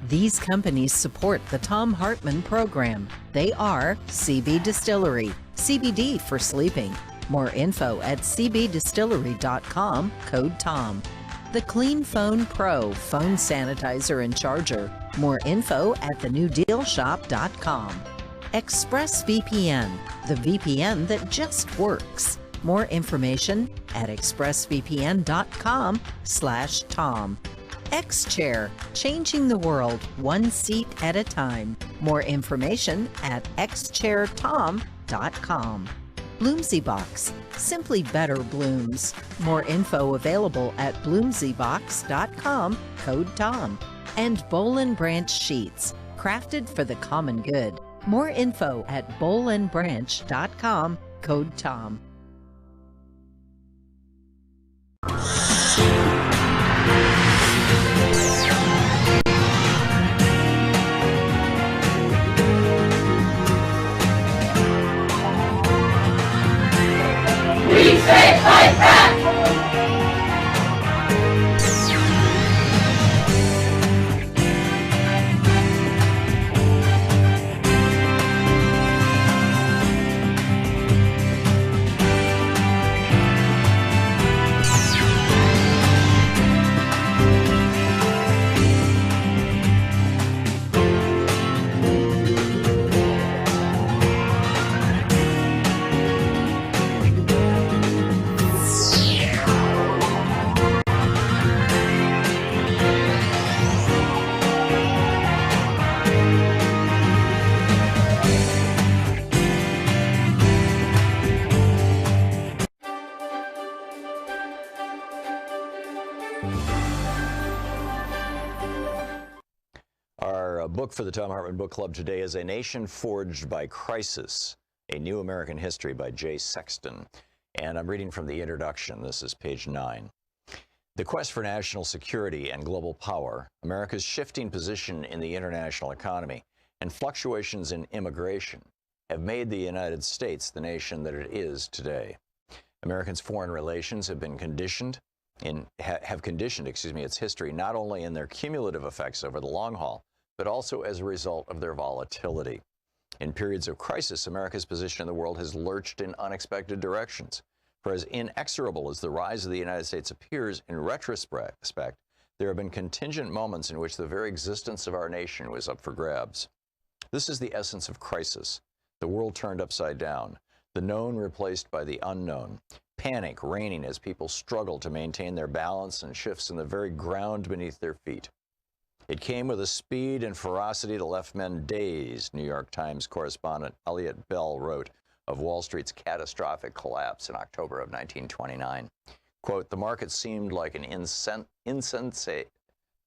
These companies support the Thom Hartmann Program. They are CB Distillery, CBD for sleeping. More info at cbdistillery.com, code TOM. The Clean Phone Pro phone sanitizer and charger. More info at thenewdealshop.com. ExpressVPN, the VPN that just works. More information at expressvpn.com/Tom. X-Chair, changing the world one seat at a time. More information at xchairtom.com. Bloomsy Box, simply better blooms. More info available at bloomsybox.com, code TOM. And Boll and Branch Sheets, crafted for the common good. More info at bollandbranch.com, code TOM. We say fight back! Our book for the Thom Hartmann Book Club today is A Nation Forged by Crisis, A New American History by Jay Sexton. And I'm reading from the introduction. This is page 9. The quest for national security and global power, America's shifting position in the international economy, and fluctuations in immigration have made the United States the nation that it is today. Americans' foreign relations have been conditioned its history not only in their cumulative effects over the long haul, but also as a result of their volatility. In periods of crisis, America's position in the world has lurched in unexpected directions. For as inexorable as the rise of the United States appears in retrospect, there have been contingent moments in which the very existence of our nation was up for grabs. This is the essence of crisis. The world turned upside down, the known replaced by the unknown, panic reigning as people struggle to maintain their balance and shifts in the very ground beneath their feet. It came with a speed and ferocity that left men dazed, New York Times correspondent Elliot Bell wrote of Wall Street's catastrophic collapse in October of 1929. Quote, the market seemed like an insensate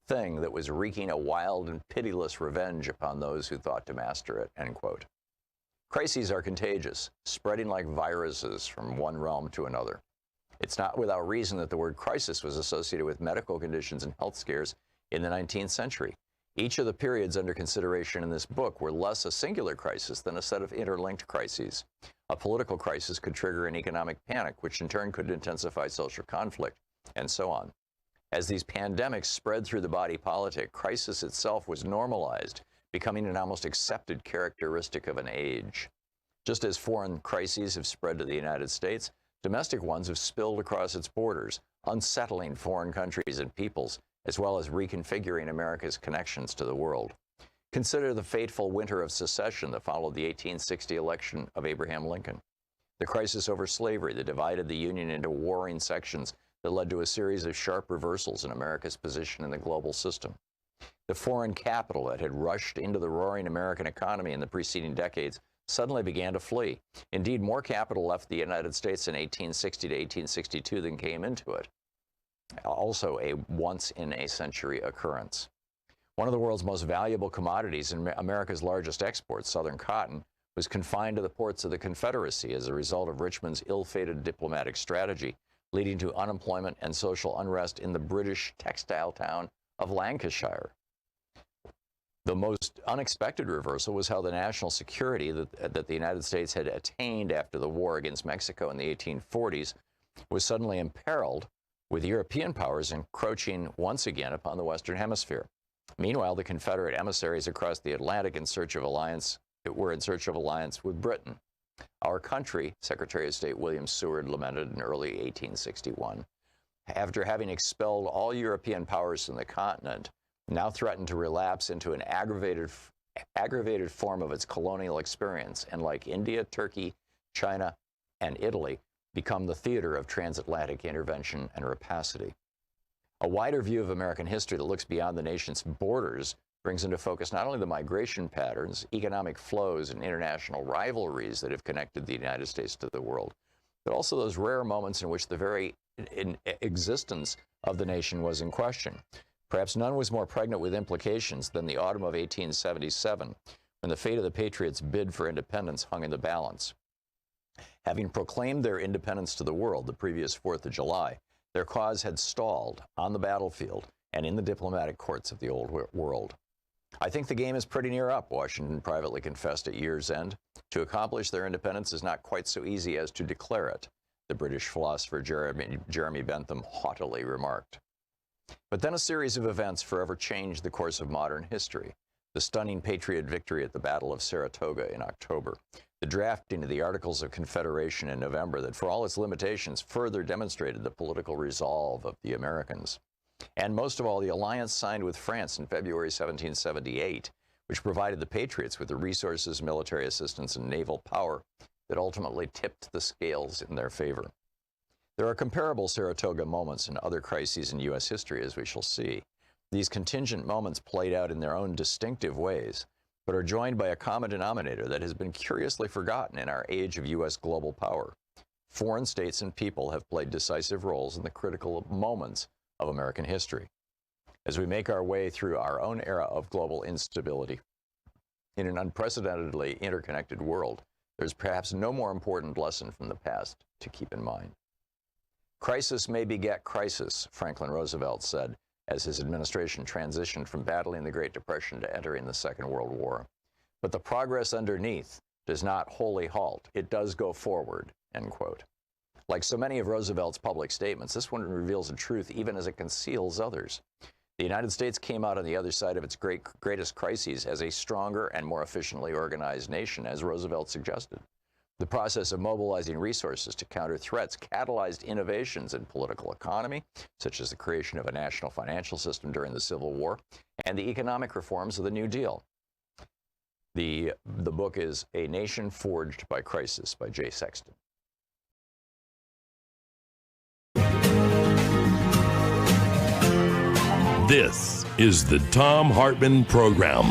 thing that was wreaking a wild and pitiless revenge upon those who thought to master it, end quote. Crises are contagious, spreading like viruses from one realm to another. It's not without reason that the word crisis was associated with medical conditions and health scares in the 19th century. Each of the periods under consideration in this book were less a singular crisis than a set of interlinked crises. A political crisis could trigger an economic panic, which in turn could intensify social conflict, and so on. As these pandemics spread through the body politic, crisis itself was normalized, becoming an almost accepted characteristic of an age. Just as foreign crises have spread to the United States, domestic ones have spilled across its borders, unsettling foreign countries and peoples, as well as reconfiguring America's connections to the world. Consider the fateful winter of secession that followed the 1860 election of Abraham Lincoln. The crisis over slavery that divided the Union into warring sections that led to a series of sharp reversals in America's position in the global system. The foreign capital that had rushed into the roaring American economy in the preceding decades suddenly began to flee. Indeed, more capital left the United States in 1860 to 1862 than came into it. Also a once-in-a-century occurrence. One of the world's most valuable commodities and America's largest exports, Southern cotton, was confined to the ports of the Confederacy as a result of Richmond's ill-fated diplomatic strategy, leading to unemployment and social unrest in the British textile town of Lancashire. The most unexpected reversal was how the national security that the United States had attained after the war against Mexico in the 1840s was suddenly imperiled, with European powers encroaching once again upon the Western Hemisphere. Meanwhile, the Confederate emissaries across the Atlantic were in search of alliance with Britain. Our country, Secretary of State William Seward lamented in early 1861, after having expelled all European powers from the continent, now threatened to relapse into an aggravated form of its colonial experience, and like India, Turkey, China, and Italy, become the theater of transatlantic intervention and rapacity. A wider view of American history that looks beyond the nation's borders brings into focus not only the migration patterns, economic flows, and international rivalries that have connected the United States to the world, but also those rare moments in which the very existence of the nation was in question. Perhaps none was more pregnant with implications than the autumn of 1877, when the fate of the Patriots' bid for independence hung in the balance. Having proclaimed their independence to the world the previous 4th of July, their cause had stalled on the battlefield and in the diplomatic courts of the old world. I think the game is pretty near up, Washington privately confessed at year's end. To accomplish their independence is not quite so easy as to declare it, the British philosopher Jeremy Bentham haughtily remarked. But then a series of events forever changed the course of modern history. The stunning Patriot victory at the Battle of Saratoga in October, the drafting of the Articles of Confederation in November that, for all its limitations, further demonstrated the political resolve of the Americans. And most of all, the alliance signed with France in February 1778, which provided the Patriots with the resources, military assistance, and naval power that ultimately tipped the scales in their favor. There are comparable Saratoga moments in other crises in U.S. history, as we shall see. These contingent moments played out in their own distinctive ways, but are joined by a common denominator that has been curiously forgotten in our age of U.S. global power. Foreign states and people have played decisive roles in the critical moments of American history. As we make our way through our own era of global instability, in an unprecedentedly interconnected world, there's perhaps no more important lesson from the past to keep in mind. Crisis may beget crisis, Franklin Roosevelt said, as his administration transitioned from battling the Great Depression to entering the Second World War. But the progress underneath does not wholly halt. It does go forward, end quote. Like so many of Roosevelt's public statements, this one reveals a truth even as it conceals others. The United States came out on the other side of its greatest crises as a stronger and more efficiently organized nation, as Roosevelt suggested. The process of mobilizing resources to counter threats catalyzed innovations in political economy, such as the creation of a national financial system during the Civil War, and the economic reforms of the New Deal. The book is A Nation Forged by Crisis by Jay Sexton. This is the Thom Hartmann Program.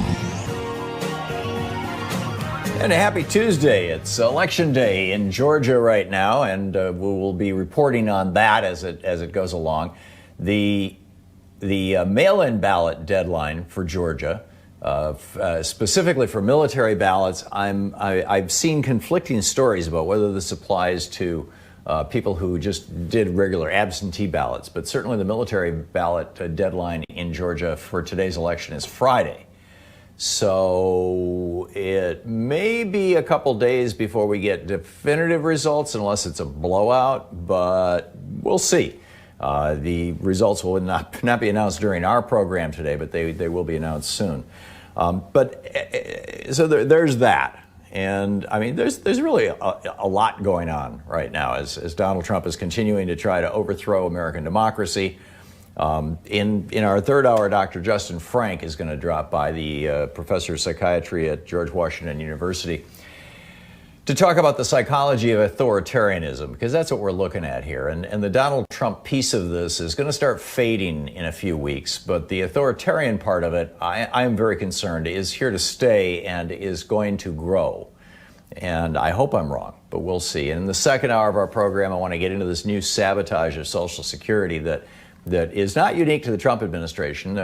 And a happy Tuesday. It's Election Day in Georgia right now, and we will be reporting on that as it goes along. The mail-in ballot deadline for Georgia, specifically for military ballots, I've seen conflicting stories about whether this applies to people who just did regular absentee ballots, but certainly the military ballot deadline in Georgia for today's election is Friday. So it may be a couple days before we get definitive results, unless it's a blowout, but we'll see. The results will not be announced during our program today, but they will be announced soon. So there's that. And I mean, there's really a lot going on right now as Donald Trump is continuing to try to overthrow American democracy. In our third hour, Dr. Justin Frank is going to drop by, the professor of psychiatry at George Washington University, to talk about the psychology of authoritarianism, because that's what we're looking at here. And the Donald Trump piece of this is going to start fading in a few weeks, but the authoritarian part of it, I am very concerned, is here to stay and is going to grow. And I hope I'm wrong, but we'll see. And in the second hour of our program, I want to get into this new sabotage of Social Security that is not unique to the Trump administration.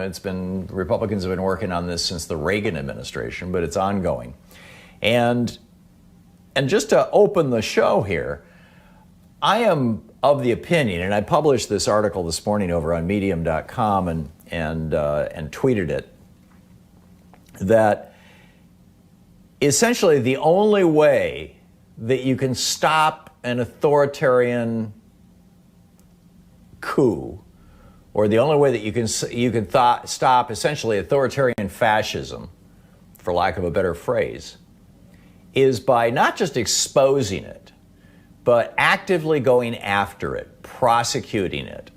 Republicans have been working on this since the Reagan administration, but it's ongoing. And just to open the show here, I am of the opinion, and I published this article this morning over on medium.com and tweeted it, that essentially the only way that you can stop an authoritarian coup or the only way that you can stop essentially authoritarian fascism, for lack of a better phrase, is by not just exposing it, but actively going after it, prosecuting it.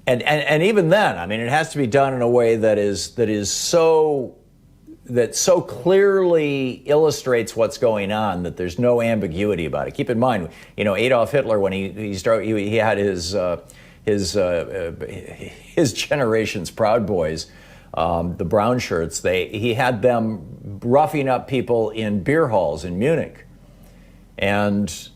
And even then, I mean, it has to be done in a way that so clearly illustrates what's going on that there's no ambiguity about it. Keep in mind, Adolf Hitler, when he had his generation's Proud Boys, the brown shirts. He had them roughing up people in beer halls in Munich, and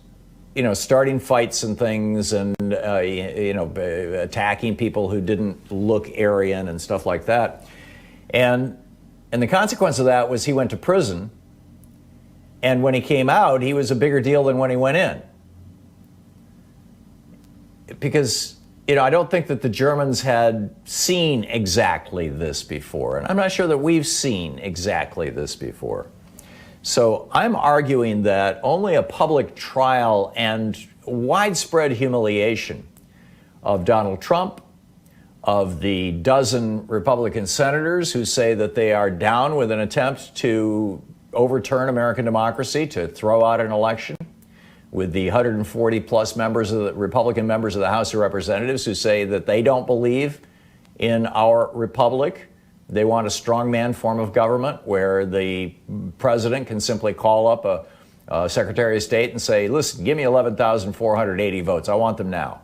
starting fights and things, and attacking people who didn't look Aryan and stuff like that, and the consequence of that was he went to prison, and when he came out, he was a bigger deal than when he went in. Because, I don't think that the Germans had seen exactly this before, and I'm not sure that we've seen exactly this before. So I'm arguing that only a public trial and widespread humiliation of Donald Trump, of the dozen Republican senators who say that they are down with an attempt to overturn American democracy, to throw out an election, with the 140 plus Republican members of the House of Representatives who say that they don't believe in our republic. They want a strongman form of government where the president can simply call up a Secretary of State and say, listen, give me 11,480 votes. I want them now.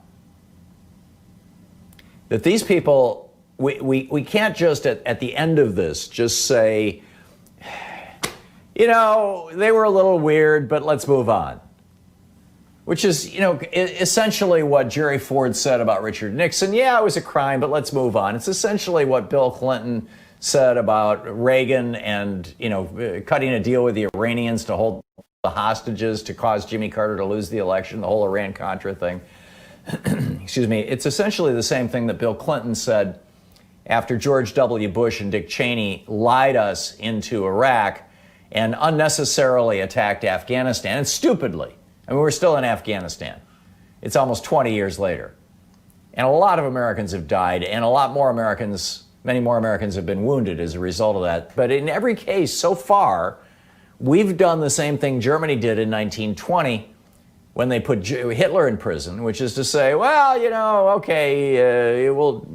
That these people, we can't just at the end of this just say, they were a little weird, but let's move on. Which is, essentially what Jerry Ford said about Richard Nixon. Yeah, it was a crime, but let's move on. It's essentially what Bill Clinton said about Reagan and, cutting a deal with the Iranians to hold the hostages to cause Jimmy Carter to lose the election, the whole Iran-Contra thing. Excuse me. It's essentially the same thing that Bill Clinton said after George W. Bush and Dick Cheney lied us into Iraq and unnecessarily attacked Afghanistan, and stupidly. I mean, we're still in Afghanistan. It's almost 20 years later. And a lot of Americans have died, and many more Americans have been wounded as a result of that. But in every case so far, we've done the same thing Germany did in 1920 when they put Hitler in prison, which is to say, well, okay, we'll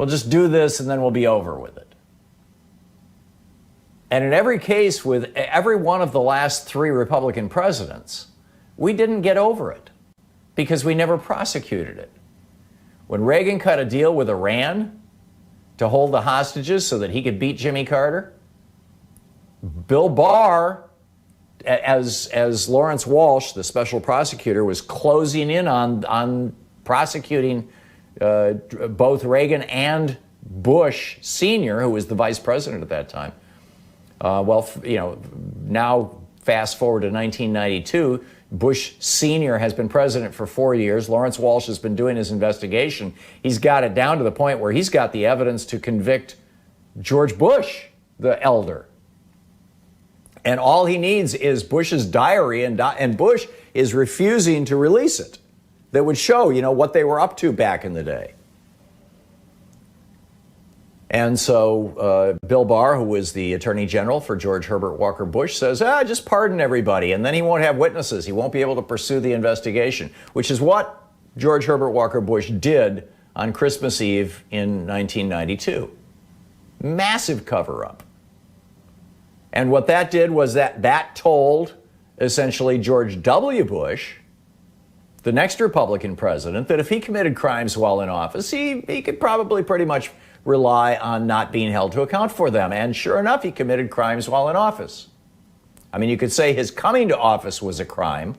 just do this and then we'll be over with it. And in every case with every one of the last 3 Republican presidents, we didn't get over it because we never prosecuted it. When Reagan cut a deal with Iran to hold the hostages so that he could beat Jimmy Carter, Bill Barr, as Lawrence Walsh, the special prosecutor, was closing in on prosecuting both Reagan and Bush Sr., who was the vice president at that time. Now fast forward to 1992, Bush Sr. has been president for 4 years. Lawrence Walsh has been doing his investigation. He's got it down to the point where he's got the evidence to convict George Bush, the elder. And all he needs is Bush's diary, and Bush is refusing to release it. That would show, what they were up to back in the day. And so Bill Barr, who was the Attorney General for George Herbert Walker Bush, says, just pardon everybody, and then he won't have witnesses. He won't be able to pursue the investigation, which is what George Herbert Walker Bush did on Christmas Eve in 1992. Massive cover-up. And what that did was that told, essentially, George W. Bush, the next Republican president, that if he committed crimes while in office, he could probably pretty much rely on not being held to account for them. And sure enough, he committed crimes while in office. I mean, you could say his coming to office was a crime.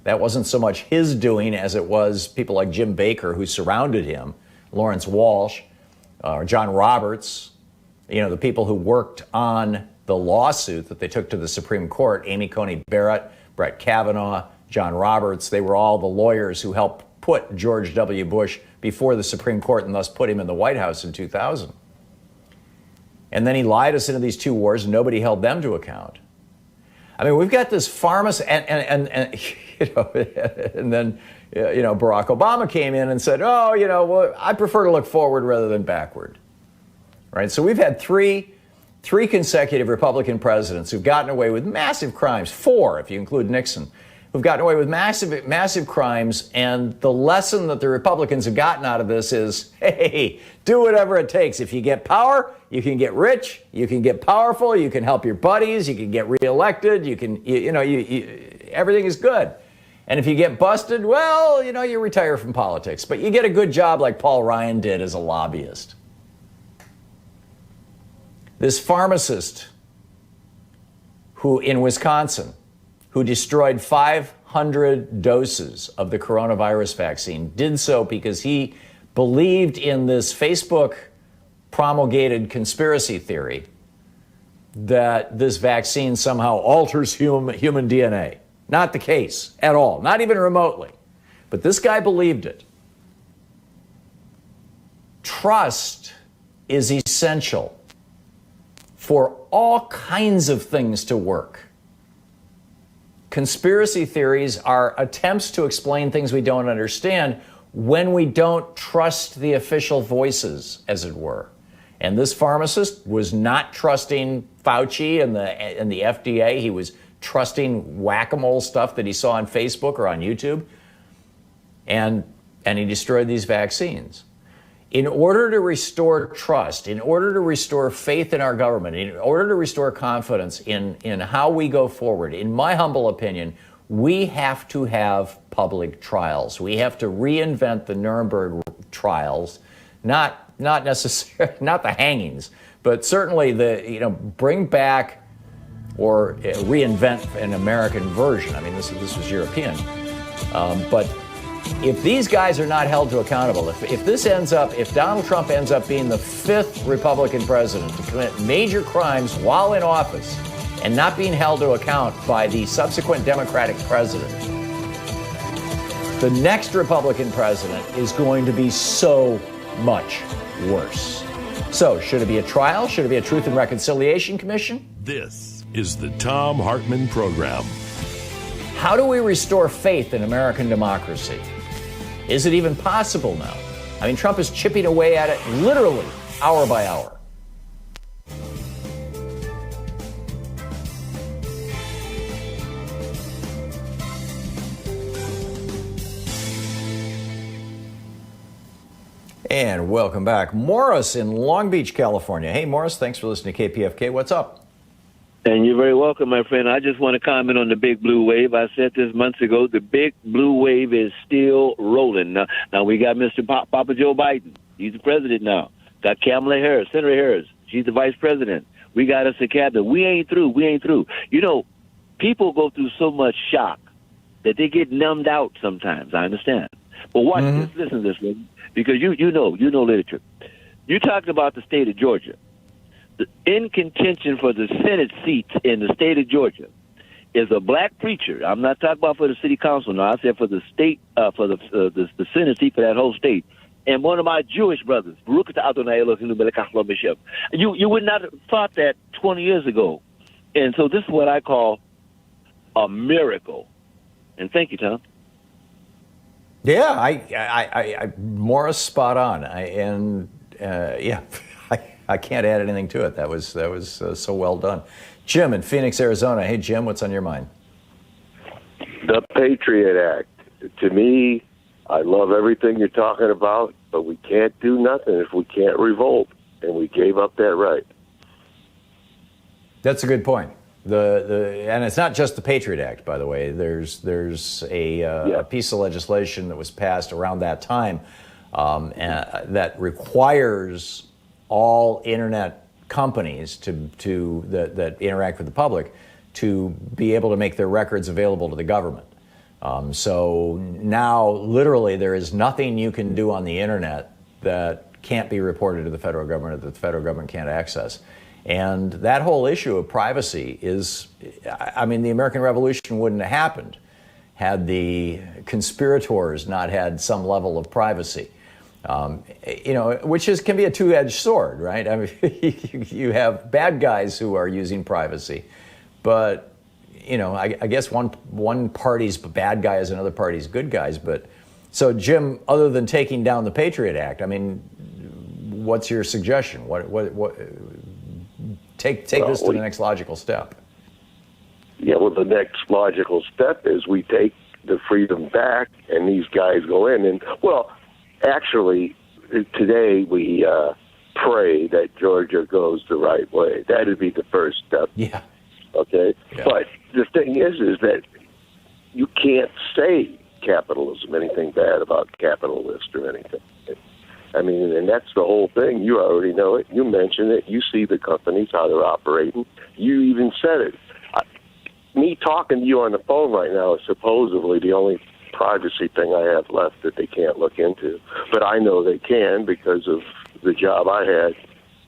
That wasn't so much his doing as it was people like Jim Baker who surrounded him, Lawrence Walsh, John Roberts, the people who worked on the lawsuit that they took to the Supreme Court, Amy Coney Barrett, Brett Kavanaugh, John Roberts. They were all the lawyers who helped put George W. Bush before the Supreme Court and thus put him in the White House in 2000. And then he lied us into these 2 wars and nobody held them to account. I mean, we've got this pharmacy, and you know, and then you know, Barack Obama came in and said, oh, you know, well, I prefer to look forward rather than backward, right? So we've had three consecutive Republican presidents who've gotten away with massive crimes, 4 if you include Nixon, who've gotten away with massive crimes, and the lesson that the Republicans have gotten out of this is, hey, do whatever it takes. If you get power, you can get rich, you can get powerful, you can help your buddies, you can get reelected, everything is good. And if you get busted, well, you know, you retire from politics, but you get a good job like Paul Ryan did as a lobbyist. This pharmacist who in Wisconsin, who destroyed 500 doses of the coronavirus vaccine, did so because he believed in this Facebook promulgated conspiracy theory that this vaccine somehow alters human DNA. Not the case at all, not even remotely. But this guy believed it. Trust is essential for all kinds of things to work. Conspiracy theories are attempts to explain things we don't understand when we don't trust the official voices, as it were. And this pharmacist was not trusting Fauci and the FDA. He was trusting whack-a-mole stuff that he saw on Facebook or on YouTube. And he destroyed these vaccines. In order to restore trust, in order to restore faith in our government, in order to restore confidence in how we go forward, in my humble opinion, we have to have public trials. We have to reinvent the Nuremberg trials, not necessarily, not the hangings, but certainly bring back or reinvent an American version. I mean, this was European, but if these guys are not held to accountable, if Donald Trump ends up being the 5th Republican president to commit major crimes while in office and not being held to account by the subsequent Democratic president, the next Republican president is going to be so much worse. So, should it be a trial? Should it be a Truth and Reconciliation Commission? This is the Thom Hartmann Program. How do we restore faith in American democracy? Is it even possible now? I mean, Trump is chipping away at it literally hour by hour. And welcome back. Morris in Long Beach, California. Hey, Morris, thanks for listening to KPFK. What's up? And you're very welcome, my friend. I just want to comment on the big blue wave. I said this months ago. The big blue wave is still rolling. Now we got Mr. Papa Joe Biden. He's the president now. Got Kamala Harris, Senator Harris. She's the vice president. We got us a cabinet. We ain't through. We ain't through. You know, people go through so much shock that they get numbed out sometimes. I understand. But watch this. Listen to this, because you know literature. You talked about the state of Georgia. In contention for the Senate seats in the state of Georgia is a black preacher. I'm not talking about for the city council. No, I said for the state, for the Senate seat for that whole state. And one of my Jewish brothers, you would not have thought that 20 years ago. And so this is what I call a miracle. And thank you, Tom. Yeah, I Morris, spot on. I can't add anything to it. That was so well done. Jim in Phoenix, Arizona. Hey, Jim, what's on your mind? The Patriot Act. To me, I love everything you're talking about, but we can't do nothing if we can't revolt, and we gave up that right. That's a good point. And it's not just the Patriot Act, by the way. There's a piece of legislation that was passed around that time that requires all internet companies that interact with the public to be able to make their records available to the government. So now, literally, there is nothing you can do on the internet that can't be reported to the federal government, that the federal government can't access. And that whole issue of privacy is, I mean, the American Revolution wouldn't have happened had the conspirators not had some level of privacy. Which can be a two-edged sword, right? I mean, you have bad guys who are using privacy, but I guess one party's bad guy is another party's good guys. But so, Jim, other than taking down the Patriot Act, I mean, what's your suggestion? Take this to the next logical step. Yeah, well, the next logical step is we take the freedom back, and these guys go in. And well, actually, today we pray that Georgia goes the right way. That'd be the first step. Yeah. Okay. Yeah. But the thing is that you can't say capitalism, anything bad about capitalist or anything. I mean, and that's the whole thing. You already know it. You mentioned it. You see the companies, how they're operating. You even said it. Me talking to you on the phone right now is supposedly the only privacy thing I have left that they can't look into. But I know they can because of the job I had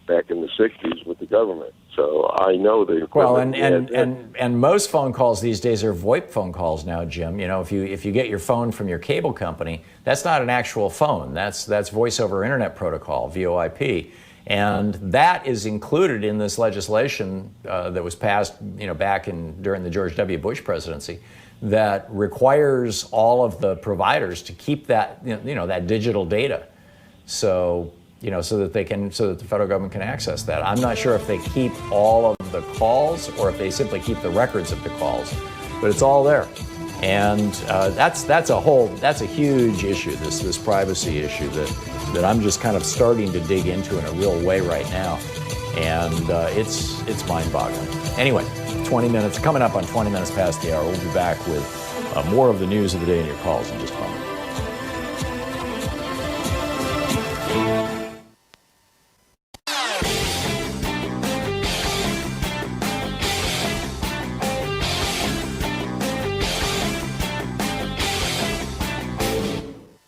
back in the 60s with the government. So I know the well, and most phone calls these days are VoIP phone calls now, Jim. If you get your phone from your cable company, that's not an actual phone. That's voice over internet protocol, VoIP, and that is included in this legislation that was passed, back during the George W. Bush presidency, that requires all of the providers to keep that that digital data. So so that the federal government can access that. I'm not sure if they keep all of the calls or if they simply keep the records of the calls, but it's all there. And that's a huge issue, this privacy issue that I'm just kind of starting to dig into in a real way right now. And it's mind-boggling. Anyway, 20 minutes, coming up on 20 minutes past the hour. We'll be back with more of the news of the day and your calls in just a moment.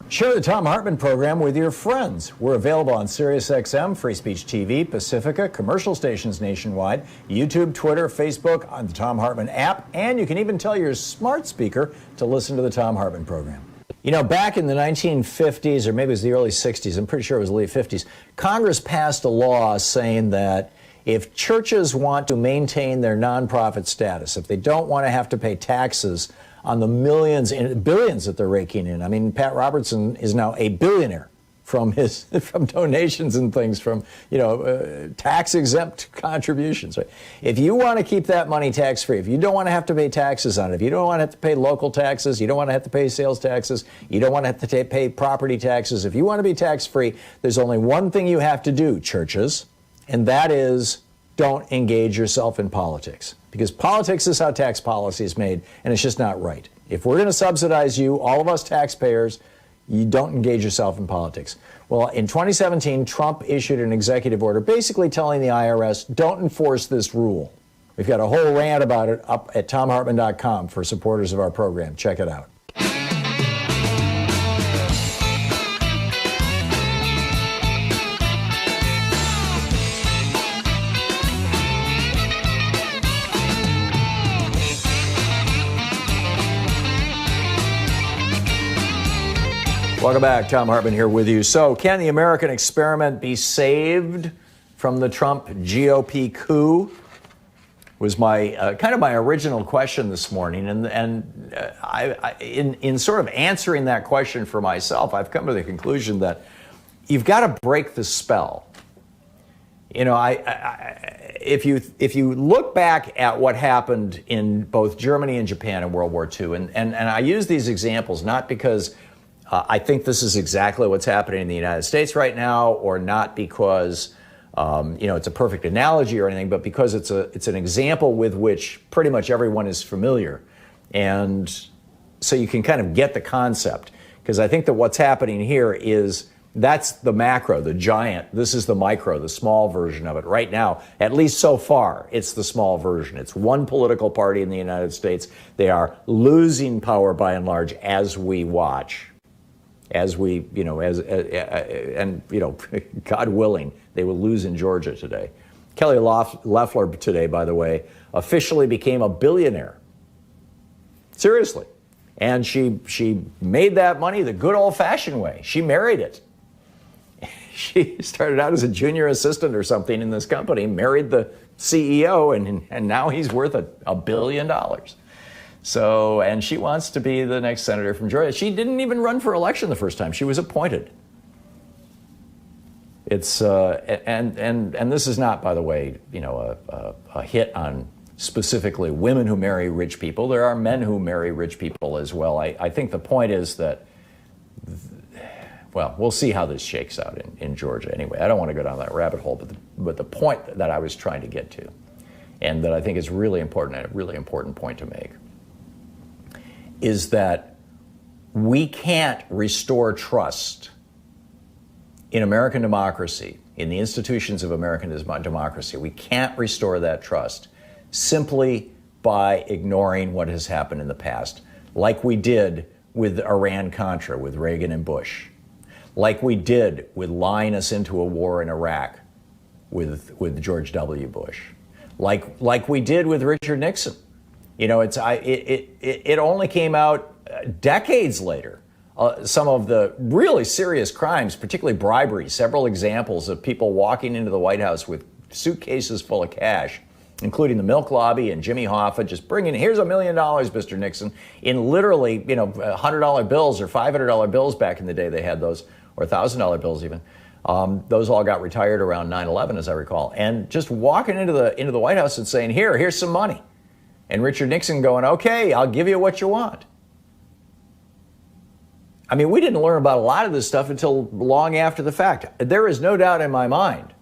Share the Thom Hartmann Program with your friends. We're available on SiriusXM, Free Speech TV, Pacifica, commercial stations nationwide, YouTube, Twitter, Facebook, on the Thom Hartmann app, and you can even tell your smart speaker to listen to the Thom Hartmann Program. Back in the 1950s, or maybe it was the early 60s, I'm pretty sure it was the late 50s, Congress passed a law saying that if churches want to maintain their nonprofit status, if they don't want to have to pay taxes on the millions and billions that they're raking in. I mean, Pat Robertson is now a billionaire from donations and things, from tax-exempt contributions. Right? If you want to keep that money tax-free, if you don't want to have to pay taxes on it, if you don't want to have to pay local taxes, you don't want to have to pay sales taxes, you don't want to have to pay property taxes, if you want to be tax-free, there's only one thing you have to do, churches, and that is don't engage yourself in politics. Because politics is how tax policy is made, and it's just not right. If we're going to subsidize you, all of us taxpayers, you don't engage yourself in politics. Well, in 2017, Trump issued an executive order basically telling the IRS, don't enforce this rule. We've got a whole rant about it up at thomhartmann.com for supporters of our program. Check it out. Welcome back. Thom Hartmann here with you. So, can the American experiment be saved from the Trump GOP coup? Was my kind of my original question this morning, and in sort of answering that question for myself, I've come to the conclusion that you've got to break the spell. If you look back at what happened in both Germany and Japan in World War II, and I use these examples not because I think this is exactly what's happening in the United States right now, or not because it's a perfect analogy or anything, but because it's an example with which pretty much everyone is familiar, and so you can kind of get the concept. Because I think that what's happening here is that's the macro, the giant. This is the micro, the small version of it. Right now, at least so far, it's the small version. It's one political party in the United States. They are losing power by and large as we watch. As we, God willing, they will lose in Georgia today. Kelly Loeffler today, by the way, officially became a billionaire. Seriously. And she made that money the good old-fashioned way. She married it. She started out as a junior assistant or something in this company, married the CEO, and now he's worth $1 billion. So, and she wants to be the next senator from Georgia. She didn't even run for election the first time. She was appointed. It's and this is not, by the way, a hit on specifically women who marry rich people. There are men who marry rich people as well. I think the point is that, well, we'll see how this shakes out in Georgia anyway. I don't want to go down that rabbit hole, but the point that I was trying to get to, and that I think is really important, and a really important point to make, is that we can't restore trust in American democracy, in the institutions of American democracy. We can't restore that trust simply by ignoring what has happened in the past, like we did with Iran-Contra, with Reagan and Bush, like we did with lying us into a war in Iraq with George W. Bush, like we did with Richard Nixon. You know, it only came out decades later. Some of the really serious crimes, particularly bribery, several examples of people walking into the White House with suitcases full of cash, including the milk lobby and Jimmy Hoffa, just bringing, here's $1 million, Mr. Nixon, in literally, $100 bills or $500 bills back in the day they had those, or $1,000 bills even. Those all got retired around 9/11, as I recall. And just walking into the White House and saying, here's some money. And Richard Nixon going, okay, I'll give you what you want. I mean, we didn't learn about a lot of this stuff until long after the fact. There is no doubt in my mind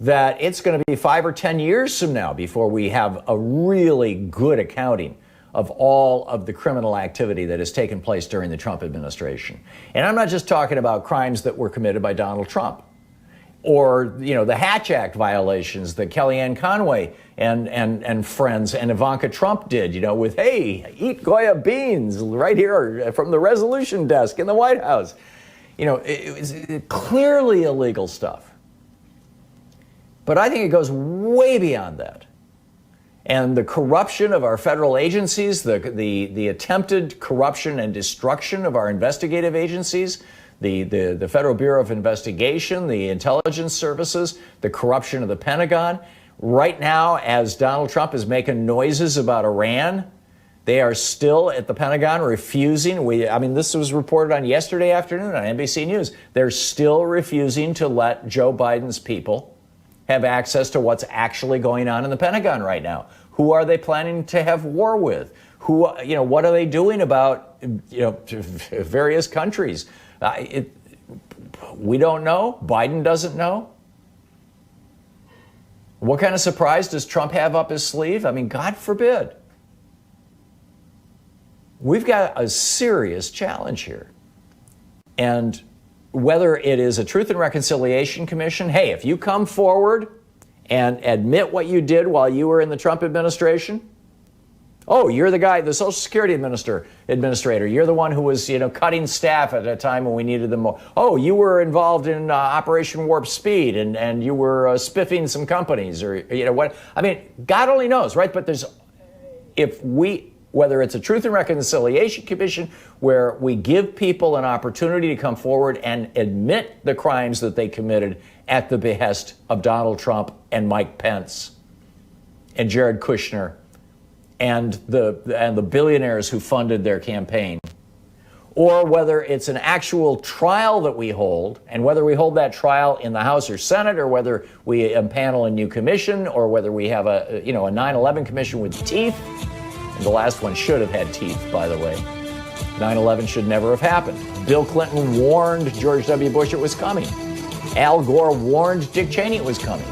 that it's going to be 5 or 10 years from now before we have a really good accounting of all of the criminal activity that has taken place during the Trump administration. And I'm not just talking about crimes that were committed by Donald Trump, or, the Hatch Act violations that Kellyanne Conway and friends and Ivanka Trump did, with, hey, eat Goya beans right here from the resolution desk in the White House. It was clearly illegal stuff. But I think it goes way beyond that. And the corruption of our federal agencies, the attempted corruption and destruction of our investigative agencies, the Federal Bureau of Investigation, the intelligence services, the corruption of the Pentagon. Right now, as Donald Trump is making noises about Iran, they are still at the Pentagon refusing. This was reported on yesterday afternoon on NBC News. They're still refusing to let Joe Biden's people have access to what's actually going on in the Pentagon right now. Who are they planning to have war with? What are they doing about, various countries? We don't know. Biden doesn't know. What kind of surprise does Trump have up his sleeve? God forbid. We've got a serious challenge here. And whether it is a Truth and Reconciliation Commission, hey, if you come forward and admit what you did while you were in the Trump administration, oh, you're the guy, the Social Security administrator. You're the one who was, cutting staff at a time when we needed them more. Oh, you were involved in Operation Warp Speed and you were spiffing some companies or, what. God only knows, right? But whether it's a Truth and Reconciliation Commission where we give people an opportunity to come forward and admit the crimes that they committed at the behest of Donald Trump and Mike Pence and Jared Kushner and the billionaires who funded their campaign, or whether it's an actual trial that we hold, and whether we hold that trial in the House or Senate, or whether we impanel a new commission, or whether we have a 9/11 commission with teeth. And the last one should have had teeth, by the way. 9/11 should never have happened. Bill Clinton warned George W. Bush it was coming. Al Gore warned Dick Cheney it was coming.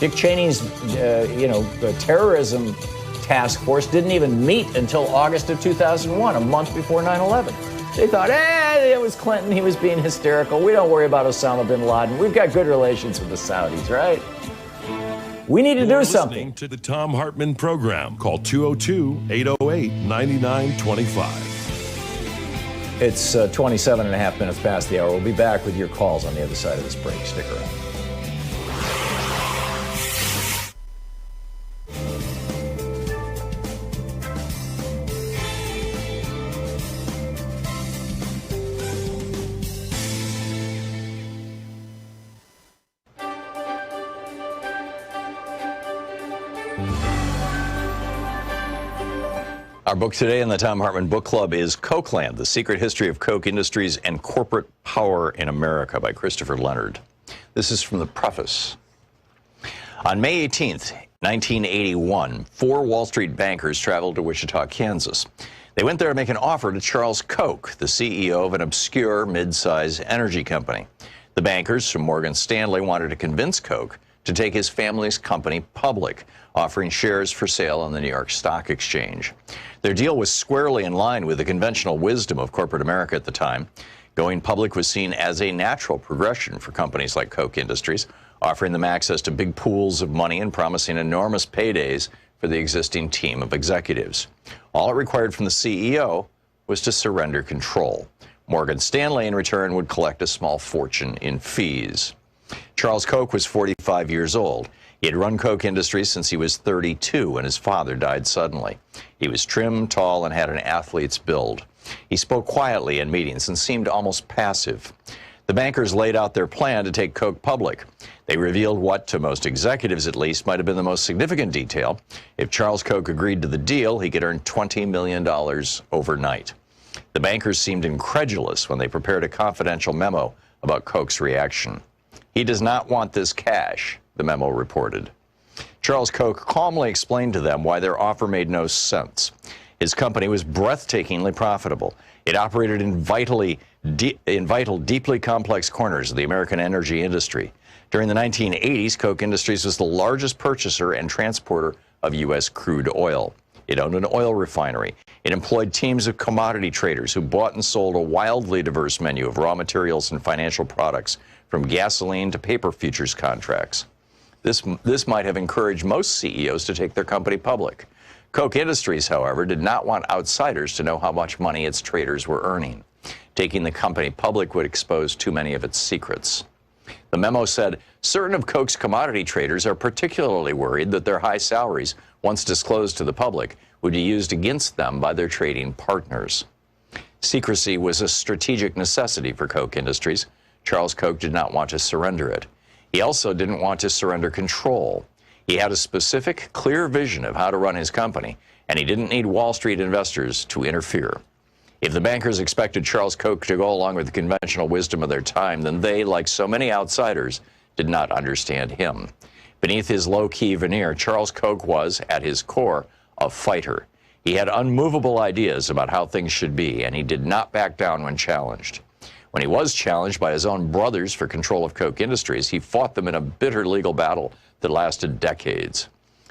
Dick Cheney's, the terrorism task force didn't even meet until August of 2001, a month before 9/11. They thought, it was Clinton. He was being hysterical. We don't worry about Osama bin Laden. We've got good relations with the Saudis, right? We need to do something. Listening to the Thom Hartmann Program. Call 202-808-9925. It's 27 and a half minutes past the hour. We'll be back with your calls on the other side of this break. Stick around. Our book today in the Thom Hartmann Book Club is Cokeland, The Secret History of Coke Industries and Corporate Power in America by Christopher Leonard. This is from the preface. On May 18th, 1981, 4 Wall Street bankers traveled to Wichita, Kansas. They went there to make an offer to Charles Koch, the CEO of an obscure mid-size energy company. The bankers from Morgan Stanley wanted to convince Koch to take his family's company public, offering shares for sale on the New York Stock Exchange. Their deal was squarely in line with the conventional wisdom of corporate America at the time. Going public was seen as a natural progression for companies like Koch Industries, offering them access to big pools of money and promising enormous paydays for the existing team of executives. All it required from the CEO was to surrender control. Morgan Stanley, in return, would collect a small fortune in fees. Charles Koch was 45 years old. He had run Koch Industries since he was 32 when his father died suddenly. He was trim, tall, and had an athlete's build. He spoke quietly in meetings and seemed almost passive. The bankers laid out their plan to take Koch public. They revealed what, to most executives at least, might have been the most significant detail. If Charles Koch agreed to the deal, he could earn $20 million overnight. The bankers seemed incredulous when they prepared a confidential memo about Koch's reaction. "He does not want this cash," the memo reported. Charles Koch calmly explained to them why their offer made no sense. His company was breathtakingly profitable. It operated in vital, deeply complex corners of the American energy industry. During the 1980s, Koch Industries was the largest purchaser and transporter of U.S. crude oil. It owned an oil refinery. It employed teams of commodity traders who bought and sold a wildly diverse menu of raw materials and financial products, from gasoline to paper futures contracts. This might have encouraged most CEOs to take their company public. Koch Industries, however, did not want outsiders to know how much money its traders were earning. Taking the company public would expose too many of its secrets. The memo said, certain of Koch's commodity traders are particularly worried that their high salaries, once disclosed to the public, would be used against them by their trading partners. Secrecy was a strategic necessity for Koch Industries. Charles Koch did not want to surrender it. He also didn't want to surrender control. He had a specific, clear vision of how to run his company, and he didn't need Wall Street investors to interfere. If the bankers expected Charles Koch to go along with the conventional wisdom of their time, then they, like so many outsiders, did not understand him. Beneath his low-key veneer, Charles Koch was, at his core, a fighter. He had unmovable ideas about how things should be, and he did not back down when challenged. When he was challenged by his own brothers for control of Koch Industries, he fought them in a bitter legal battle that lasted decades.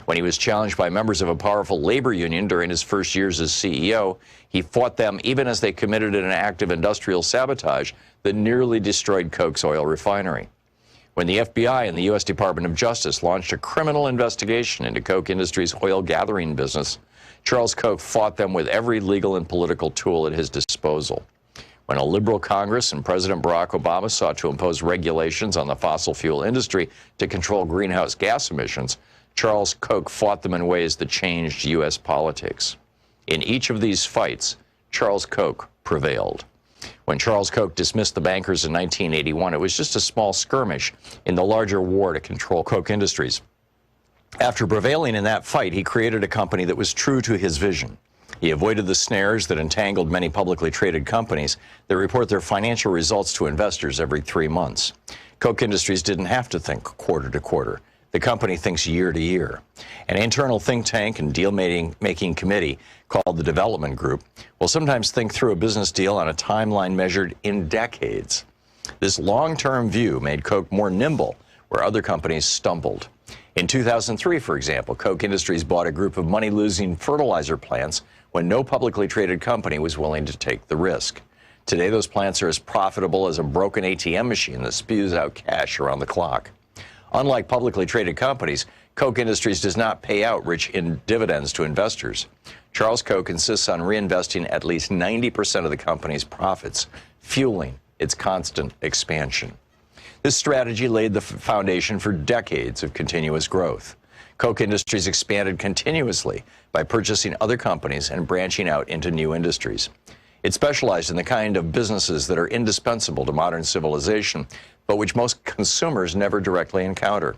When he was challenged by members of a powerful labor union during his first years as CEO, he fought them even as they committed an act of industrial sabotage that nearly destroyed Koch's oil refinery. When the FBI and the U.S. Department of Justice launched a criminal investigation into Koch Industries' oil gathering business, Charles Koch fought them with every legal and political tool at his disposal. When a liberal Congress and President Barack Obama sought to impose regulations on the fossil fuel industry to control greenhouse gas emissions, Charles Koch fought them in ways that changed U.S. politics. In each of these fights, Charles Koch prevailed. When Charles Koch dismissed the bankers in 1981, it was just a small skirmish in the larger war to control Koch Industries. After prevailing in that fight, he created a company that was true to his vision. He avoided the snares that entangled many publicly traded companies that report their financial results to investors every 3 months. Koch Industries didn't have to think quarter to quarter. The company thinks year to year. An internal think tank and deal-making committee called the Development Group will sometimes think through a business deal on a timeline measured in decades. This long-term view made Koch more nimble where other companies stumbled. In 2003, for example, Koch Industries bought a group of money-losing fertilizer plants when no publicly traded company was willing to take the risk. Today, those plants are as profitable as a broken ATM machine that spews out cash around the clock. Unlike publicly traded companies, Koch Industries does not pay out rich dividends to investors. Charles Koch insists on reinvesting at least 90% of the company's profits, fueling its constant expansion. This strategy laid the foundation for decades of continuous growth. Koch Industries expanded continuously by purchasing other companies and branching out into new industries. It specialized in the kind of businesses that are indispensable to modern civilization, but which most consumers never directly encounter.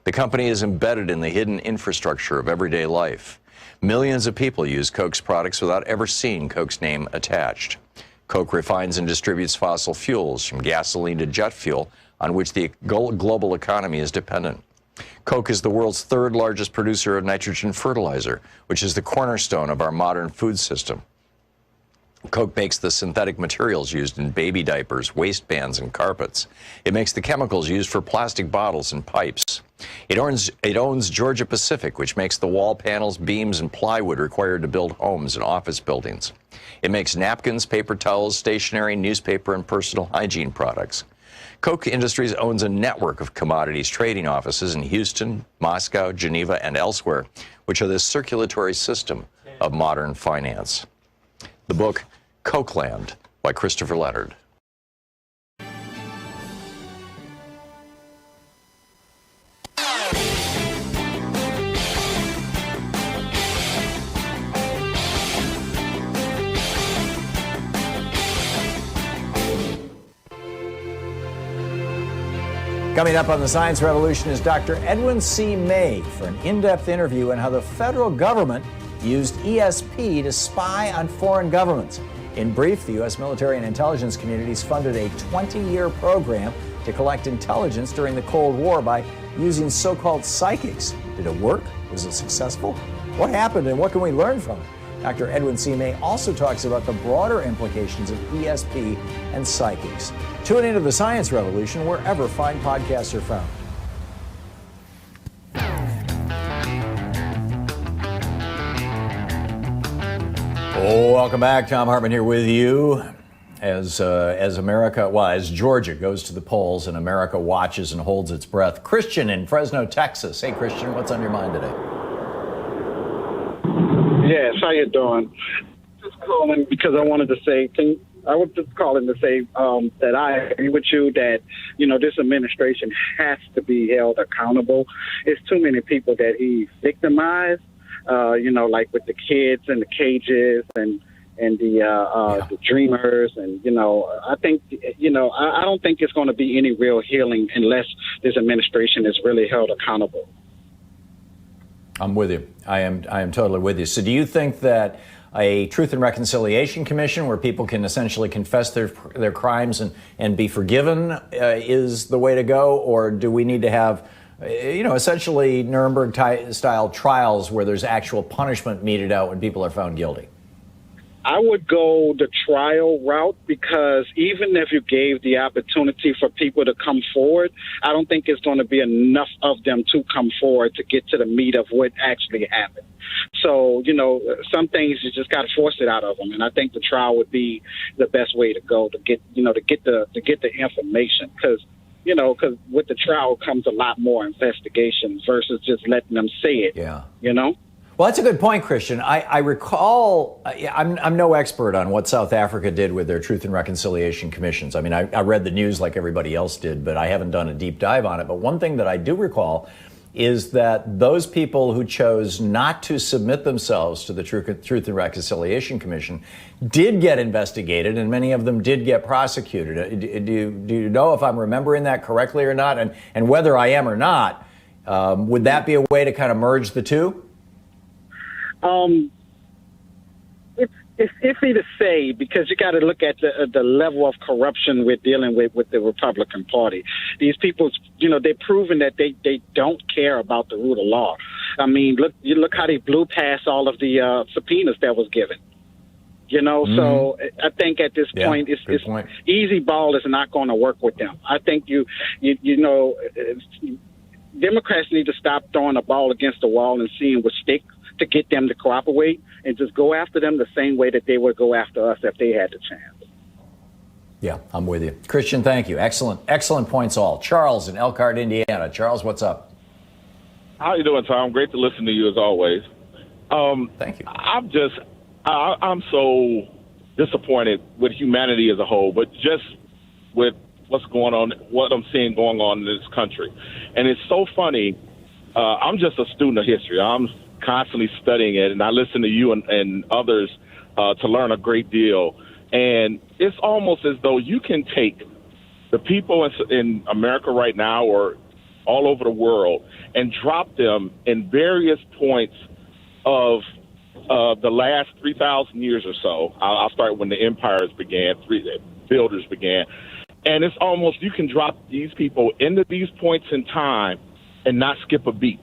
The company is embedded in the hidden infrastructure of everyday life. Millions of people use Coke's products without ever seeing Coke's name attached. Coke refines and distributes fossil fuels, from gasoline to jet fuel, on which the global economy is dependent. Coke is the world's third largest producer of nitrogen fertilizer, which is the cornerstone of our modern food system. Coke makes the synthetic materials used in baby diapers, waistbands, and carpets. It makes the chemicals used for plastic bottles and pipes. It owns Georgia Pacific, which makes the wall panels, beams, and plywood required to build homes and office buildings. It makes napkins, paper towels, stationery, newspaper, and personal hygiene products. Koch Industries owns a network of commodities trading offices in Houston, Moscow, Geneva, and elsewhere, which are the circulatory system of modern finance. The book, Cokeland, by Christopher Leonard. Coming up on the Science Revolution is Dr. Edwin C. May for an in-depth interview on how the federal government used ESP to spy on foreign governments. In brief, the U.S. military and intelligence communities funded a 20-year program to collect intelligence during the Cold War by using so-called psychics. Did it work? Was it successful? What happened and what can we learn from it? Dr. Edwin C. May also talks about the broader implications of ESP and psychics. Tune into the Science Revolution wherever fine podcasts are found. Welcome back. Thom Hartmann here with you as Georgia goes to the polls and America watches and holds its breath. Christian in Fresno, Texas. Hey, Christian, what's on your mind today? Yes, how you doing? Just calling because I wanted to say, I was just calling to say that I agree with you that, this administration has to be held accountable. It's too many people that he victimized, like with the kids in the cages and the dreamers. And, I think, I don't think it's going to be any real healing unless this administration is really held accountable. I'm with you. I am totally with you. So do you think that a Truth and Reconciliation Commission where people can essentially confess their crimes and be forgiven is the way to go? Or do we need to have, essentially Nuremberg-style trials where there's actual punishment meted out when people are found guilty? I would go the trial route because even if you gave the opportunity for people to come forward, I don't think it's going to be enough of them to come forward to get to the meat of what actually happened. So, some things you just got to force it out of them. And I think the trial would be the best way to go to get the information because with the trial comes a lot more investigation versus just letting them say it. Yeah. Well, that's a good point, Christian. I recall, I'm no expert on what South Africa did with their Truth and Reconciliation Commissions. I mean, I read the news like everybody else did, but I haven't done a deep dive on it. But one thing that I do recall is that those people who chose not to submit themselves to the Truth and Reconciliation Commission did get investigated, and many of them did get prosecuted. Do you know if I'm remembering that correctly or not? And whether I am or not, would that be a way to kind of merge the two? It's iffy to say because you got to look at the level of corruption we're dealing with the Republican Party. These people, they're proving that they don't care about the rule of law. I mean, look how they blew past all of the subpoenas that was given. So I think at this point, it's easy ball is not going to work with them. I think Democrats need to stop throwing a ball against the wall and seeing what sticks to get them to cooperate and just go after them the same way that they would go after us if they had the chance. Yeah, I'm with you. Christian, thank you. Excellent points all. Charles in Elkhart, Indiana. Charles, what's up? How you doing, Tom? Great to listen to you as always. Thank you. I'm so disappointed with humanity as a whole, but just with what's going on, what I'm seeing going on in this country. And it's so funny. I'm just a student of history. I'm constantly studying it, and I listen to you and others to learn a great deal. And it's almost as though you can take the people in America right now or all over the world and drop them in various points of the last 3,000 years or so. I'll start when the empires began, builders began. And it's almost, you can drop these people into these points in time and not skip a beat.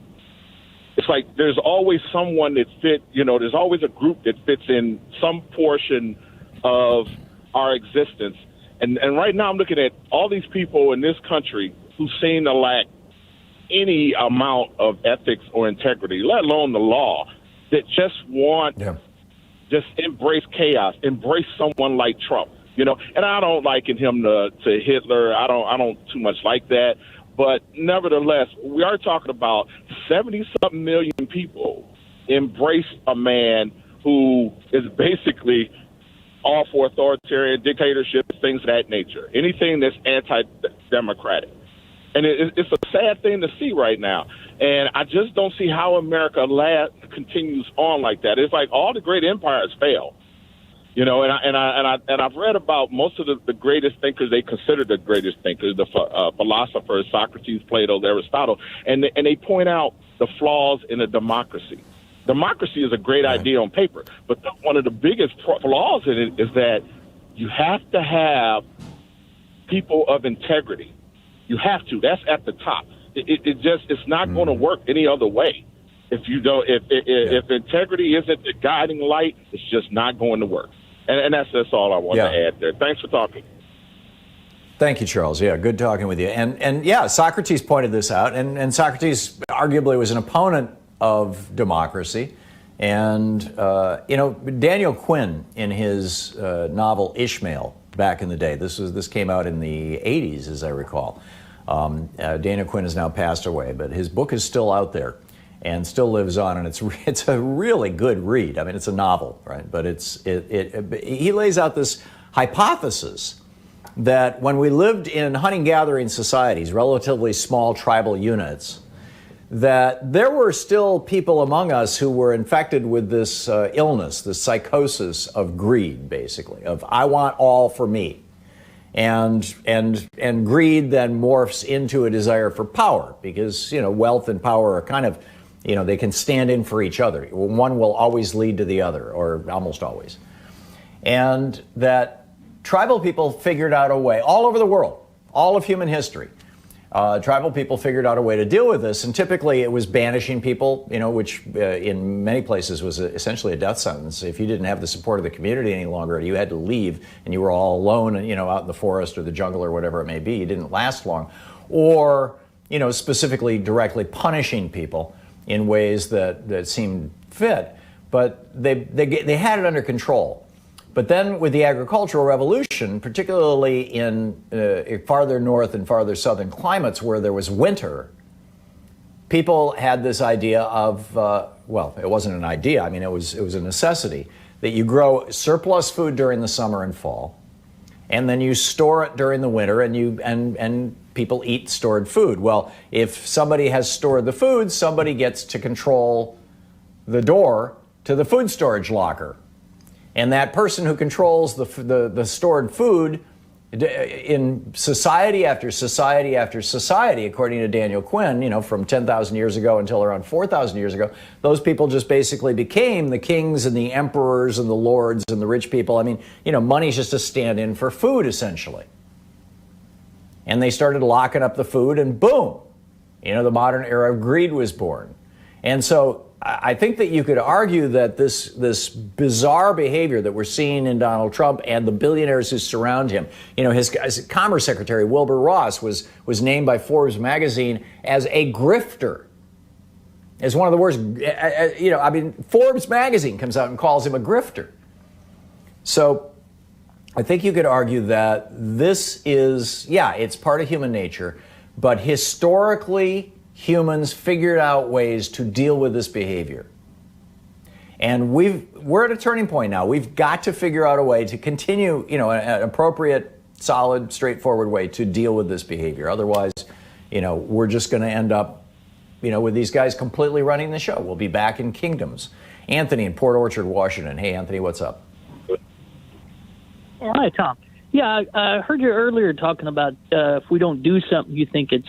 It's like there's always someone that there's always a group that fits in some portion of our existence. And right now I'm looking at all these people in this country who seem to lack any amount of ethics or integrity, let alone the law, that just want just embrace chaos, embrace someone like Trump, And I don't liken him to Hitler. I don't too much like that. But nevertheless, we are talking about 70-something million people embrace a man who is basically all for authoritarian dictatorship, things of that nature, anything that's anti-democratic. And it's a sad thing to see right now. And I just don't see how America continues on like that. It's like all the great empires fail. And I've read about most of the greatest thinkers. They consider the greatest thinkers, the philosophers, Socrates, Plato, Aristotle, and they point out the flaws in a democracy. Democracy is a great idea on paper, but one of the biggest flaws in it is that you have to have people of integrity. You have to. That's at the top. It's not going to work any other way. If you don't, if integrity isn't the guiding light, it's just not going to work. And that's all I want to add there. Thanks for talking. Thank you, Charles. Yeah, good talking with you. And Socrates pointed this out, and Socrates arguably was an opponent of democracy. And, Daniel Quinn in his novel Ishmael back in the day, this came out in the 80s, as I recall. Daniel Quinn has now passed away, but his book is still out there and still lives on, and it's a really good read. I mean, it's a novel, right? But he lays out this hypothesis that when we lived in hunting-gathering societies, relatively small tribal units, that there were still people among us who were infected with this illness, this psychosis of greed, basically, of I want all for me. And greed then morphs into a desire for power because, wealth and power are kind of, they can stand in for each other. One will always lead to the other, or almost always. And that tribal people figured out a way, all over the world, all of human history, tribal people figured out a way to deal with this. And typically it was banishing people, which in many places was essentially a death sentence. If you didn't have the support of the community any longer, you had to leave and you were all alone, out in the forest or the jungle or whatever it may be. You didn't last long. Or, specifically directly punishing people in ways that seemed fit. But they had it under control. But then with the agricultural revolution, particularly in farther north and farther southern climates where there was winter, people had this idea of, it wasn't an idea, it was a necessity, that you grow surplus food during the summer and fall, and then you store it during the winter, and people eat stored food. Well, if somebody has stored the food, somebody gets to control the door to the food storage locker. And that person who controls the stored food in society after society after society, according to Daniel Quinn, from 10,000 years ago until around 4,000 years ago, those people just basically became the kings and the emperors and the lords and the rich people. Money's just a stand-in for food, essentially. And they started locking up the food, and boom, the modern era of greed was born. And so I think that you could argue that this bizarre behavior that we're seeing in Donald Trump and the billionaires who surround him, his Commerce Secretary Wilbur Ross was named by Forbes magazine as a grifter, as one of the worst. Forbes magazine comes out and calls him a grifter. So I think you could argue that this is, it's part of human nature, but historically, humans figured out ways to deal with this behavior. And we're at a turning point now. We've got to figure out a way to continue, an appropriate, solid, straightforward way to deal with this behavior. Otherwise, we're just going to end up, with these guys completely running the show. We'll be back in kingdoms. Anthony in Port Orchard, Washington. Hey, Anthony, what's up? Hi, Tom. Yeah, I heard you earlier talking about if we don't do something, you think it's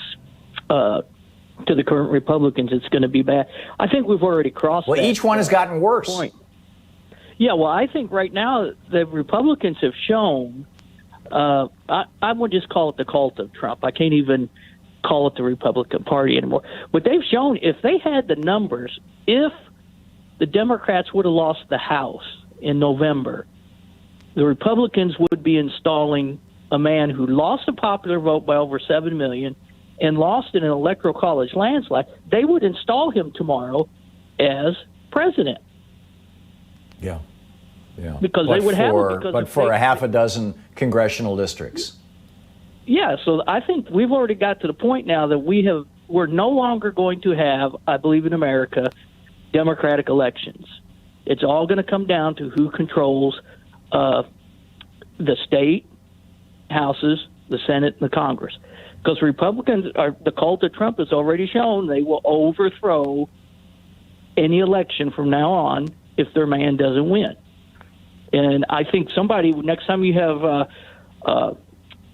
to the current Republicans, it's going to be bad. I think we've already crossed that. Well, each one has gotten worse. Point. Yeah, well, I think right now the Republicans have shown, I would just call it the cult of Trump. I can't even call it the Republican Party anymore. But they've shown if they had the numbers, if the Democrats would have lost the House in November, the Republicans would be installing a man who lost a popular vote by over 7 million and lost in an electoral college landslide. They would install him tomorrow as president. Yeah. Yeah. Because they would have it. But for a half a dozen congressional districts. Yeah, so I think we've already got to the point now that we're no longer going to have, I believe in America, democratic elections. It's all going to come down to who controls the state houses, the Senate, and the Congress. Because Republicans, the cult of Trump has already shown they will overthrow any election from now on if their man doesn't win. And I think next time you have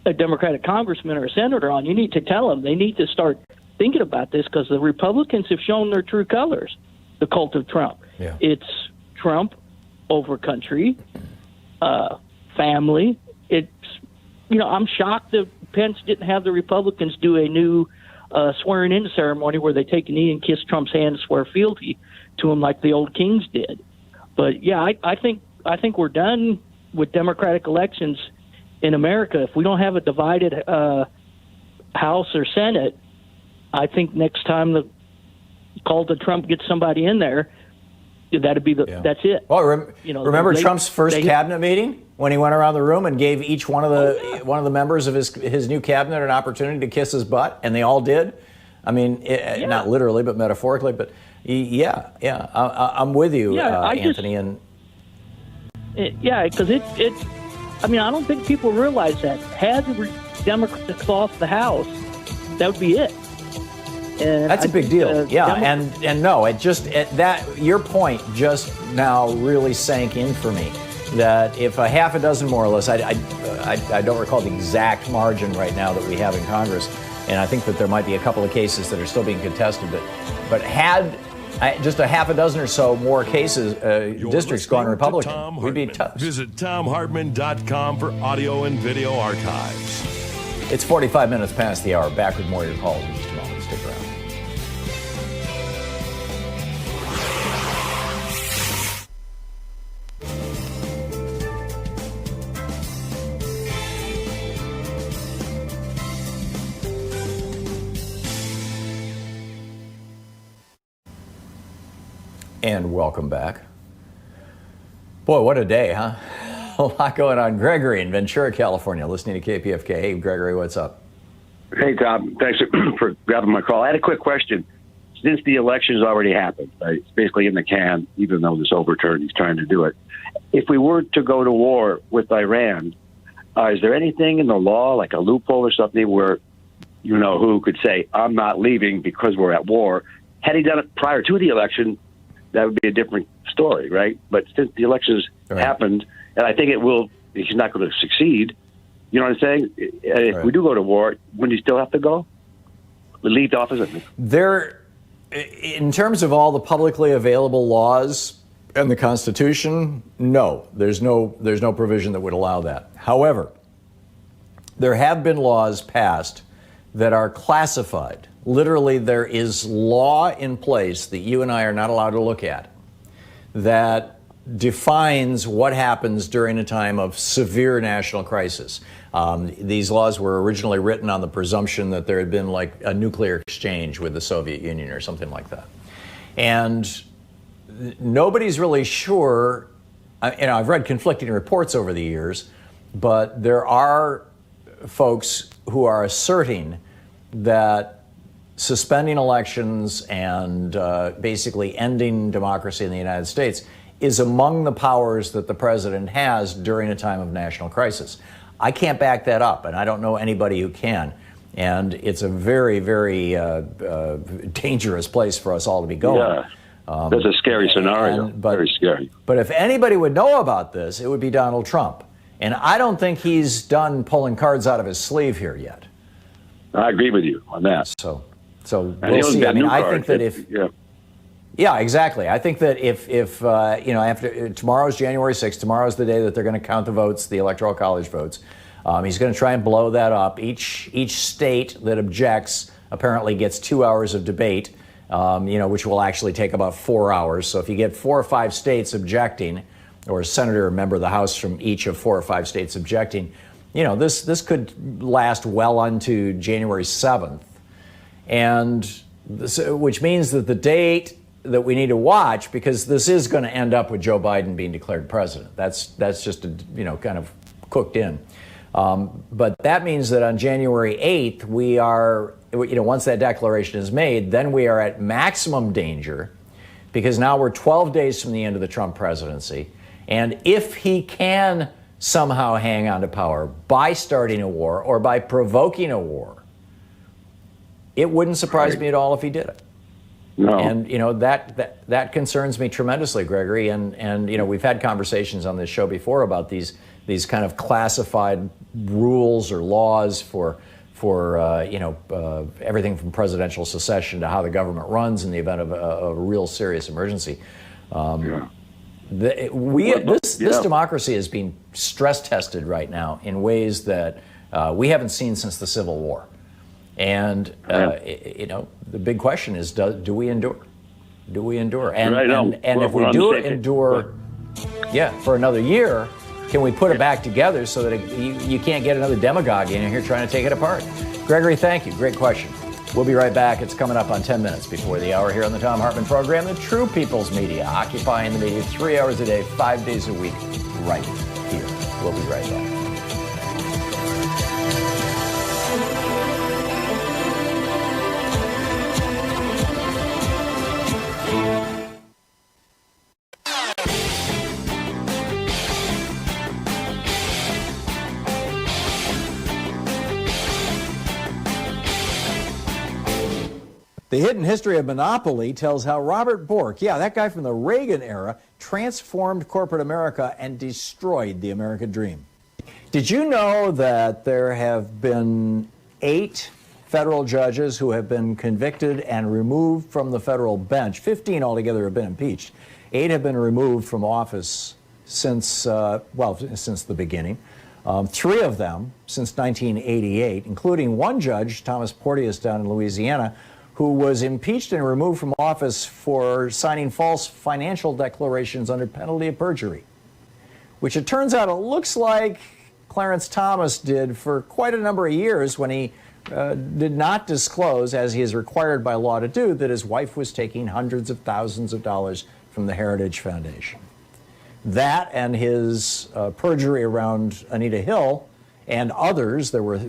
a Democratic congressman or a senator on, you need to tell them they need to start thinking about this, because the Republicans have shown their true colors, the cult of Trump. Yeah. It's Trump over country, family. It's, I'm shocked that Pence didn't have the Republicans do a new swearing-in ceremony where they take a knee and kiss Trump's hand and swear fealty to him like the old kings did. But, yeah, I think we're done with democratic elections in America. If we don't have a divided House or Senate, I think next time the call to Trump gets somebody in there, that's it. Well, remember Trump's first cabinet meeting when he went around the room and gave each one of the members of his new cabinet an opportunity to kiss his butt, and they all did. I mean, not literally, but metaphorically. But I'm with you, Anthony. Because I don't think people realize that. Had the Democrats lost the House, that would be it. And that's a big deal. And no, your point just now really sank in for me. That if a half a dozen more or less, I don't recall the exact margin right now that we have in Congress, and I think that there might be a couple of cases that are still being contested, but had just a half a dozen or so more cases, districts gone Republican, we'd be tough. Visit ThomHartmann.com for audio and video archives. It's 45 minutes past the hour. Back with more of your calls in just a moment. Stick around. And welcome back. Boy, what a day, huh? A lot going on. Gregory in Ventura, California, listening to KPFK. Hey, Gregory, what's up? Hey, Tom. Thanks for grabbing my call. I had a quick question. Since the election has already happened, right, it's basically in the can, even though this overturn, he's trying to do it. If we were to go to war with Iran, is there anything in the law, like a loophole or something, where who could say, I'm not leaving because we're at war? Had he done it prior to the election, that would be a different story, right? But since the elections happened, and I think he's not going to succeed, you know what I'm saying? If we do go to war, wouldn't he still have to go? Leave the office? In terms of all the publicly available laws and the Constitution, no. There's no provision that would allow that. However, there have been laws passed that are classified. Literally, there is law in place that you and I are not allowed to look at that defines what happens during a time of severe national crisis. These laws were originally written on the presumption that there had been like a nuclear exchange with the Soviet Union or something like that. And nobody's really sure. I've read conflicting reports over the years, but there are folks who are asserting that suspending elections and basically ending democracy in the United States is among the powers that the president has during a time of national crisis. I can't back that up, and I don't know anybody who can. And it's a very, very dangerous place for us all to be going. Yeah, that's a scary scenario, very scary. But if anybody would know about this, it would be Donald Trump. And I don't think he's done pulling cards out of his sleeve here yet. I agree with you on that. So we'll see. I mean, I think that Yeah, exactly. I think that if after tomorrow's January 6th, tomorrow's the day that they're going to count the votes, the Electoral College votes. He's going to try and blow that up. Each state that objects apparently gets 2 hours of debate, which will actually take about 4 hours. So if you get 4 or 5 states objecting, or a senator or member of the House from each of 4 or 5 states objecting, this could last well into January 7th, which means that the date that we need to watch, because this is going to end up with Joe Biden being declared president. That's just kind of cooked in. But that means that on January 8th, we are, once that declaration is made, then we are at maximum danger, because now we're 12 days from the end of the Trump presidency. And if he can somehow hang on to power by starting a war or by provoking a war, it wouldn't surprise me at all if he did it. No. And that concerns me tremendously, Gregory. And we've had conversations on this show before about these kind of classified rules or laws for everything from presidential secession to how the government runs in the event of a real serious emergency. This democracy is being stress tested right now in ways that we haven't seen since the Civil War. And, the big question is, do we endure? Do we endure? And if we do endure, for another year, can we put it back together so that you can't get another demagogue in here trying to take it apart? Gregory, thank you. Great question. We'll be right back. It's coming up on 10 minutes before the hour here on the Thom Hartmann Program, the True People's Media, occupying the media 3 hours a day, 5 days a week, right here. We'll be right back. The Hidden History of Monopoly tells how Robert Bork, that guy from the Reagan era, transformed corporate America and destroyed the American dream. Did you know that there have been 8 federal judges who have been convicted and removed from the federal bench? 15 altogether have been impeached. 8 have been removed from office since the beginning. 3 of them since 1988, including one judge, Thomas Porteous down in Louisiana, who was impeached and removed from office for signing false financial declarations under penalty of perjury, which it turns out it looks like Clarence Thomas did for quite a number of years when he did not disclose, as he is required by law to do, that his wife was taking hundreds of thousands of dollars from the Heritage Foundation. That and his perjury around Anita Hill and others, there were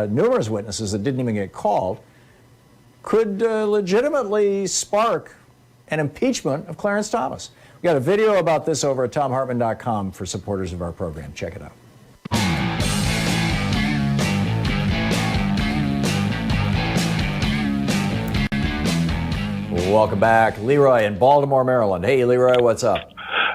numerous witnesses that didn't even get called, could legitimately spark an impeachment of Clarence Thomas. We got a video about this over at thomhartmann.com for supporters of our program. Check it out. Welcome back. Leroy in Baltimore, Maryland. Hey, Leroy, what's up?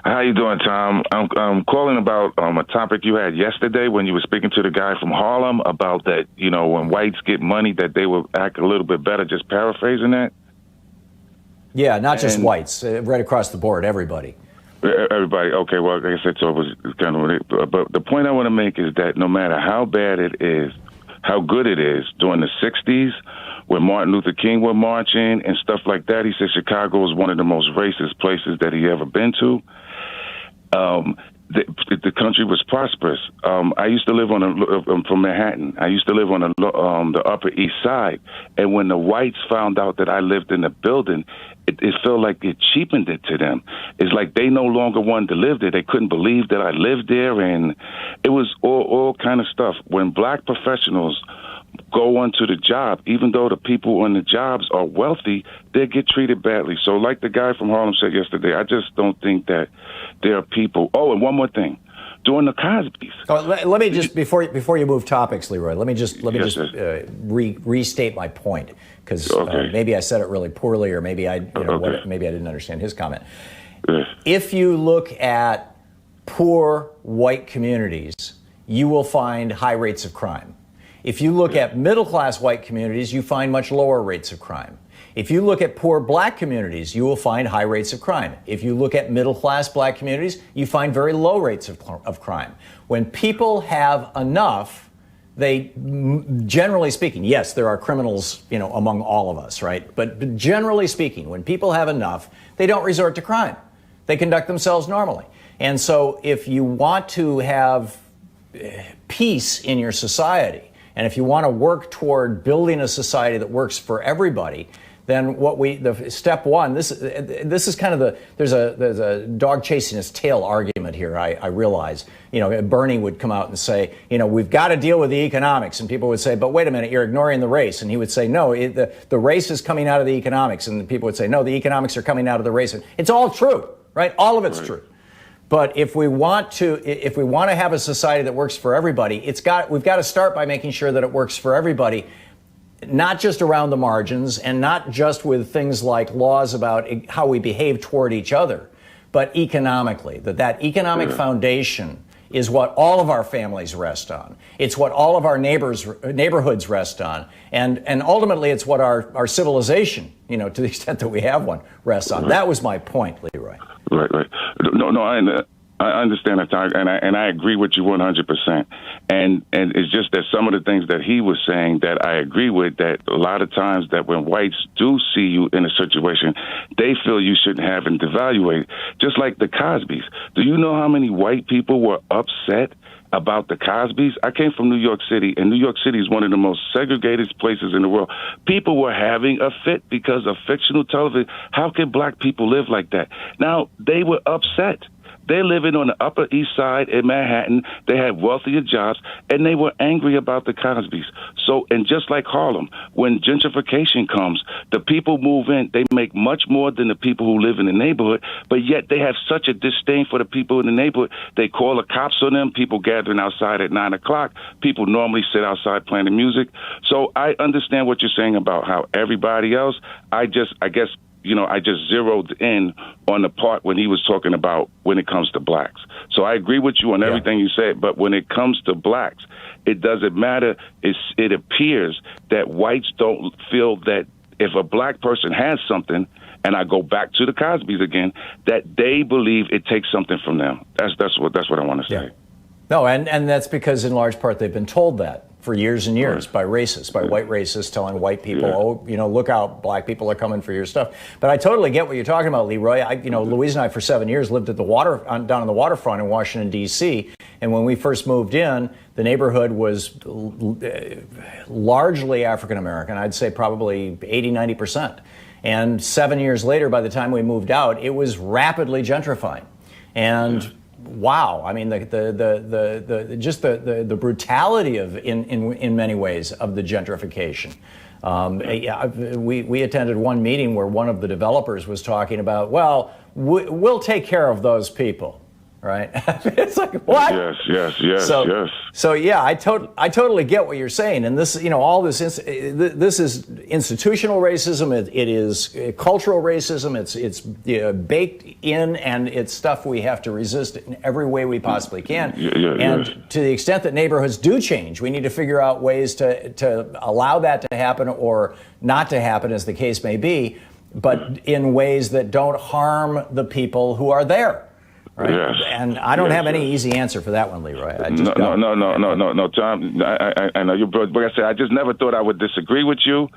How you doing, Tom? I'm calling about a topic you had yesterday when you were speaking to the guy from Harlem about that, when whites get money, that they will act a little bit better, just paraphrasing that. Yeah, not just whites, right across the board, everybody. Everybody. Okay, well, like I said, so it was kind of, but the point I want to make is that no matter how bad it is, how good it is, during the 60s, when Martin Luther King were marching and stuff like that, he said Chicago was one of the most racist places that he ever been to. The country was prosperous. I used to live from Manhattan. I used to live on the Upper East Side. And when the whites found out that I lived in the building, it felt like it cheapened it to them. It's like they no longer wanted to live there. They couldn't believe that I lived there. And it was all kind of stuff. When black professionals go onto the job, even though the people on the jobs are wealthy, they get treated badly. So like the guy from Harlem said yesterday, I just don't think that there are people. Oh, and one more thing. During the Cosby's. Let me just, before you move topics, Leroy, let me just restate my point, because maybe I said it really poorly, or maybe maybe I didn't understand his comment. If you look at poor white communities, you will find high rates of crime. If you look at middle-class white communities, you find much lower rates of crime. If you look at poor black communities, you will find high rates of crime. If you look at middle-class black communities, you find very low rates of crime. When people have enough, they, generally speaking, yes, there are criminals, among all of us, right? But generally speaking, when people have enough, they don't resort to crime. They conduct themselves normally. And so if you want to have peace in your society, and if you want to work toward building a society that works for everybody, then step one, this is kind of there's a dog chasing its tail argument here. I realize, Bernie would come out and say, we've got to deal with the economics, and people would say, but wait a minute, you're ignoring the race, and he would say, no, the race is coming out of the economics, and people would say, no, the economics are coming out of the race. It's all true, right? All of it's true. But if we want to have a society that works for everybody, we've got to start by making sure that it works for everybody, not just around the margins and not just with things like laws about how we behave toward each other, but economically, that economic foundation is what all of our families rest on. It's what all of our neighborhoods rest on. And ultimately, it's what our civilization, to the extent that we have one, rests on. That was my point, Leroy. Right. No, I understand that, and I agree with you 100%. And it's just that some of the things that he was saying that I agree with, that a lot of times that when whites do see you in a situation, they feel you shouldn't have and devaluate. Just like the Cosbys. Do you know how many white people were upset about the Cosbys? I came from New York City, and New York City is one of the most segregated places in the world. People were having a fit because of fictional television. How can black people live like that? Now, they were upset. They're living on the Upper East Side in Manhattan. They had wealthier jobs, and they were angry about the Cosbys. So, and just like Harlem, when gentrification comes, the people move in, they make much more than the people who live in the neighborhood, but yet they have such a disdain for the people in the neighborhood. They call the cops on them, people gathering outside at 9 o'clock. People normally sit outside playing the music. So I understand what you're saying about how everybody else, I guess, I just zeroed in on the part when he was talking about when it comes to blacks. So I agree with you on everything you said, but when it comes to blacks, it doesn't matter. It appears that whites don't feel that if a black person has something, and I go back to the Cosbys again, that they believe it takes something from them. That's what I want to say. Yeah. No, and that's because in large part they've been told that for years and years by racists, by white racists telling white people, look out, black people are coming for your stuff. But I totally get what you're talking about, Leroy. Louise and I for 7 years lived at down on the waterfront in Washington, D.C. And when we first moved in, the neighborhood was largely African-American. I'd say probably 80-90%. And 7 years later, by the time we moved out, it was rapidly gentrifying. And wow, I mean, the brutality of in many ways of the gentrification. We attended one meeting where one of the developers was talking about, well, we'll take care of those people. Right? It's like, what? Yes. So yeah, I totally get what you're saying. And this, all this is institutional racism. It is cultural racism. It's baked in, and it's stuff we have to resist in every way we possibly can. To the extent that neighborhoods do change, we need to figure out ways to allow that to happen or not to happen, as the case may be, but in ways that don't harm the people who are there. Right? Yes. And I don't have any easy answer for that one, Leroy. I just No, Tom. I know you, but like I said, I just never thought I would disagree with you.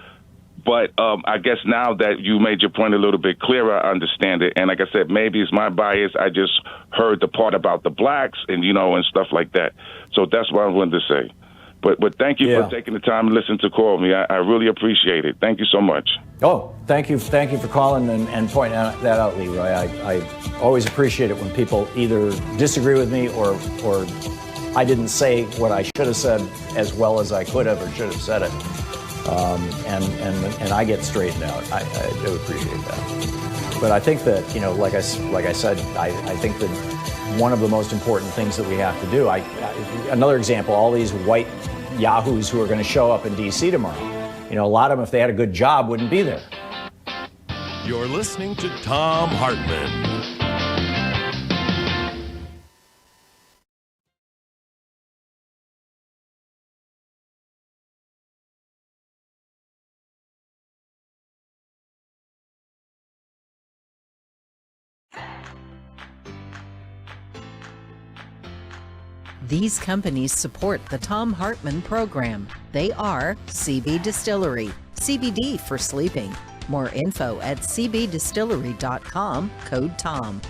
But I guess now that you made your point a little bit clearer, I understand it. And like I said, maybe it's my bias. I just heard the part about the blacks and and stuff like that. So that's what I wanted to say. But thank you for taking the time to listen to call me. I really appreciate it. Thank you so much. Oh, thank you for calling and pointing that out, Leroy. I always appreciate it when people either disagree with me or I didn't say what I should have said as well as I could have or should have said it. And I get straightened out. I do appreciate that. But I think that, like I said, I think that one of the most important things that we have to do, another example, all these white yahoos who are going to show up in D.C. tomorrow, a lot of them, if they had a good job, wouldn't be there. You're listening to Thom Hartmann. These companies support the Thom Hartmann Program. They are CB Distillery, CBD for sleeping. More info at cbdistillery.com, code TOM.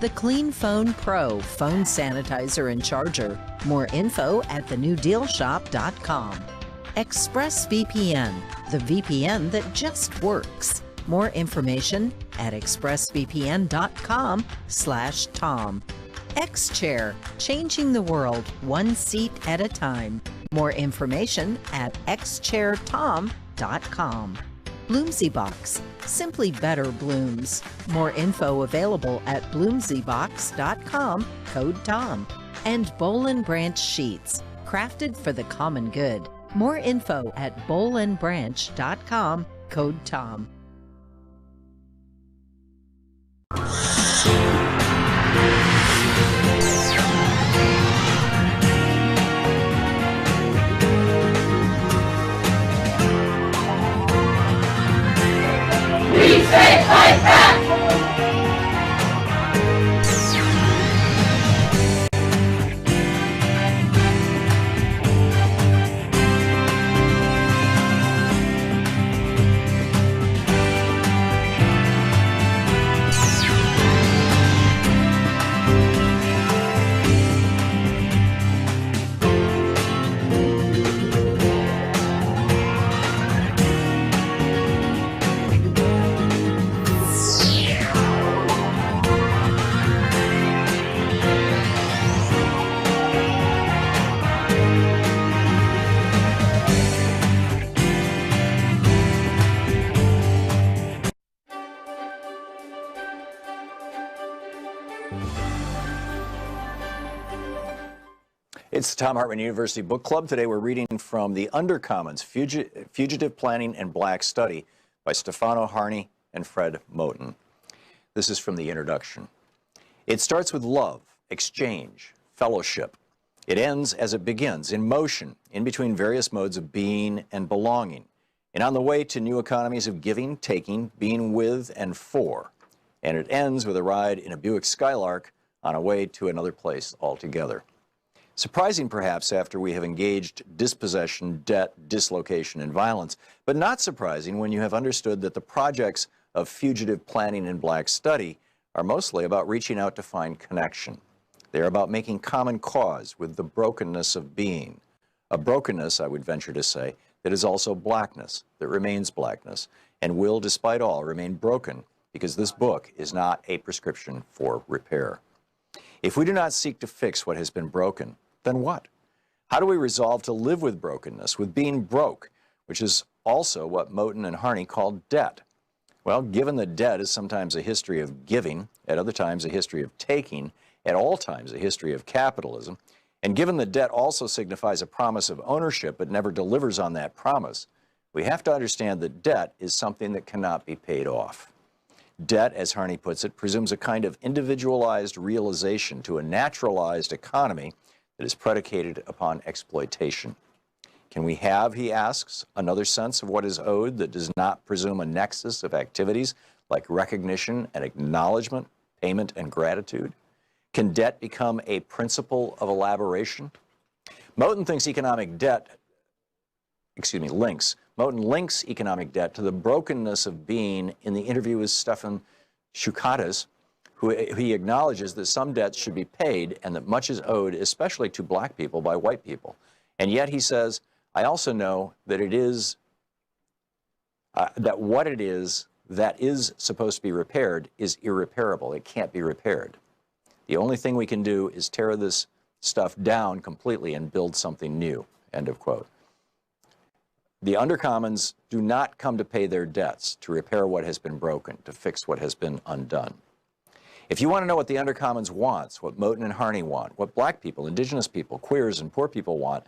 The Clean Phone Pro phone sanitizer and charger. More info at thenewdealshop.com. ExpressVPN, the VPN that just works. More information at expressvpn.com/Tom. X-Chair, changing the world one seat at a time. More information at xchairtom.com. Bloomsy Box, simply better blooms. More info available at bloomsybox.com, code TOM. And Boll & Branch Sheets, crafted for the common good. More info at bollandbranch.com, code TOM. We say fight back! It's the Thom Hartmann University Book Club. Today we're reading from The Undercommons, Fugitive Planning and Black Study by Stefano Harney and Fred Moten. This is from the introduction. It starts with love, exchange, fellowship. It ends as it begins, in motion, in between various modes of being and belonging, and on the way to new economies of giving, taking, being with and for. And it ends with a ride in a Buick Skylark on a way to another place altogether. Surprising, perhaps, after we have engaged dispossession, debt, dislocation, and violence, but not surprising when you have understood that the projects of fugitive planning and black study are mostly about reaching out to find connection. They are about making common cause with the brokenness of being. A brokenness, I would venture to say, that is also blackness, that remains blackness, and will, despite all, remain broken, because this book is not a prescription for repair. If we do not seek to fix what has been broken, then what? How do we resolve to live with brokenness, with being broke, which is also what Moten and Harney called debt? Well, given that debt is sometimes a history of giving, at other times a history of taking, at all times a history of capitalism, and given that debt also signifies a promise of ownership but never delivers on that promise, we have to understand that debt is something that cannot be paid off. Debt, as Harney puts it, presumes a kind of individualized realization to a naturalized economy that is predicated upon exploitation. Can we have, he asks, another sense of what is owed that does not presume a nexus of activities like recognition and acknowledgement, payment and gratitude? Can debt become a principle of elaboration? Moten thinks Moten links economic debt to the brokenness of being in the interview with Stefan Shukatis, who he acknowledges that some debts should be paid and that much is owed, especially to black people, by white people. And yet he says, I also know that it is, that what it is that is supposed to be repaired is irreparable. It can't be repaired. The only thing we can do is tear this stuff down completely and build something new, end of quote. The Undercommons do not come to pay their debts, to repair what has been broken, to fix what has been undone. If you want to know what the Undercommons wants, what Moten and Harney want, what black people, indigenous people, queers, and poor people want,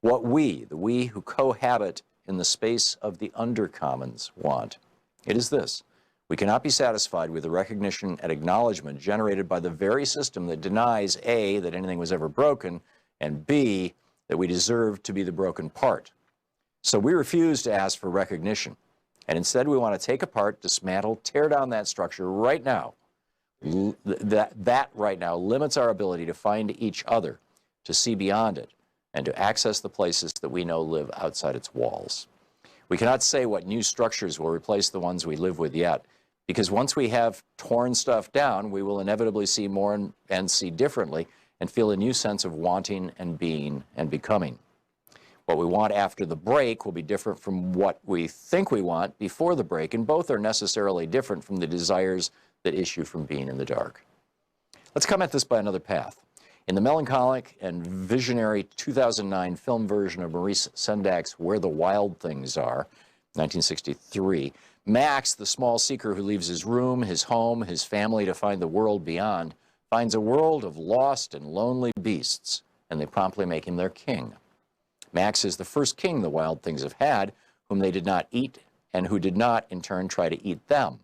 what we, the we who cohabit in the space of the Undercommons want, it is this. We cannot be satisfied with the recognition and acknowledgement generated by the very system that denies A, that anything was ever broken, and B, that we deserve to be the broken part. So we refuse to ask for recognition, and instead we want to take apart, dismantle, tear down that structure right now. That right now limits our ability to find each other, to see beyond it, and to access the places that we know live outside its walls. We cannot say what new structures will replace the ones we live with yet, because once we have torn stuff down, we will inevitably see more and see differently and feel a new sense of wanting and being and becoming. What we want after the break will be different from what we think we want before the break, and both are necessarily different from the desires that issue from being in the dark. Let's come at this by another path. In the melancholic and visionary 2009 film version of Maurice Sendak's Where the Wild Things Are, 1963, Max, the small seeker who leaves his room, his home, his family to find the world beyond, finds a world of lost and lonely beasts, and they promptly make him their king. Max is the first king the wild things have had, whom they did not eat, and who did not, in turn, try to eat them.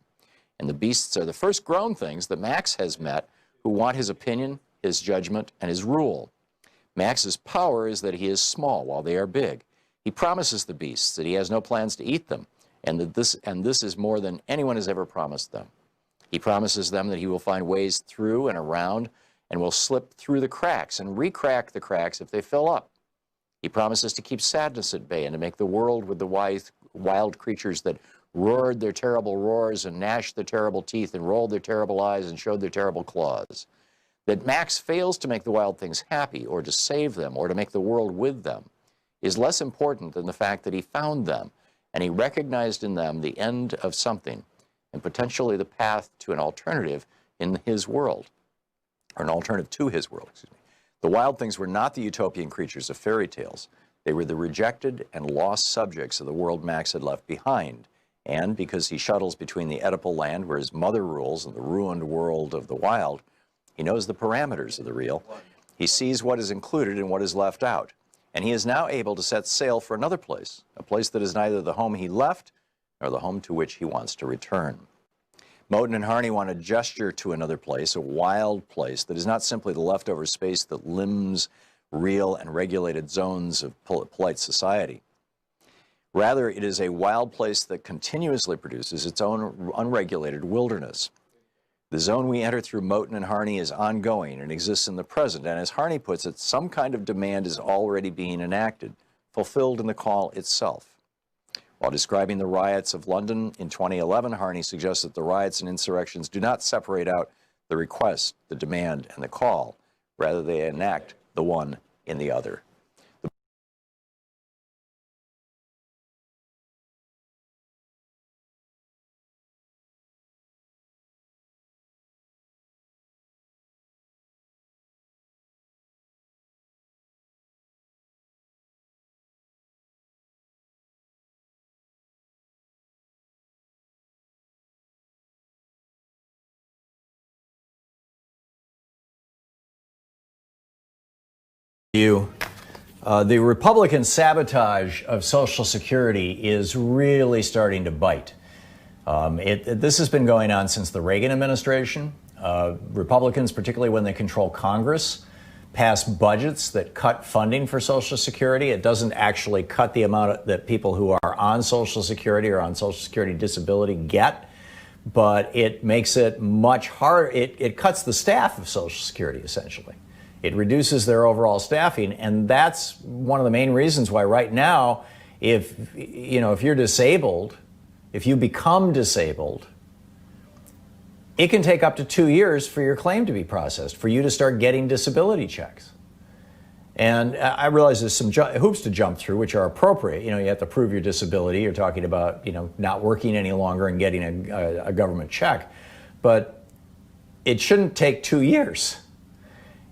And the beasts are the first grown things that Max has met, who want his opinion, his judgment, and his rule. Max's power is that he is small while they are big. He promises the beasts that he has no plans to eat them, and that this is more than anyone has ever promised them. He promises them that he will find ways through and around, and will slip through the cracks and re-crack the cracks if they fill up. He promises to keep sadness at bay and to make the world with the wild creatures that roared their terrible roars and gnashed their terrible teeth and rolled their terrible eyes and showed their terrible claws. That Max fails to make the wild things happy or to save them or to make the world with them is less important than the fact that he found them and he recognized in them the end of something and potentially the path to an alternative in his world, or an alternative to his world, excuse me. The wild things were not the utopian creatures of fairy tales. They were the rejected and lost subjects of the world Max had left behind. And because he shuttles between the Oedipal land where his mother rules and the ruined world of the wild, he knows the parameters of the real. He sees what is included and what is left out. And he is now able to set sail for another place, a place that is neither the home he left nor the home to which he wants to return. Moten and Harney want to gesture to another place, a wild place that is not simply the leftover space that limbs real and regulated zones of polite society. Rather, it is a wild place that continuously produces its own unregulated wilderness. The zone we enter through Moten and Harney is ongoing and exists in the present, and as Harney puts it, some kind of demand is already being enacted, fulfilled in the call itself. While describing the riots of London in 2011, Harney suggests that the riots and insurrections do not separate out the request, the demand, and the call. Rather, they enact the one in the other. The Republican sabotage of Social Security is really starting to bite. This has been going on since the Reagan administration. Republicans, particularly when they control Congress, pass budgets that cut funding for Social Security. It doesn't actually cut the amount that people who are on Social Security or on Social Security disability get, but it makes it much harder. It cuts the staff of Social Security, essentially. It reduces their overall staffing, and that's one of the main reasons why right now, if you're disabled, if you become disabled, it can take up to 2 years for your claim to be processed, for you to start getting disability checks. And I realize there's some hoops to jump through, which are appropriate. You have to prove your disability. You're talking about, not working any longer and getting a government check. But it shouldn't take 2 years.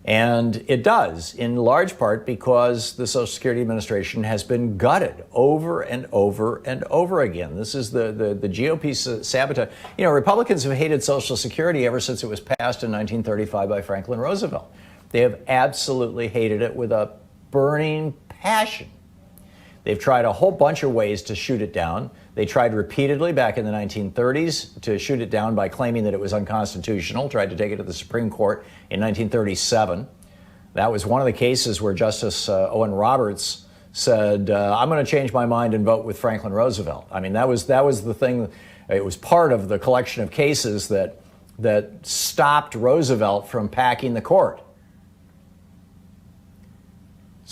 And it does, in large part because the Social Security Administration has been gutted over and over and over again. This is the GOP sabotage. Republicans have hated Social Security ever since it was passed in 1935 by Franklin Roosevelt. They have absolutely hated it with a burning passion. They've tried a whole bunch of ways to shoot it down. They tried repeatedly back in the 1930s to shoot it down by claiming that it was unconstitutional, tried to take it to the Supreme Court in 1937. That was one of the cases where Justice Owen Roberts said, I'm going to change my mind and vote with Franklin Roosevelt. I mean, that was the thing. It was part of the collection of cases that stopped Roosevelt from packing the court.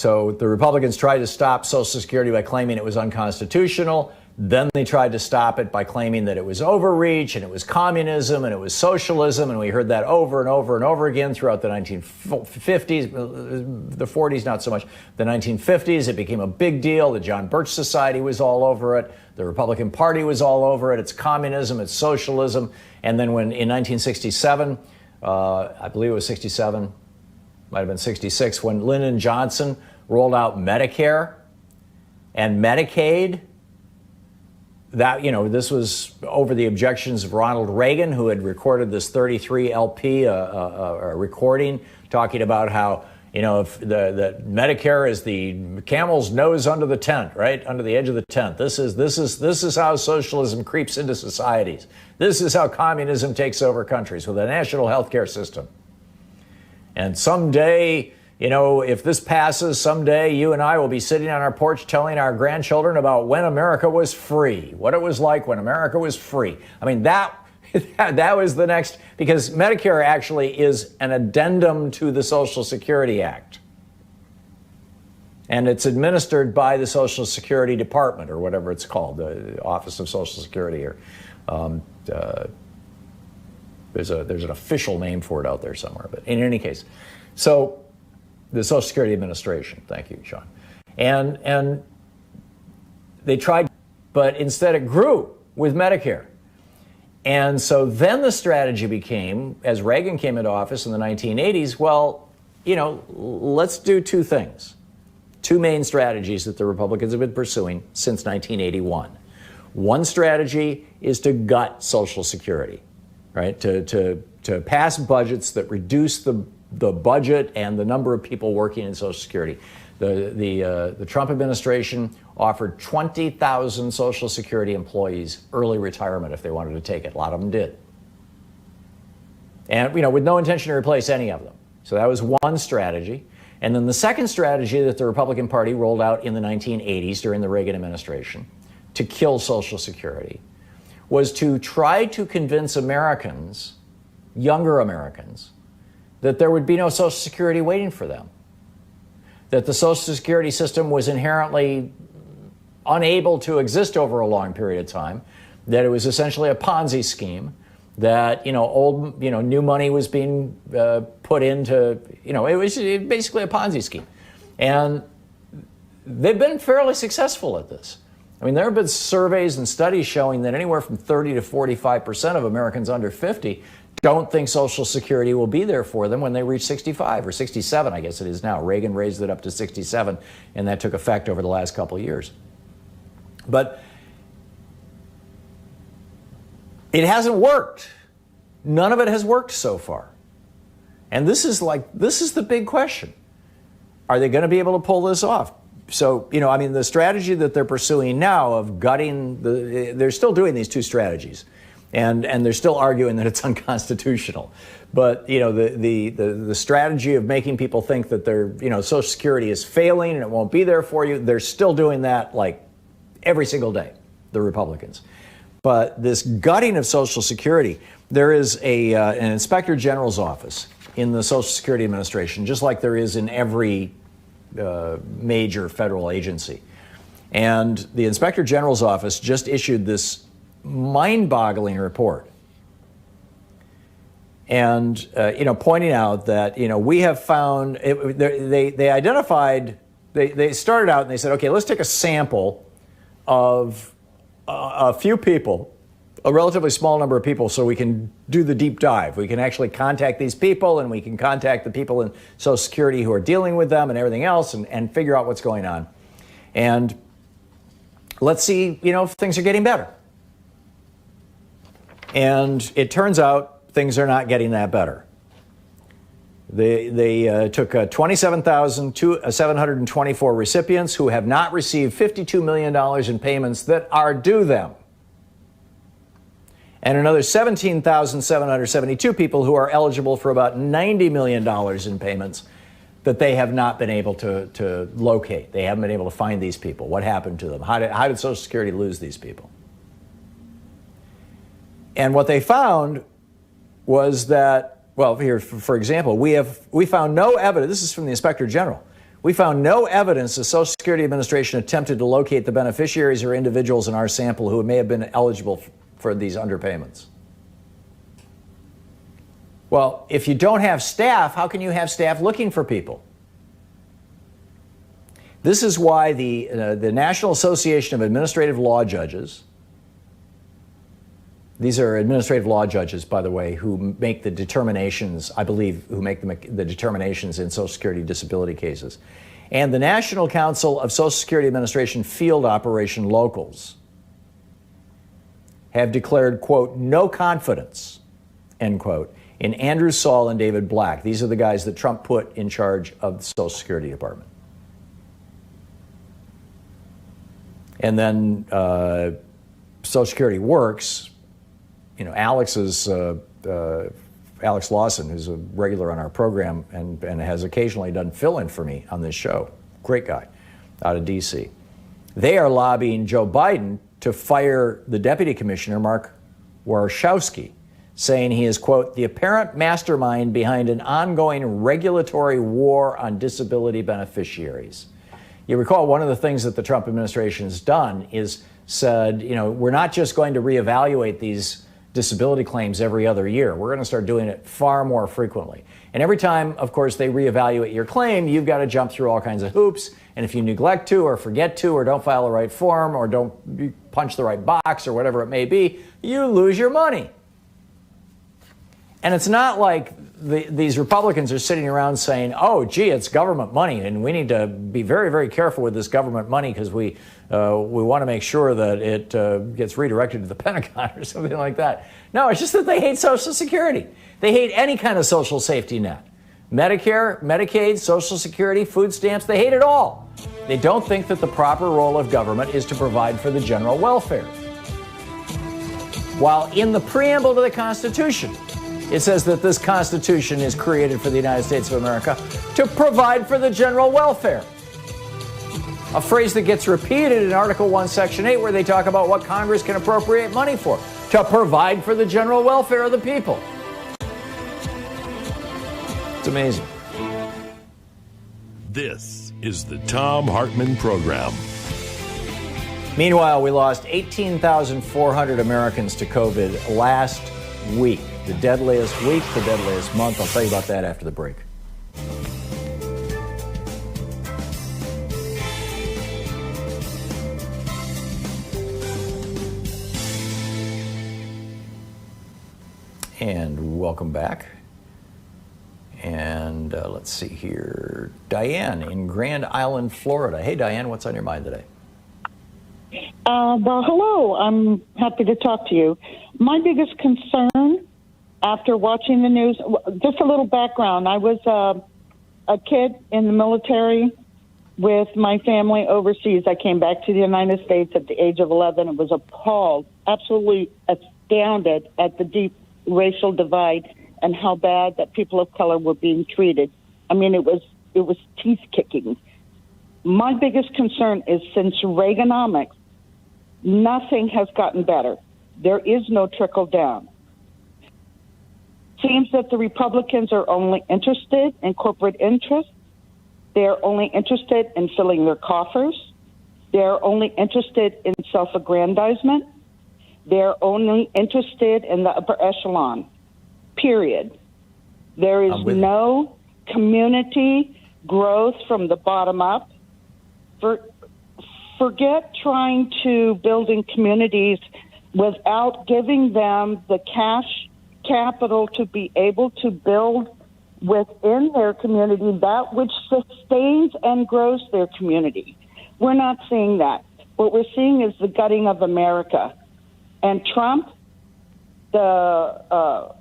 So the Republicans tried to stop Social Security by claiming it was unconstitutional. Then they tried to stop it by claiming that it was overreach and it was communism and it was socialism. And we heard that over and over and over again throughout the 1950s, the 40s, not so much. The 1950s, it became a big deal. The John Birch Society was all over it. The Republican Party was all over it. It's communism, it's socialism. And then when in 1967, I believe it was 67, might have been 66, when Lyndon Johnson rolled out Medicare and Medicaid, that, this was over the objections of Ronald Reagan, who had recorded this 33 LP recording talking about how, if the Medicare is the camel's nose under the tent, right? Under the edge of the tent. This is how socialism creeps into societies. This is how communism takes over countries with a national health care system. And someday, if this passes, someday you and I will be sitting on our porch telling our grandchildren about when America was free, what it was like when America was free. I mean, that was the next, because Medicare actually is an addendum to the Social Security Act. And it's administered by the Social Security Department, or whatever it's called, the Office of Social Security. Or there's an official name for it out there somewhere. But in any case, so the Social Security Administration. Thank you, Sean. And they tried, but instead it grew with Medicare. And so then the strategy became, as Reagan came into office in the 1980s, well, let's do two things. Two main strategies that the Republicans have been pursuing since 1981. One strategy is to gut Social Security, right? To pass budgets that reduce the budget and the number of people working in Social Security. The Trump administration offered 20,000 Social Security employees early retirement if they wanted to take it. A lot of them did. And, with no intention to replace any of them. So that was one strategy. And then the second strategy that the Republican Party rolled out in the 1980s during the Reagan administration to kill Social Security was to try to convince Americans, younger Americans, that there would be no Social Security waiting for them, that the Social Security system was inherently unable to exist over a long period of time, that it was essentially a Ponzi scheme, that new money was being put into, it was basically a Ponzi scheme. And they've been fairly successful at this. I mean, there have been surveys and studies showing that anywhere from 30 to 45% of Americans under 50 don't think Social Security will be there for them when they reach 65 or 67, I guess it is now. Reagan raised it up to 67, and that took effect over the last couple of years. But it hasn't worked. None of it has worked so far. And this is the big question. Are they going to be able to pull this off? So, the strategy that they're pursuing now of gutting, they're still doing these two strategies. And they're still arguing that it's unconstitutional. But, the strategy of making people think that Social Security is failing and it won't be there for you, they're still doing that like every single day, the Republicans. But this gutting of Social Security, there is an Inspector General's office in the Social Security Administration, just like there is in every major federal agency. And the Inspector General's office just issued this mind-boggling report, and pointing out that we have found they identified, they started out and they said, okay, let's take a sample of a few people, a relatively small number of people, so we can do the deep dive. We can actually contact these people, and we can contact the people in Social Security who are dealing with them and everything else, and figure out what's going on, and let's see if things are getting better. And it turns out things are not getting that better. They took 27,724 recipients who have not received $52 million in payments that are due them, and another 17,772 people who are eligible for about $90 million in payments that they have not been able to locate. They haven't been able to find these people. What happened to them? How did Social Security lose these people? And what they found was that, well, here, for example, we found no evidence, this is from the Inspector General, We found no evidence the Social Security Administration attempted to locate the beneficiaries or individuals in our sample who may have been eligible for these underpayments. Well, if you don't have staff, how can you have staff looking for people? This is why the National Association of Administrative Law Judges, these are administrative law judges, by the way, who make the determinations, I believe, who make the determinations in Social Security disability cases, and the National Council of Social Security Administration Field Operation Locals have declared, quote, no confidence, end quote, in Andrew Saul and David Black. These are the guys that Trump put in charge of the Social Security Department. And then Social Security Works, you know, Alex Lawson, who's a regular on our program and has occasionally done fill-in for me on this show. Great guy out of D.C. They are lobbying Joe Biden to fire the deputy commissioner, Mark Warshawski, saying he is, quote, the apparent mastermind behind an ongoing regulatory war on disability beneficiaries. You recall one of the things that the Trump administration has done is said, you know, we're not just going to reevaluate these disability claims every other year. We're going to start doing it far more frequently. And every time, of course, they reevaluate your claim, you've got to jump through all kinds of hoops. And if you neglect to or forget to or don't file the right form or don't punch the right box or whatever it may be, you lose your money. And it's not like these Republicans are sitting around saying, oh, gee, it's government money, and we need to be very, very careful with this government money because we want to make sure that it gets redirected to the Pentagon or something like that. No, it's just that they hate Social Security. They hate any kind of social safety net. Medicare, Medicaid, Social Security, food stamps, they hate it all. They don't think that the proper role of government is to provide for the general welfare. While in the preamble to the Constitution, it says that this Constitution is created for the United States of America to provide for the general welfare. A phrase that gets repeated in Article 1, Section 8, where they talk about what Congress can appropriate money for, to provide for the general welfare of the people. It's amazing. This is the Thom Hartmann Program. Meanwhile, we lost 18,400 Americans to COVID last week. The deadliest week, the deadliest month. I'll tell you about that after the break. And welcome back. And let's see here. Diane in Grand Island, Florida. Hey, Diane, what's on your mind today? Well, hello. I'm happy to talk to you. My biggest concern after watching the news, just a little background. I was a kid in the military with my family overseas. I came back to the United States at the age of 11 and was appalled, absolutely astounded at the deep racial divide and how bad that people of color were being treated. I mean, it was teeth-kicking. My biggest concern is since Reaganomics, nothing has gotten better. There is no trickle down. Seems that the Republicans are only interested in corporate interests. They're only interested in filling their coffers. They're only interested in self-aggrandizement. They're only interested in the upper echelon, period. There is no community growth from the bottom up. Forget trying to build in communities without giving them the cash capital to be able to build within their community that which sustains and grows their community. We're not seeing that. What we're seeing is the gutting of America. And Trump, the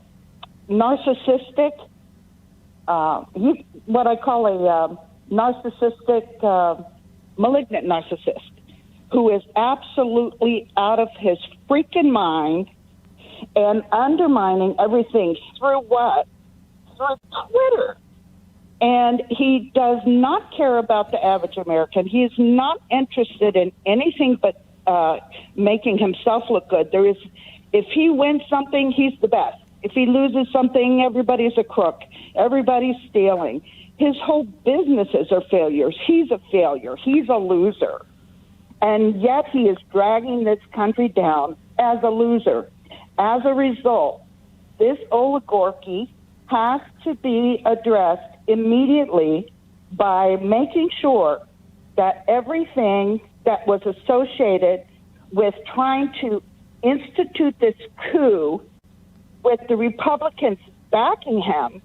narcissistic, what I call a narcissistic, malignant narcissist, who is absolutely out of his freaking mind and undermining everything through what? Through Twitter. And he does not care about the average American. He is not interested in anything but making himself look good. If he wins something, he's the best. If he loses something, everybody's a crook. Everybody's stealing. His whole businesses are failures. He's a failure. He's a loser. And yet he is dragging this country down as a loser. As a result, this oligarchy has to be addressed immediately by making sure that everything that was associated with trying to institute this coup with the Republicans backing him,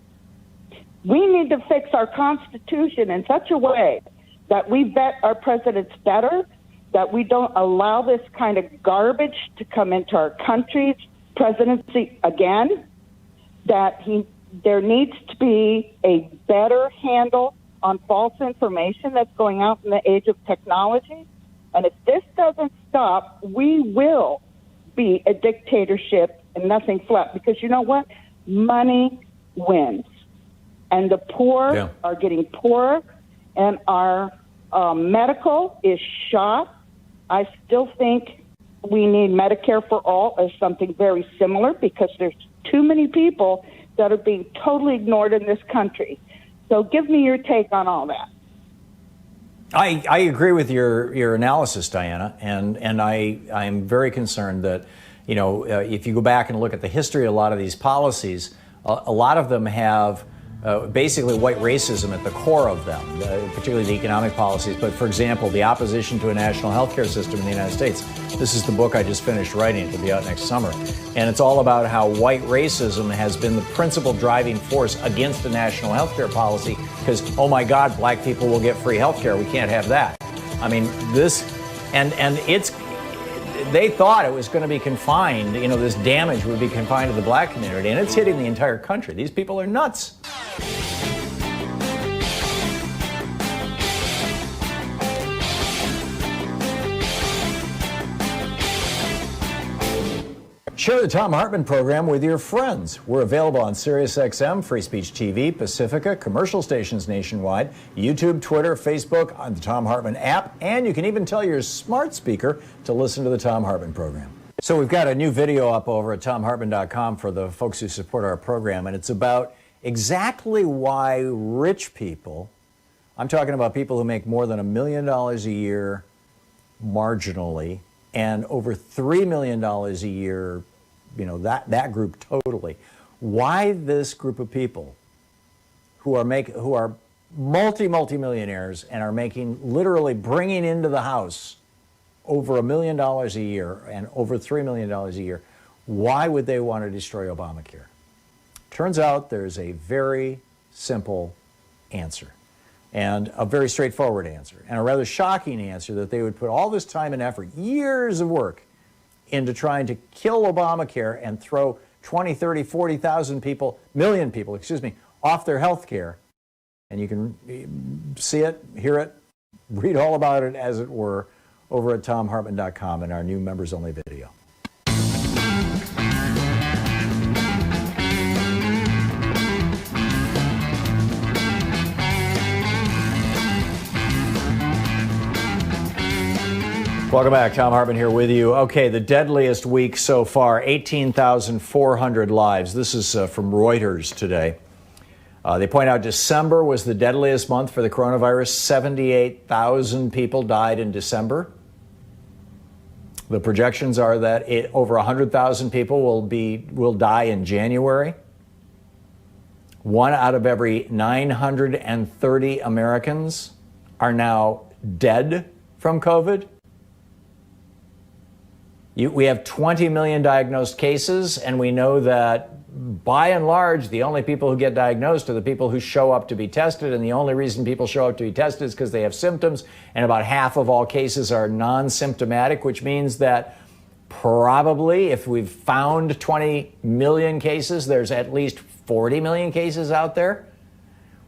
we need to fix our Constitution in such a way that we vet our presidents better, that we don't allow this kind of garbage to come into our country's presidency again, that there needs to be a better handle on false information that's going out in the age of technology. And if this doesn't stop, we will be a dictatorship and nothing flat. Because you know what? Money wins. And the poor are getting poorer, and our medical is shot. I still think we need Medicare for all as something very similar, because there's too many people that are being totally ignored in this country. So give me your take on all that. I agree with your analysis, Diana, and I'm very concerned that, you know, if you go back and look at the history of a lot of these policies, a lot of them have basically white racism at the core of them, particularly the economic policies. But for example, the opposition to a national health care system in the United States. This is the book I just finished writing. It'll be out next summer. And it's all about how white racism has been the principal driving force against the national health care policy, because, oh my God, black people will get free health care. We can't have that. I mean, they thought it was going to be confined, you know, this damage would be confined to the black community, and it's hitting the entire country. These people are nuts. Share the Thom Hartmann Program with your friends. We're available on SiriusXM, Free Speech TV, Pacifica, commercial stations nationwide, YouTube, Twitter, Facebook, on the Thom Hartmann app, and you can even tell your smart speaker to listen to the Thom Hartmann Program. So we've got a new video up over at thomhartmann.com for the folks who support our program, and it's about exactly why rich people, I'm talking about people who make more than $1 million a year marginally, and over $3 million a year, you know, that group totally. Why this group of people who are multi-millionaires and are literally bringing into the house over $1 million a year and over $3 million a year, why would they want to destroy Obamacare? Turns out there's a very simple answer, and a very straightforward answer, and a rather shocking answer, that they would put all this time and effort, years of work, into trying to kill Obamacare and throw 20, 30, 40,000 people, million people, off their health care. And you can see it, hear it, read all about it, as it were, over at thomhartmann.com in our new members-only video. Welcome back. Thom Hartmann here with you. Okay, the deadliest week so far, 18,400 lives. This is from Reuters today. They point out December was the deadliest month for the coronavirus. 78,000 people died in December. The projections are that over 100,000 people will die in January. 1 out of every 930 Americans are now dead from COVID. We have 20 million diagnosed cases, and we know that by and large, the only people who get diagnosed are the people who show up to be tested, and the only reason people show up to be tested is because they have symptoms, and about half of all cases are non-symptomatic, which means that probably if we've found 20 million cases, there's at least 40 million cases out there,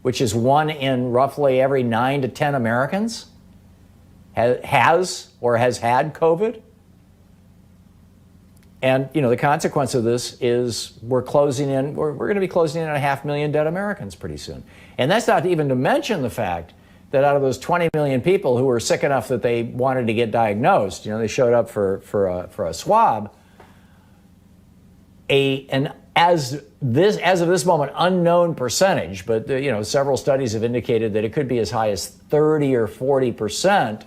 which is 1 in roughly every 9 to 10 Americans has had COVID. And, you know, the consequence of this is we're going to be closing in on 500,000 dead Americans pretty soon. And that's not even to mention the fact that out of those 20 million people who were sick enough that they wanted to get diagnosed, you know, they showed up for a swab, and as this, as of this moment, unknown percentage, but several studies have indicated that it could be as high as 30 or 40%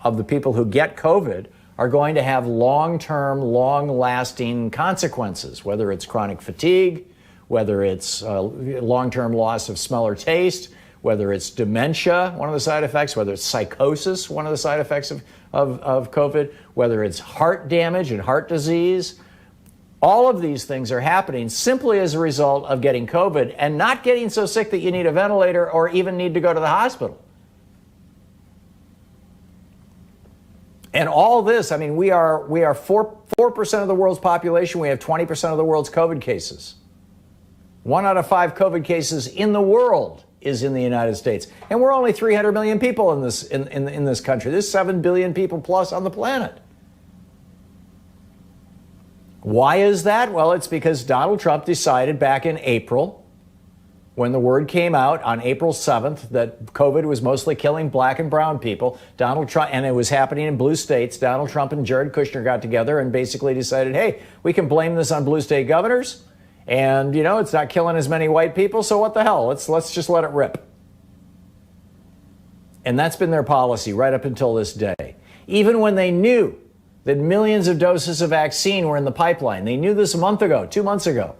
of the people who get COVID are going to have long-term, long-lasting consequences, whether it's chronic fatigue, whether it's long-term loss of smell or taste, whether it's dementia, one of the side effects, whether it's psychosis, one of the side effects of COVID, whether it's heart damage and heart disease. All of these things are happening simply as a result of getting COVID and not getting so sick that you need a ventilator or even need to go to the hospital. And all this, I mean, we are 4% of the world's population. We have 20% of the world's COVID cases. 1 out of 5 COVID cases in the world is in the United States. And we're only 300 million people in this country. There's 7 billion people plus on the planet. Why is that? Well, it's because Donald Trump decided back in April, when the word came out on April 7th that COVID was mostly killing black and brown people, Donald Trump, and it was happening in blue states, Donald Trump and Jared Kushner got together and basically decided, hey, we can blame this on blue state governors, and, it's not killing as many white people, so what the hell? Let's just let it rip. And that's been their policy right up until this day. Even when they knew that millions of doses of vaccine were in the pipeline. They knew this a month ago, 2 months ago.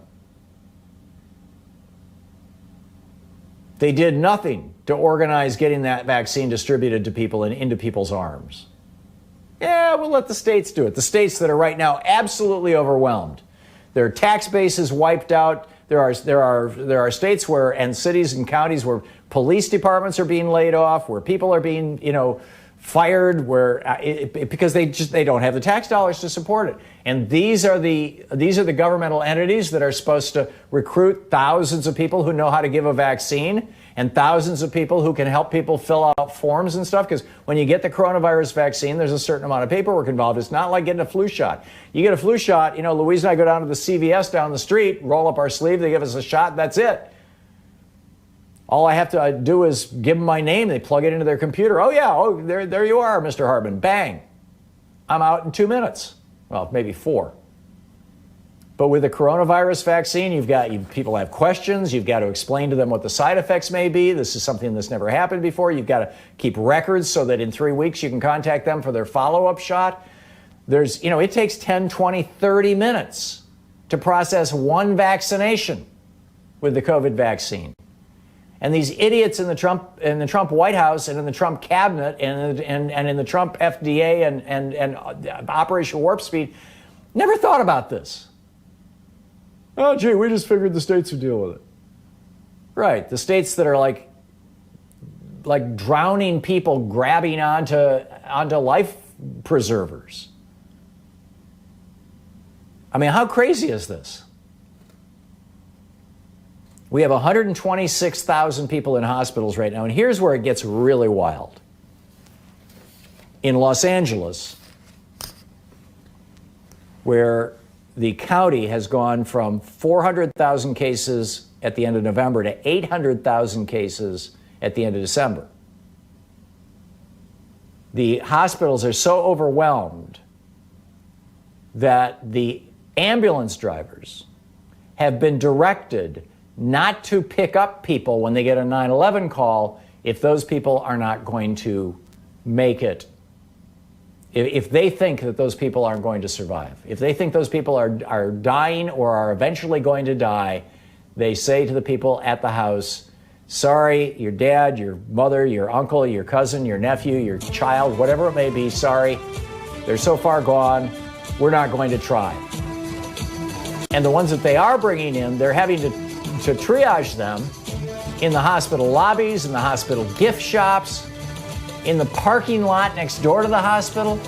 They did nothing to organize getting that vaccine distributed to people and into people's arms. Yeah, we'll let the states do it. The states that are right now absolutely overwhelmed. Their tax base is wiped out. There are states where, and cities and counties where police departments are being laid off, where people are being, fired, because they don't have the tax dollars to support it. And these are the governmental entities that are supposed to recruit thousands of people who know how to give a vaccine and thousands of people who can help people fill out forms and stuff. Because when you get the coronavirus vaccine, there's a certain amount of paperwork involved. It's not like getting a flu shot. You get a flu shot, Louise and I go down to the CVS down the street, roll up our sleeve, they give us a shot, that's it. All I have to do is give them my name. They plug it into their computer. There you are, Mr. Hartmann. Bang. I'm out in 2 minutes. Well, maybe 4. But with the coronavirus vaccine, people have questions. You've got to explain to them what the side effects may be. This is something that's never happened before. You've got to keep records so that in 3 weeks you can contact them for their follow-up shot. It takes 10, 20, 30 minutes to process one vaccination with the COVID vaccine. And these idiots in the Trump White House and in the Trump cabinet and in the Trump FDA and Operation Warp Speed never thought about this. Oh, gee, we just figured the states would deal with it. Right, the states that are like drowning people grabbing onto life preservers. I mean, how crazy is this? We have 126,000 people in hospitals right now, and here's where it gets really wild. In Los Angeles, where the county has gone from 400,000 cases at the end of November to 800,000 cases at the end of December. The hospitals are so overwhelmed that the ambulance drivers have been directed not to pick up people when they get a 911 call if those people are not going to make it. If they think that those people aren't going to survive, if they think those people are dying or are eventually going to die, they say to the people at the house, sorry, your dad, your mother, your uncle, your cousin, your nephew, your child, whatever it may be, sorry, they're so far gone, we're not going to try. And the ones that they are bringing in, they're having to triage them in the hospital lobbies, in the hospital gift shops, in the parking lot next door to the hospital.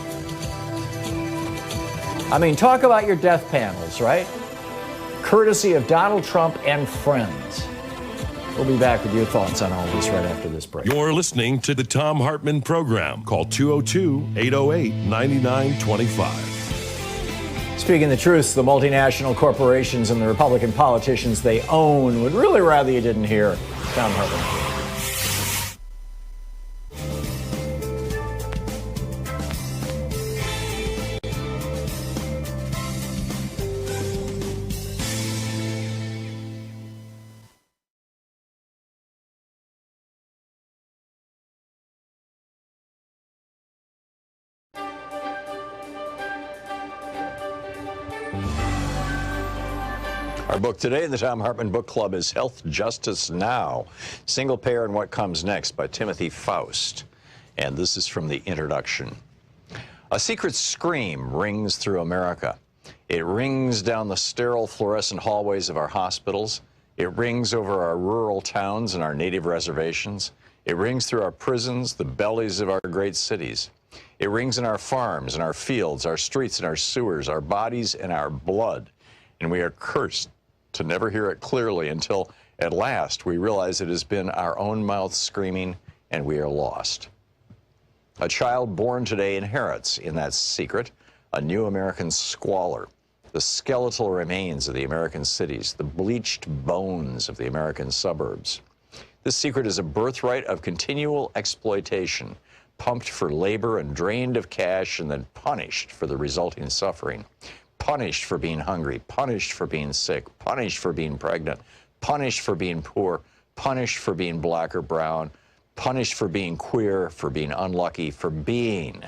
I mean, talk about your death panels, right? Courtesy of Donald Trump and friends. We'll be back with your thoughts on all this right after this break. You're listening to the Thom Hartmann Program. Call 202-808-9925. Speaking the truth, the multinational corporations and the Republican politicians they own would really rather you didn't hear Thom Hartmann. Our book today in the Thom Hartmann Book Club is Health Justice Now, Single Payer and What Comes Next by Timothy Faust. And this is from the introduction. A secret scream rings through America. It rings down the sterile fluorescent hallways of our hospitals. It rings over our rural towns and our native reservations. It rings through our prisons, the bellies of our great cities. It rings in our farms, in our fields, our streets, and our sewers, our bodies, and our blood. And we are cursed to never hear it clearly until, at last, we realize it has been our own mouth screaming, and we are lost. A child born today inherits, in that secret, a new American squalor, the skeletal remains of the American cities, the bleached bones of the American suburbs. This secret is a birthright of continual exploitation, pumped for labor and drained of cash and then punished for the resulting suffering. Punished for being hungry, punished for being sick, punished for being pregnant, punished for being poor, punished for being black or brown, punished for being queer, for being unlucky, for being.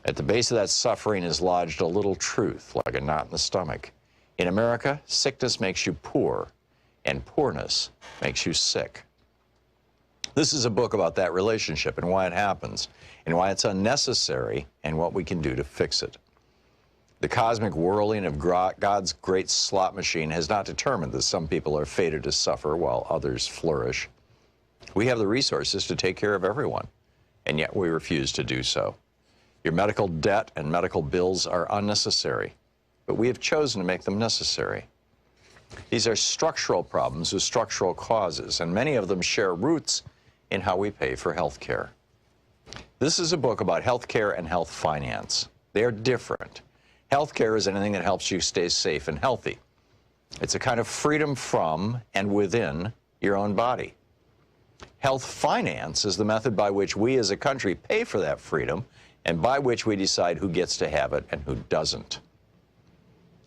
At the base of that suffering is lodged a little truth, like a knot in the stomach. In America, sickness makes you poor, and poorness makes you sick. This is a book about that relationship and why it happens, and why it's unnecessary, and what we can do to fix it. The cosmic whirling of God's great slot machine has not determined that some people are fated to suffer while others flourish. We have the resources to take care of everyone, and yet we refuse to do so. Your medical debt and medical bills are unnecessary, but we have chosen to make them necessary. These are structural problems with structural causes, and many of them share roots in how we pay for health care. This is a book about health care and health finance. They are different. Healthcare is anything that helps you stay safe and healthy. It's a kind of freedom from and within your own body. Health finance is the method by which we as a country pay for that freedom and by which we decide who gets to have it and who doesn't.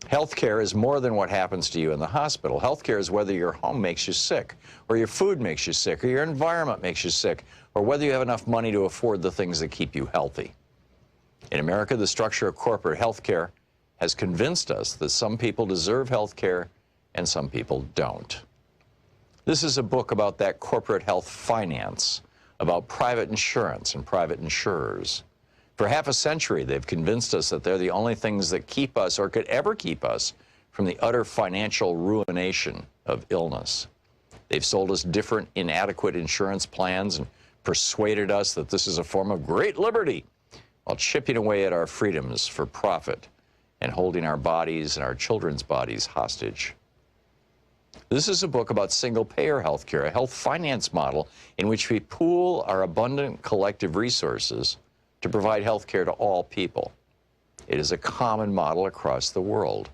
Healthcare is more than what happens to you in the hospital. Healthcare is whether your home makes you sick, or your food makes you sick, or your environment makes you sick, or whether you have enough money to afford the things that keep you healthy. In America, the structure of corporate health care has convinced us that some people deserve health care and some people don't. This is a book about that corporate health finance, about private insurance and private insurers. For half a century, they've convinced us that they're the only things that keep us or could ever keep us from the utter financial ruination of illness. They've sold us different inadequate insurance plans and persuaded us that this is a form of great liberty, while chipping away at our freedoms for profit and holding our bodies and our children's bodies hostage. This is a book about single-payer health care, a health finance model in which we pool our abundant collective resources to provide health care to all people. It is a common model across the world.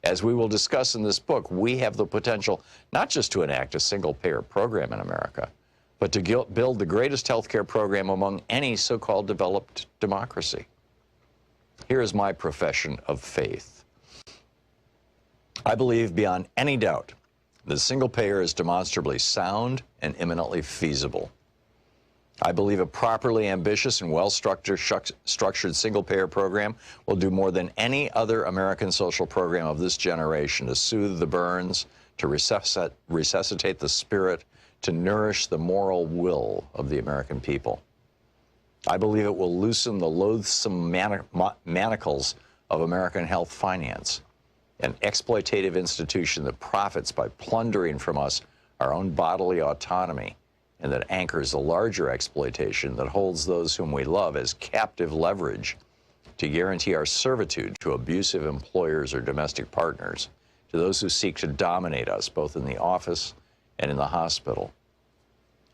As we will discuss in this book, we have the potential not just to enact a single-payer program in America, but to build the greatest healthcare program among any so-called developed democracy. Here is my profession of faith. I believe beyond any doubt that single payer is demonstrably sound and imminently feasible. I believe a properly ambitious and well-structured single-payer program will do more than any other American social program of this generation to soothe the burns, to resuscitate the spirit, to nourish the moral will of the American people. I believe it will loosen the loathsome manacles of American health finance, an exploitative institution that profits by plundering from us our own bodily autonomy, and that anchors a larger exploitation that holds those whom we love as captive leverage to guarantee our servitude to abusive employers or domestic partners, to those who seek to dominate us both in the office and in the hospital.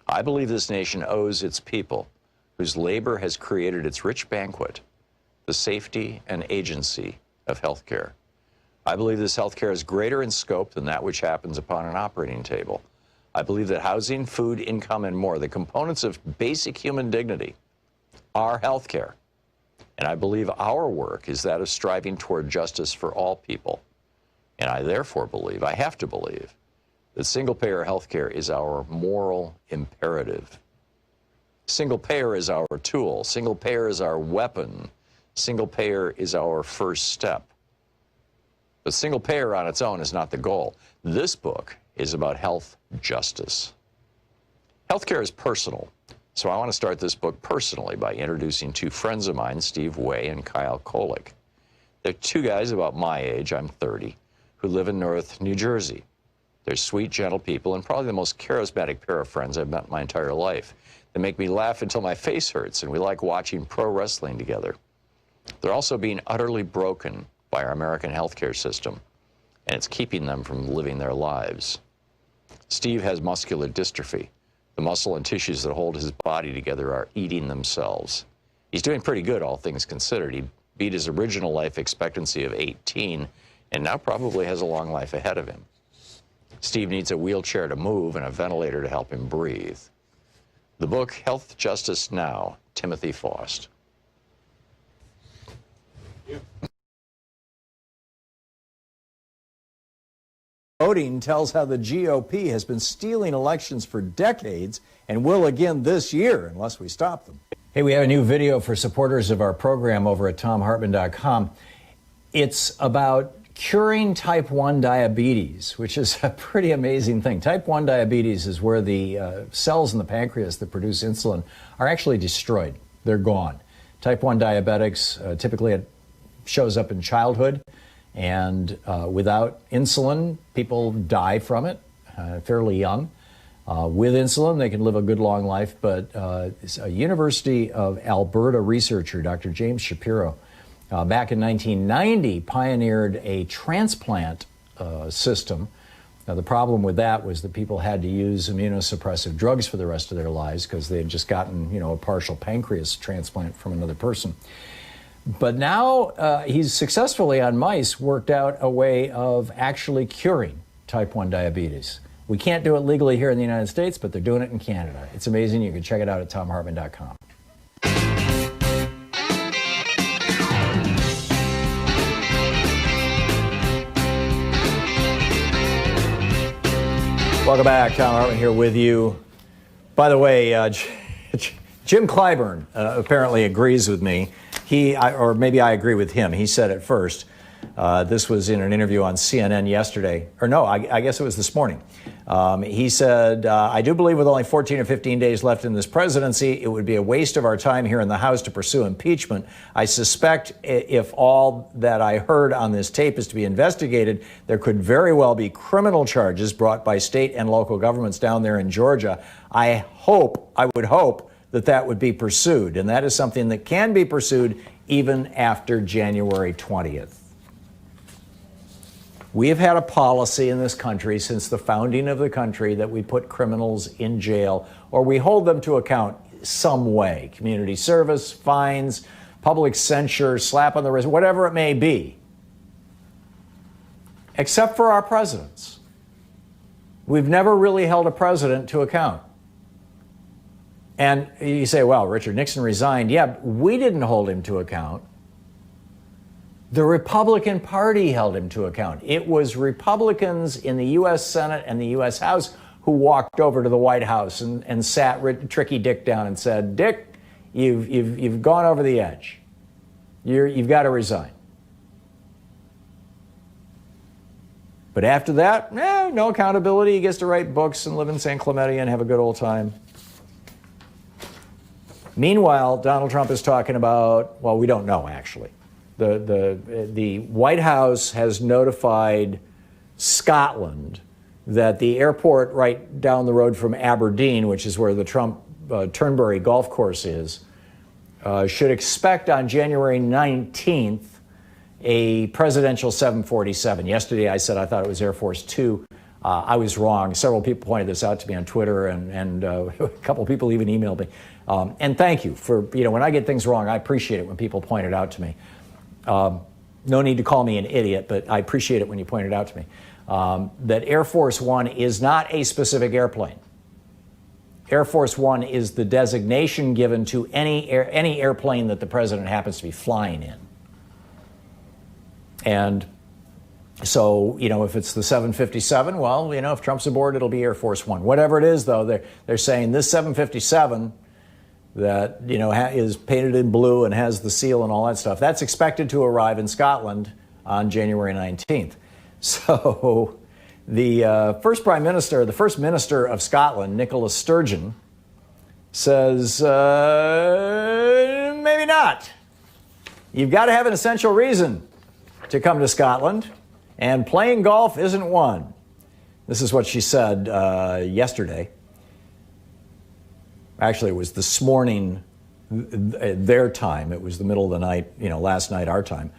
I believe this nation owes its people, whose labor has created its rich banquet, the safety and agency of health care. I believe this health care is greater in scope than that which happens upon an operating table. I believe that housing, food, income, and more, the components of basic human dignity, are health care. And I believe our work is that of striving toward justice for all people. And I therefore believe, I have to believe, that single-payer health care is our moral imperative. Single-payer is our tool. Single-payer is our weapon. Single-payer is our first step. But single payer on its own is not the goal. This book is about health justice. Healthcare is personal, so I want to start this book personally by introducing two friends of mine, Steve Way and Kyle Kolick. They're two guys about my age, I'm 30, who live in North New Jersey. They're sweet, gentle people and probably the most charismatic pair of friends I've met in my entire life. They make me laugh until my face hurts, and we like watching pro wrestling together. They're also being utterly broken by our American healthcare system, and it's keeping them from living their lives. Steve has muscular dystrophy. The muscle and tissues that hold his body together are eating themselves. He's doing pretty good, all things considered. He beat his original life expectancy of 18, and now probably has a long life ahead of him. Steve needs a wheelchair to move and a ventilator to help him breathe. The book, Health Justice Now, Timothy Faust. Voting tells how the GOP has been stealing elections for decades and will again this year unless we stop them. Hey, we have a new video for supporters of our program over at thomhartmann.com. It's about curing type 1 diabetes, which is a pretty amazing thing. Type 1 diabetes is where the cells in the pancreas that produce insulin are actually destroyed. They're gone. Type 1 diabetics, typically it shows up in childhood. And without insulin, people die from it fairly young. With insulin, they can live a good long life. But a University of Alberta researcher, Dr. James Shapiro, back in 1990, pioneered a transplant system. Now, the problem with that was that people had to use immunosuppressive drugs for the rest of their lives because they had just gotten, a partial pancreas transplant from another person. But now he's successfully on mice worked out a way of actually curing type 1 diabetes. We can't do it legally here in the United States, but they're doing it in Canada. It's amazing. You can check it out at thomhartmann.com. Welcome back. Thom Hartmann here with you. By the way, Jim Clyburn apparently agrees with me. Or maybe I agree with him. He said it first. This was in an interview on CNN yesterday. Or no, I guess it was this morning. He said, I do believe with only 14 or 15 days left in this presidency, it would be a waste of our time here in the House to pursue impeachment. I suspect if all that I heard on this tape is to be investigated, there could very well be criminal charges brought by state and local governments down there in Georgia. I would hope that would be pursued. And that is something that can be pursued even after January 20th. We have had a policy in this country since the founding of the country that we put criminals in jail or we hold them to account some way. Community service, fines, public censure, slap on the wrist, whatever it may be. Except for our presidents. We've never really held a president to account. And you say, well, Richard Nixon resigned. Yeah, we didn't hold him to account. The Republican Party held him to account. It was Republicans in the U.S. Senate and the U.S. House who walked over to the White House and sat Tricky Dick down and said, Dick, you've gone over the edge. You've got to resign. But after that, no accountability. He gets to write books and live in San Clemente and have a good old time. Meanwhile, Donald Trump is talking about, well, we don't know, actually. The White House has notified Scotland that the airport right down the road from Aberdeen, which is where the Trump Turnberry golf course is, should expect on January 19th a presidential 747. Yesterday I said I thought it was Air Force Two. I was wrong. Several people pointed this out to me on Twitter, and a couple of people even emailed me. And thank you for, when I get things wrong, I appreciate it when people point it out to me. No need to call me an idiot, but I appreciate it when you point it out to me. That Air Force One is not a specific airplane. Air Force One is the designation given to any airplane that the president happens to be flying in. And so, if it's the 757, well, if Trump's aboard, it'll be Air Force One. Whatever it is, though, they're saying this 757 that, is painted in blue and has the seal and all that stuff, that's expected to arrive in Scotland on January 19th. So the first minister of Scotland, Nicola Sturgeon, says, maybe not. You've got to have an essential reason to come to Scotland, and playing golf isn't one. This is what she said yesterday. Actually, it was this morning, their time. It was the middle of the night, last night, our time.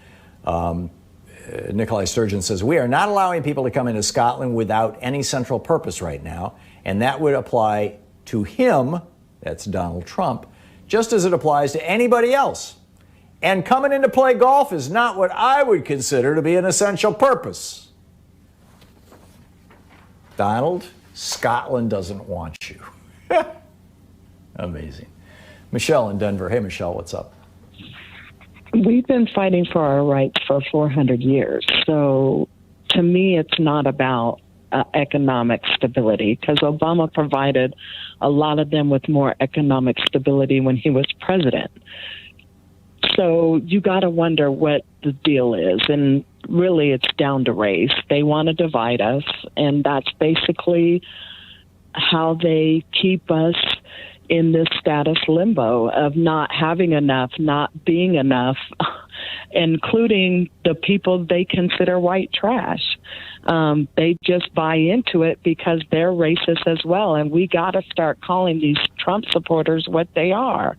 Nicola Sturgeon says, we are not allowing people to come into Scotland without any central purpose right now, and that would apply to him, that's Donald Trump, just as it applies to anybody else. And coming in to play golf is not what I would consider to be an essential purpose. Donald, Scotland doesn't want you. Amazing. Michelle in Denver. Hey, Michelle, what's up? We've been fighting for our rights for 400 years. So to me, it's not about economic stability, because Obama provided a lot of them with more economic stability when he was president. So you got to wonder what the deal is. And really, it's down to race. They want to divide us, and that's basically how they keep us in this status limbo of not having enough, not being enough, including the people they consider white trash. They just buy into it because they're racist as well. And we got to start calling these Trump supporters what they are.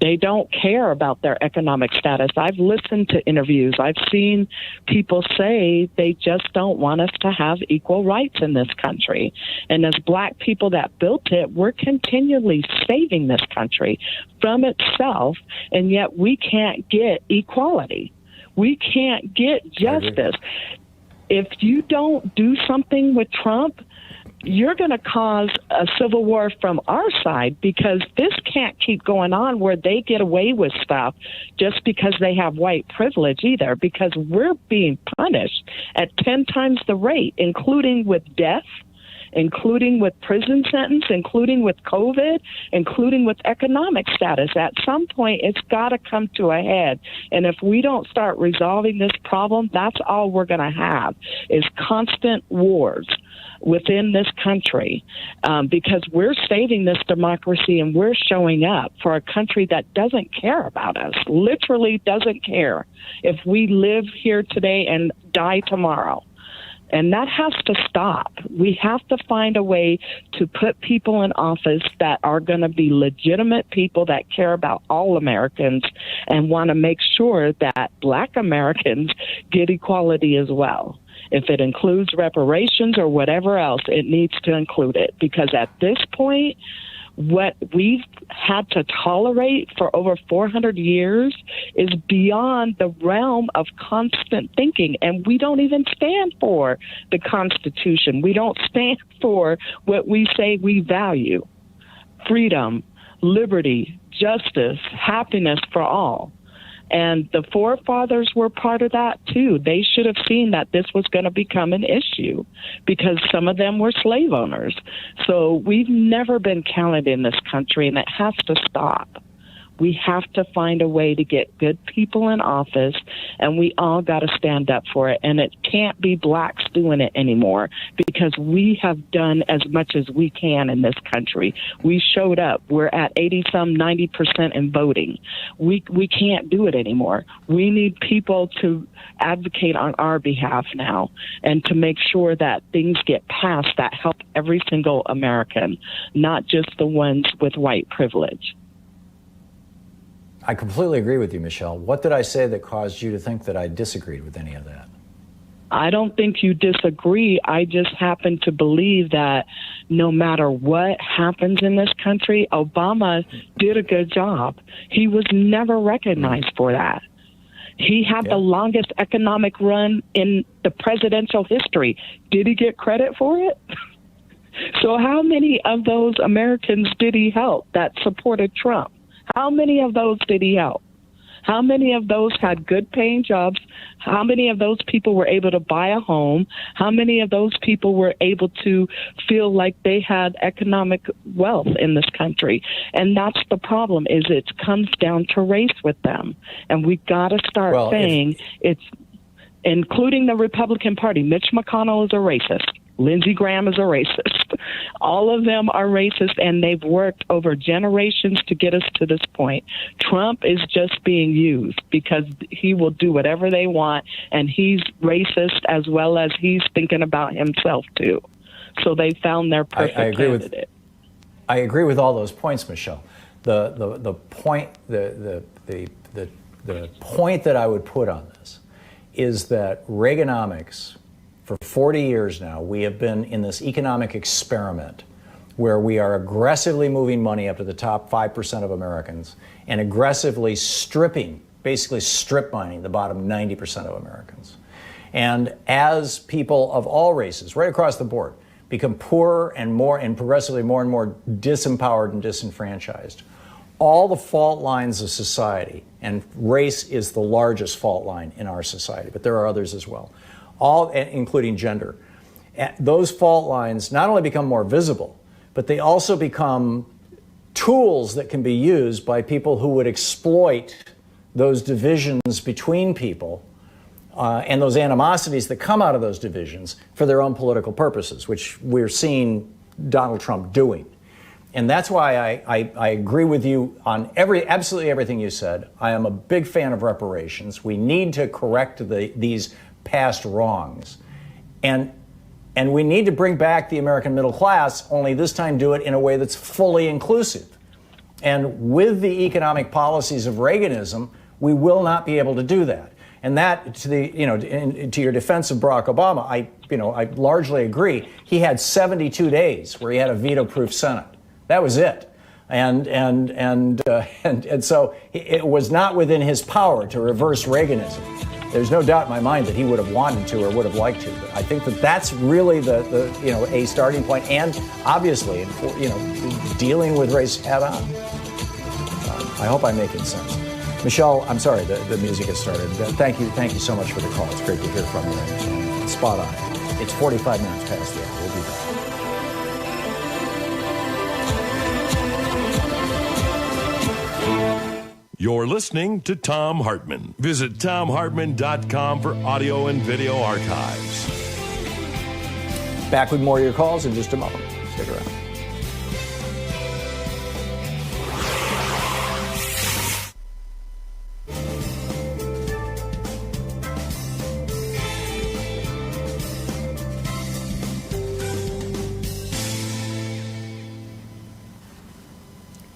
They don't care about their economic status. I've listened to interviews. I've seen people say they just don't want us to have equal rights in this country. And as black people that built it, we're continually saving this country from itself, and yet we can't get equality. We can't get justice. If you don't do something with Trump, you're going to cause a civil war from our side, because this can't keep going on where they get away with stuff just because they have white privilege either, because we're being punished at 10 times the rate, including with death, including with prison sentence, including with COVID, including with economic status. At some point, it's got to come to a head. And if we don't start resolving this problem, that's all we're going to have is constant wars within this country, because we're saving this democracy and we're showing up for a country that doesn't care about us, literally doesn't care if we live here today and die tomorrow. And that has to stop. We have to find a way to put people in office that are going to be legitimate people that care about all Americans and want to make sure that black Americans get equality as well. If it includes reparations or whatever else, it needs to include it. Because at this point, what we've had to tolerate for over 400 years is beyond the realm of constant thinking. And we don't even stand for the Constitution. We don't stand for what we say we value: freedom, liberty, justice, happiness for all. And the forefathers were part of that, too. They should have seen that this was going to become an issue because some of them were slave owners. So we've never been counted in this country, and it has to stop. We have to find a way to get good people in office, and we all got to stand up for it. And it can't be blacks doing it anymore, because we have done as much as we can in this country. We showed up. We're at 90% in voting. We can't do it anymore. We need people to advocate on our behalf now and to make sure that things get passed that help every single American, not just the ones with white privilege. I completely agree with you, Michelle. What did I say that caused you to think that I disagreed with any of that? I don't think you disagree. I just happen to believe that no matter what happens in this country, Obama did a good job. He was never recognized for that. He had the longest economic run in the presidential history. Did he get credit for it? So how many of those Americans did he help that supported Trump? How many of those did he help? How many of those had good paying jobs? How many of those people were able to buy a home? How many of those people were able to feel like they had economic wealth in this country? And that's the problem, is it comes down to race with them. And we got to start saying including the Republican Party. Mitch McConnell is a racist. Lindsey Graham is a racist. All of them are racist, and they've worked over generations to get us to this point. Trump is just being used because he will do whatever they want, and he's racist as well as he's thinking about himself, too. So they found their perfect candidate. I agree with all those points, Michelle. The point that I would put on this is that Reaganomics, for 40 years now, we have been in this economic experiment where we are aggressively moving money up to the top 5% of Americans and aggressively basically strip mining the bottom 90% of Americans. And as people of all races, right across the board, become poorer and progressively more and more disempowered and disenfranchised, all the fault lines of society, and race is the largest fault line in our society, but there are others as well, all including gender. Those fault lines not only become more visible, but they also become tools that can be used by people who would exploit those divisions between people and those animosities that come out of those divisions for their own political purposes, which we're seeing Donald Trump doing. And that's why I agree with you on absolutely everything you said. I am a big fan of reparations. We need to correct these past wrongs. And we need to bring back the American middle class, only this time do it in a way that's fully inclusive. And with the economic policies of Reaganism, we will not be able to do that. And that, to your defense of Barack Obama, I largely agree. He had 72 days where he had a veto-proof Senate. That was it. And so it was not within his power to reverse Reaganism. There's no doubt in my mind that he would have wanted to or would have liked to. But I think that that's really a starting point, and obviously, dealing with race head on. I hope I'm making sense. Michelle, I'm sorry, the music has started. Thank you so much for the call. It's great to hear from you. And spot on. It's 45 minutes past the hour. We'll be back. You're listening to Thom Hartmann. Visit thomhartmann.com for audio and video archives. Back with more of your calls in just a moment. Stick around.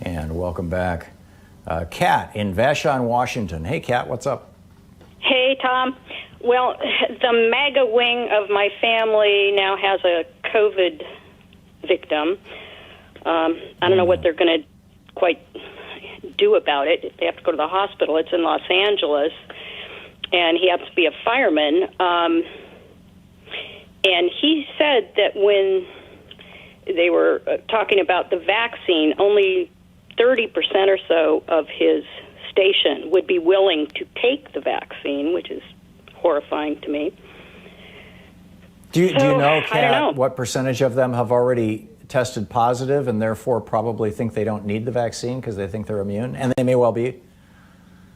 And welcome back. Kat in Vashon, Washington. Hey, Kat, what's up? Hey, Tom. Well, the MAGA wing of my family now has a COVID victim. I don't know what they're going to quite do about it. They have to go to the hospital. It's in Los Angeles, and he happens to be a fireman. And he said that when they were talking about the vaccine, only 30% or so of his station would be willing to take the vaccine, which is horrifying to me. Do you know, Kat, what percentage of them have already tested positive and therefore probably think they don't need the vaccine because they think they're immune? And they may well be.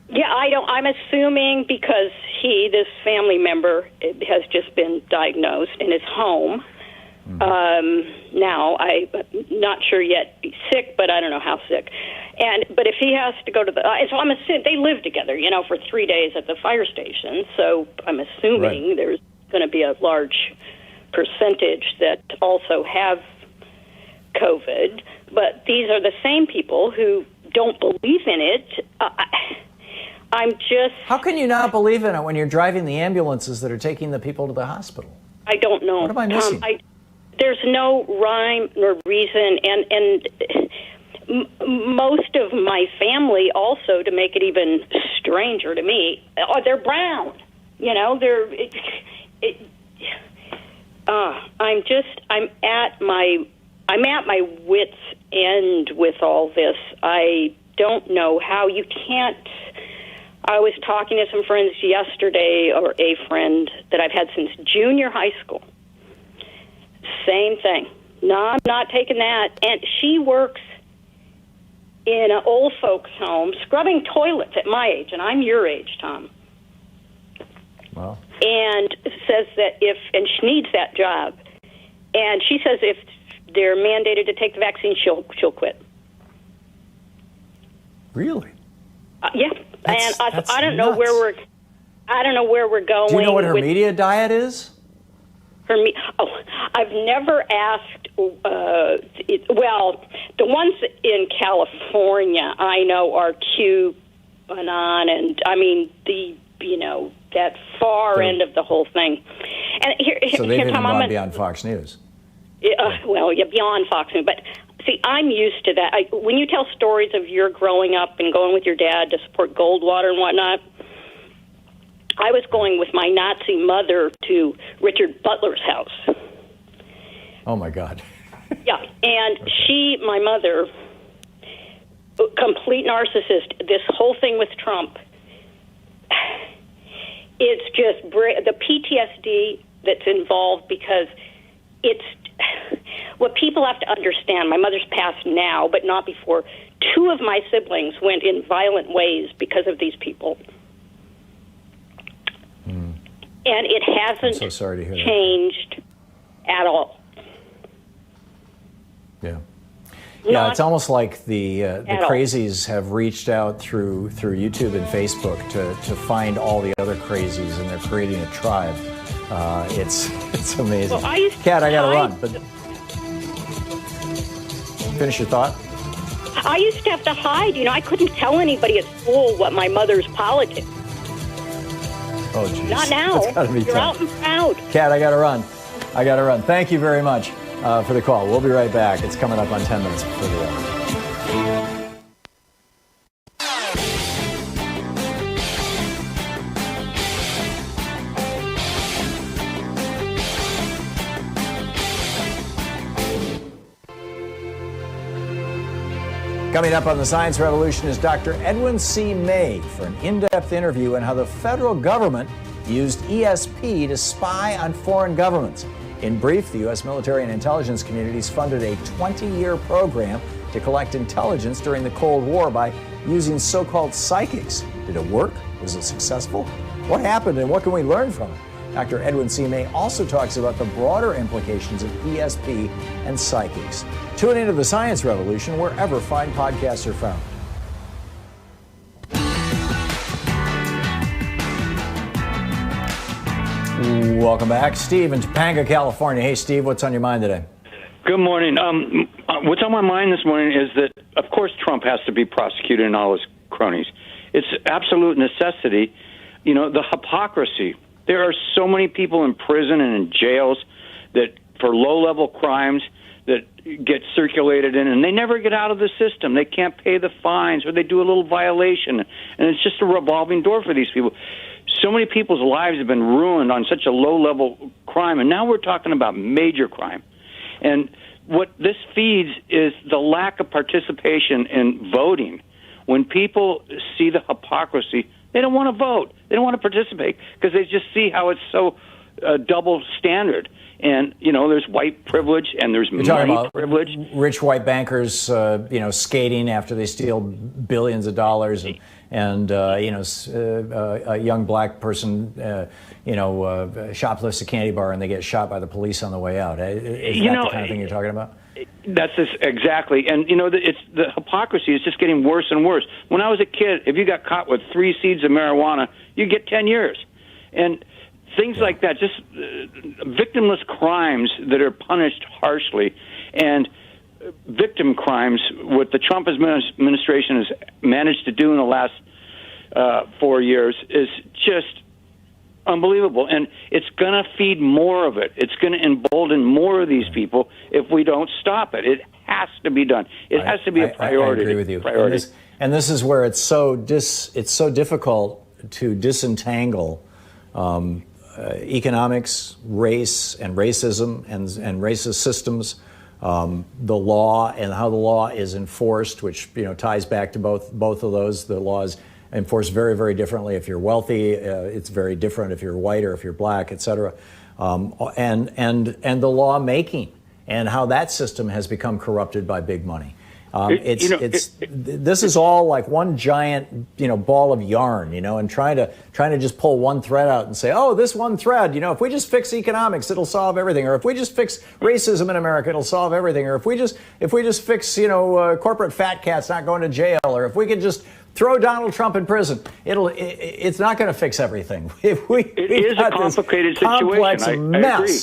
Yeah, I'm assuming because this family member, has just been diagnosed in his home. Now, I'm not sure yet he's sick, but I don't know how sick. But if he has to go to so I'm assuming they live together, for 3 days at the fire station. So I'm assuming there's going to be a large percentage that also have COVID. But these are the same people who don't believe in it. How can you not believe in it when you're driving the ambulances that are taking the people to the hospital? I don't know. What am I missing? There's no rhyme nor reason, and most of my family also, to make it even stranger to me, they're brown. I'm at my wit's end with all this. I don't know how you can't. I was talking to some friends yesterday, or a friend that I've had since junior high school. Same thing. No, I'm not taking that. And she works in an old folks' home, scrubbing toilets at my age, and I'm your age, Tom. Well, and says that and she needs that job, and she says if they're mandated to take the vaccine, she'll quit. Really? Yeah, and I don't know where we're going. Do you know what her media diet is? I've never asked. Well, the ones in California I know are QAnon, and I mean that far end of the whole thing. And so they've even gone beyond Fox News. Beyond Fox News, but. See, I'm used to that. When you tell stories of your growing up and going with your dad to support Goldwater and whatnot, I was going with my Nazi mother to Richard Butler's house. Oh, my God. Yeah, and my mother, complete narcissist, this whole thing with Trump, it's just the PTSD that's involved because it's... What people have to understand, my mother's passed now, but not before. 2 of my siblings went in violent ways because of these people. And it hasn't so sorry to hear changed at all. Yeah. Yeah, it's almost like the crazies have reached out through YouTube and Facebook to find all the other crazies, and they're creating a tribe. It's amazing. Well, Kat, I gotta run, but finish your thought. I used to have to hide. I couldn't tell anybody at school what my mother's politics. Oh, geez. Not now. That's gotta be You're tough. out and proud. Kat, I gotta run. Thank you very much for the call. We'll be right back. It's coming up on 10 minutes before the hour. Coming up on the Science Revolution is Dr. Edwin C. May for an in-depth interview on how the federal government used ESP to spy on foreign governments. In brief, the U.S. military and intelligence communities funded a 20-year program to collect intelligence during the Cold War by using so-called psychics. Did it work? Was it successful? What happened and what can we learn from it? Dr. Edwin C. May also talks about the broader implications of ESP and psychics. Tune into the Science Revolution wherever fine podcasts are found. Welcome back. Steve in Topanga, California. Hey, Steve, what's on your mind today? Good morning. What's on my mind this morning is that, of course, Trump has to be prosecuted and all his cronies. It's absolute necessity. The hypocrisy. There are so many people in prison and in jails that for low-level crimes that get circulated in, and they never get out of the system. They can't pay the fines, or they do a little violation, and it's just a revolving door for these people. So many people's lives have been ruined on such a low-level crime, and now we're talking about major crime. And what this feeds is the lack of participation in voting. When people see the hypocrisy, they don't want to vote. They don't want to participate because they just see how it's so double standard. And, there's white privilege and there's money privilege. Rich white bankers, skating after they steal billions of dollars, and a young black person, shoplifts a candy bar and they get shot by the police on the way out. Is that the kind of thing you're talking about? That's exactly. And, it's the hypocrisy is just getting worse and worse. When I was a kid, if you got caught with 3 seeds of marijuana, you get 10 years. And things like that, just victimless crimes that are punished harshly, and victim crimes, what the Trump administration has managed to do in the last 4 years is just unbelievable. And it's going to feed more of it. It's going to embolden more of these people if we don't stop it. It has to be done. It has to be a priority. I agree with you. Priority. And this is where it's so difficult to disentangle economics, race, and racism, and racist systems, the law and how the law is enforced, which ties back to both of those. The law is enforced very, very differently. If you're wealthy, it's very different if you're white or if you're black, et cetera. And the law making and how that system has become corrupted by big money. This is all like one giant, ball of yarn, and trying to just pull one thread out and say, oh, this one thread, if we just fix economics, it'll solve everything. Or if we just fix racism in America, it'll solve everything. Or if we just fix, corporate fat cats not going to jail. Or if we could just throw Donald Trump in prison, it's not going to fix everything. It is a complicated situation. Complex mess. I agree.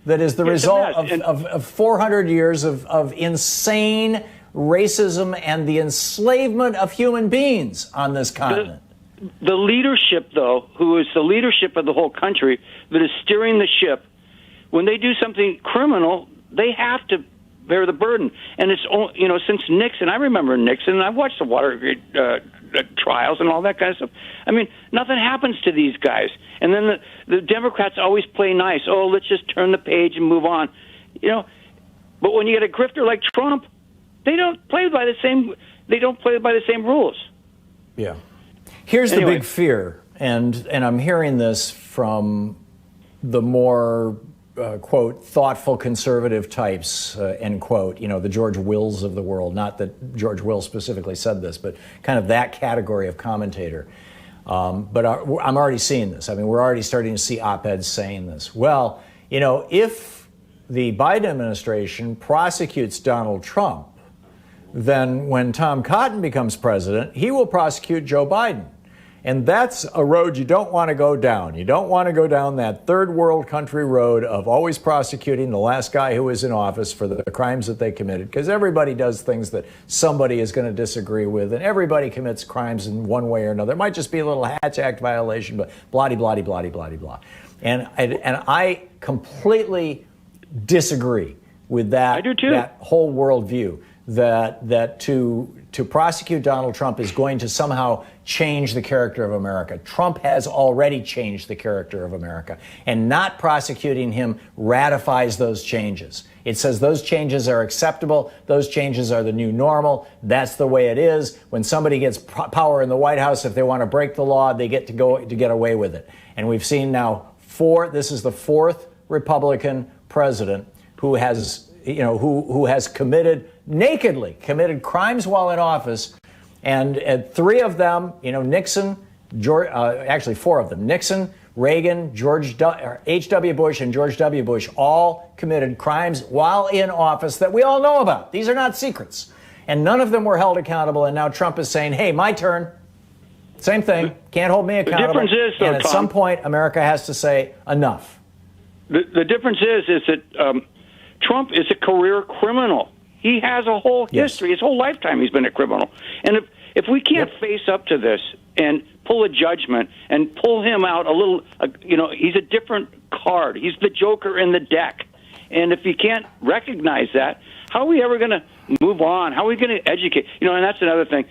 That is the result of 400 years of insane racism and the enslavement of human beings on this continent. The leadership, though, who is the leadership of the whole country that is steering the ship, when they do something criminal, they have to bear the burden. And it's, since Nixon, I remember Nixon, and I've watched the Watergate trials and all that kind of stuff. I mean, nothing happens to these guys. And then the Democrats always play nice. Oh, let's just turn the page and move on. But when you get a grifter like Trump, they don't play by the same rules. Yeah. Here's the big fear, and I'm hearing this from the more quote thoughtful conservative types, end quote, the George Wills of the world. Not that George Will specifically said this, but kind of that category of commentator. But I'm already seeing this. I mean, we're already starting to see op-eds saying this. Well, if the Biden administration prosecutes Donald Trump, then when Tom Cotton becomes president, he will prosecute Joe Biden. And that's a road you don't want to go down. You don't want to go down that third world country road of always prosecuting the last guy who was in office for the crimes that they committed, because everybody does things that somebody is going to disagree with, and everybody commits crimes in one way or another. It might just be a little Hatch Act violation, but blah-de-blah-de-blah-de-blah-de-blah. And I completely disagree with that. I do too. That whole worldview. That to prosecute Donald Trump is going to somehow change the character of America. Trump has already changed the character of America, and not prosecuting him ratifies those changes. It says those changes are acceptable. Those changes are the new normal. That's the way it is. When somebody gets power in the White House, if they want to break the law, they get to get away with it. And we've seen now this is the fourth Republican president who has nakedly committed crimes while in office, and three of them, Nixon, actually four of them, Nixon, Reagan, H.W. Bush, and George W. Bush, all committed crimes while in office that we all know about. These are not secrets. And none of them were held accountable, and now Trump is saying, hey, my turn. Same thing. Can't hold me accountable. The difference is, though, and at some point, America has to say, enough. The difference is that Trump is a career criminal. He has a whole history. His whole lifetime he's been a criminal. And if we can't face up to this and pull a judgment and pull him out a little, he's a different card. He's the joker in the deck. And if you can't recognize that, how are we ever going to move on? How are we going to educate? And that's another thing.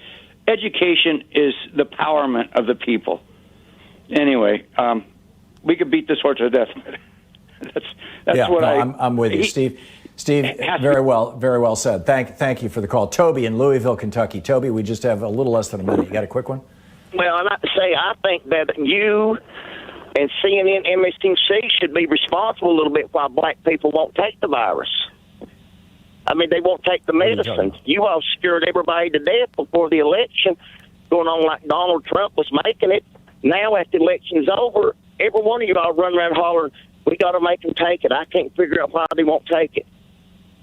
Education is the empowerment of the people. Anyway, we could beat this horse to death. That's what I'm with you, Steve. Steve, very well said. Thank you for the call. Toby in Louisville, Kentucky. Toby, we just have a little less than a minute. You got a quick one? Well, I'd like to say I think that you and CNN, MSNBC should be responsible a little bit why black people won't take the virus. I mean, they won't take the medicine. You all scared everybody to death before the election, going on like Donald Trump was making it. Now, after the election's over, every one of you all run around hollering, we got to make them take it. I can't figure out why they won't take it.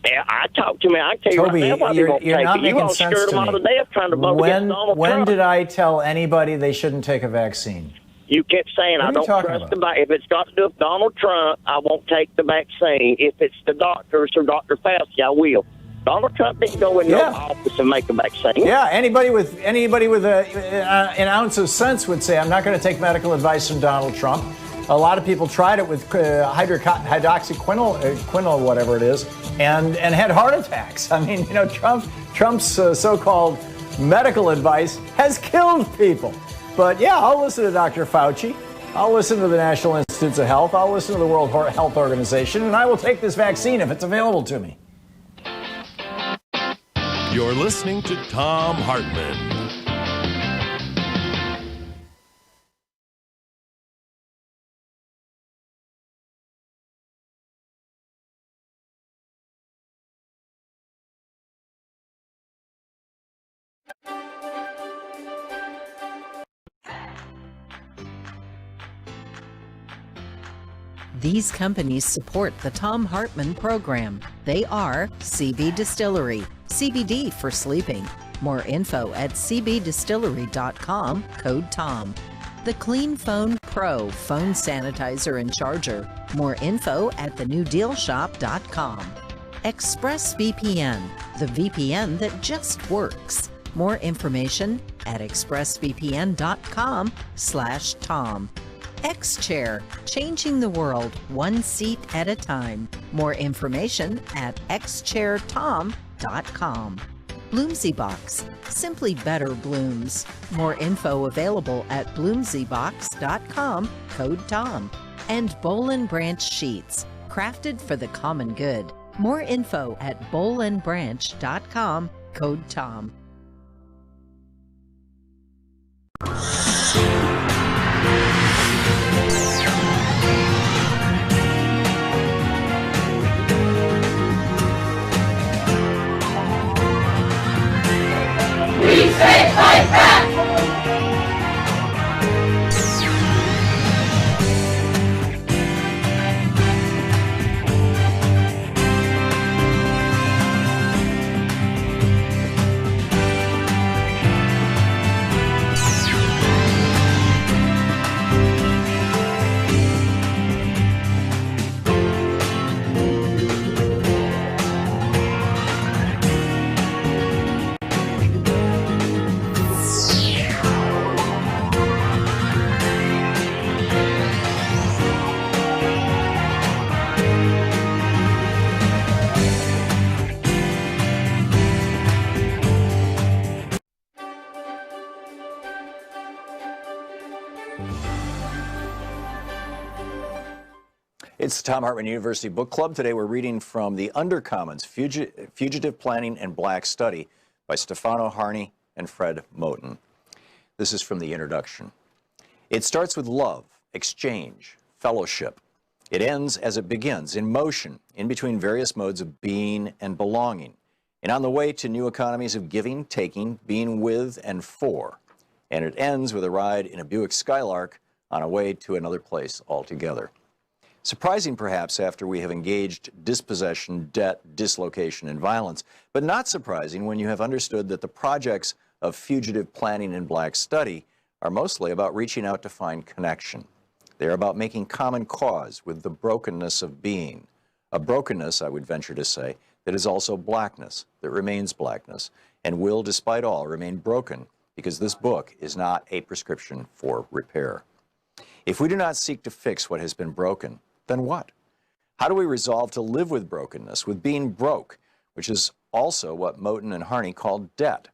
Yeah, I talked to me. I tell you Toby, right now why they won't take it. You all scared them out of death trying to vote against Donald Trump. When did I tell anybody they shouldn't take a vaccine? You kept saying, I don't trust the vaccine. If it's got to do with Donald Trump, I won't take the vaccine. If it's the doctors or Dr. Fauci, I will. Donald Trump didn't go in no office and make a vaccine. Yeah, anybody with an ounce of sense would say, I'm not going to take medical advice from Donald Trump. A lot of people tried it with hydroxyquinol, whatever it is, and had heart attacks. I mean, Trump's so-called medical advice has killed people. But yeah, I'll listen to Dr. Fauci. I'll listen to the National Institutes of Health. I'll listen to the World Health Organization, and I will take this vaccine if it's available to me. You're listening to Thom Hartmann. These companies support the Thom Hartmann Program. They are CB Distillery, CBD for sleeping. More info at cbdistillery.com, code TOM. The Clean Phone Pro phone sanitizer and charger. More info at thenewdealshop.com. ExpressVPN, the VPN that just works. More information at expressvpn.com/Tom. X-Chair, changing the world one seat at a time. More information at xchairtom.com. Bloomsy Box, simply better blooms. More info available at bloomsybox.com, code TOM. And Boll and Branch Sheets, crafted for the common good. More info at bollandbranch.com, code TOM. We say fight back! It's the Thom Hartmann University Book Club. Today we're reading from The Undercommons, Fugitive Planning and Black Study by Stefano Harney and Fred Moten. This is from the introduction. It starts with love, exchange, fellowship. It ends as it begins, in motion, in between various modes of being and belonging, and on the way to new economies of giving, taking, being with and for. And it ends with a ride in a Buick Skylark on a way to another place altogether. Surprising, perhaps, after we have engaged dispossession, debt, dislocation, and violence, but not surprising when you have understood that the projects of fugitive planning and black study are mostly about reaching out to find connection. They are about making common cause with the brokenness of being, a brokenness, I would venture to say, that is also blackness, that remains blackness, and will, despite all, remain broken, because this book is not a prescription for repair. If we do not seek to fix what has been broken, then what? How do we resolve to live with brokenness, with being broke, which is also what Moten and Harney called debt?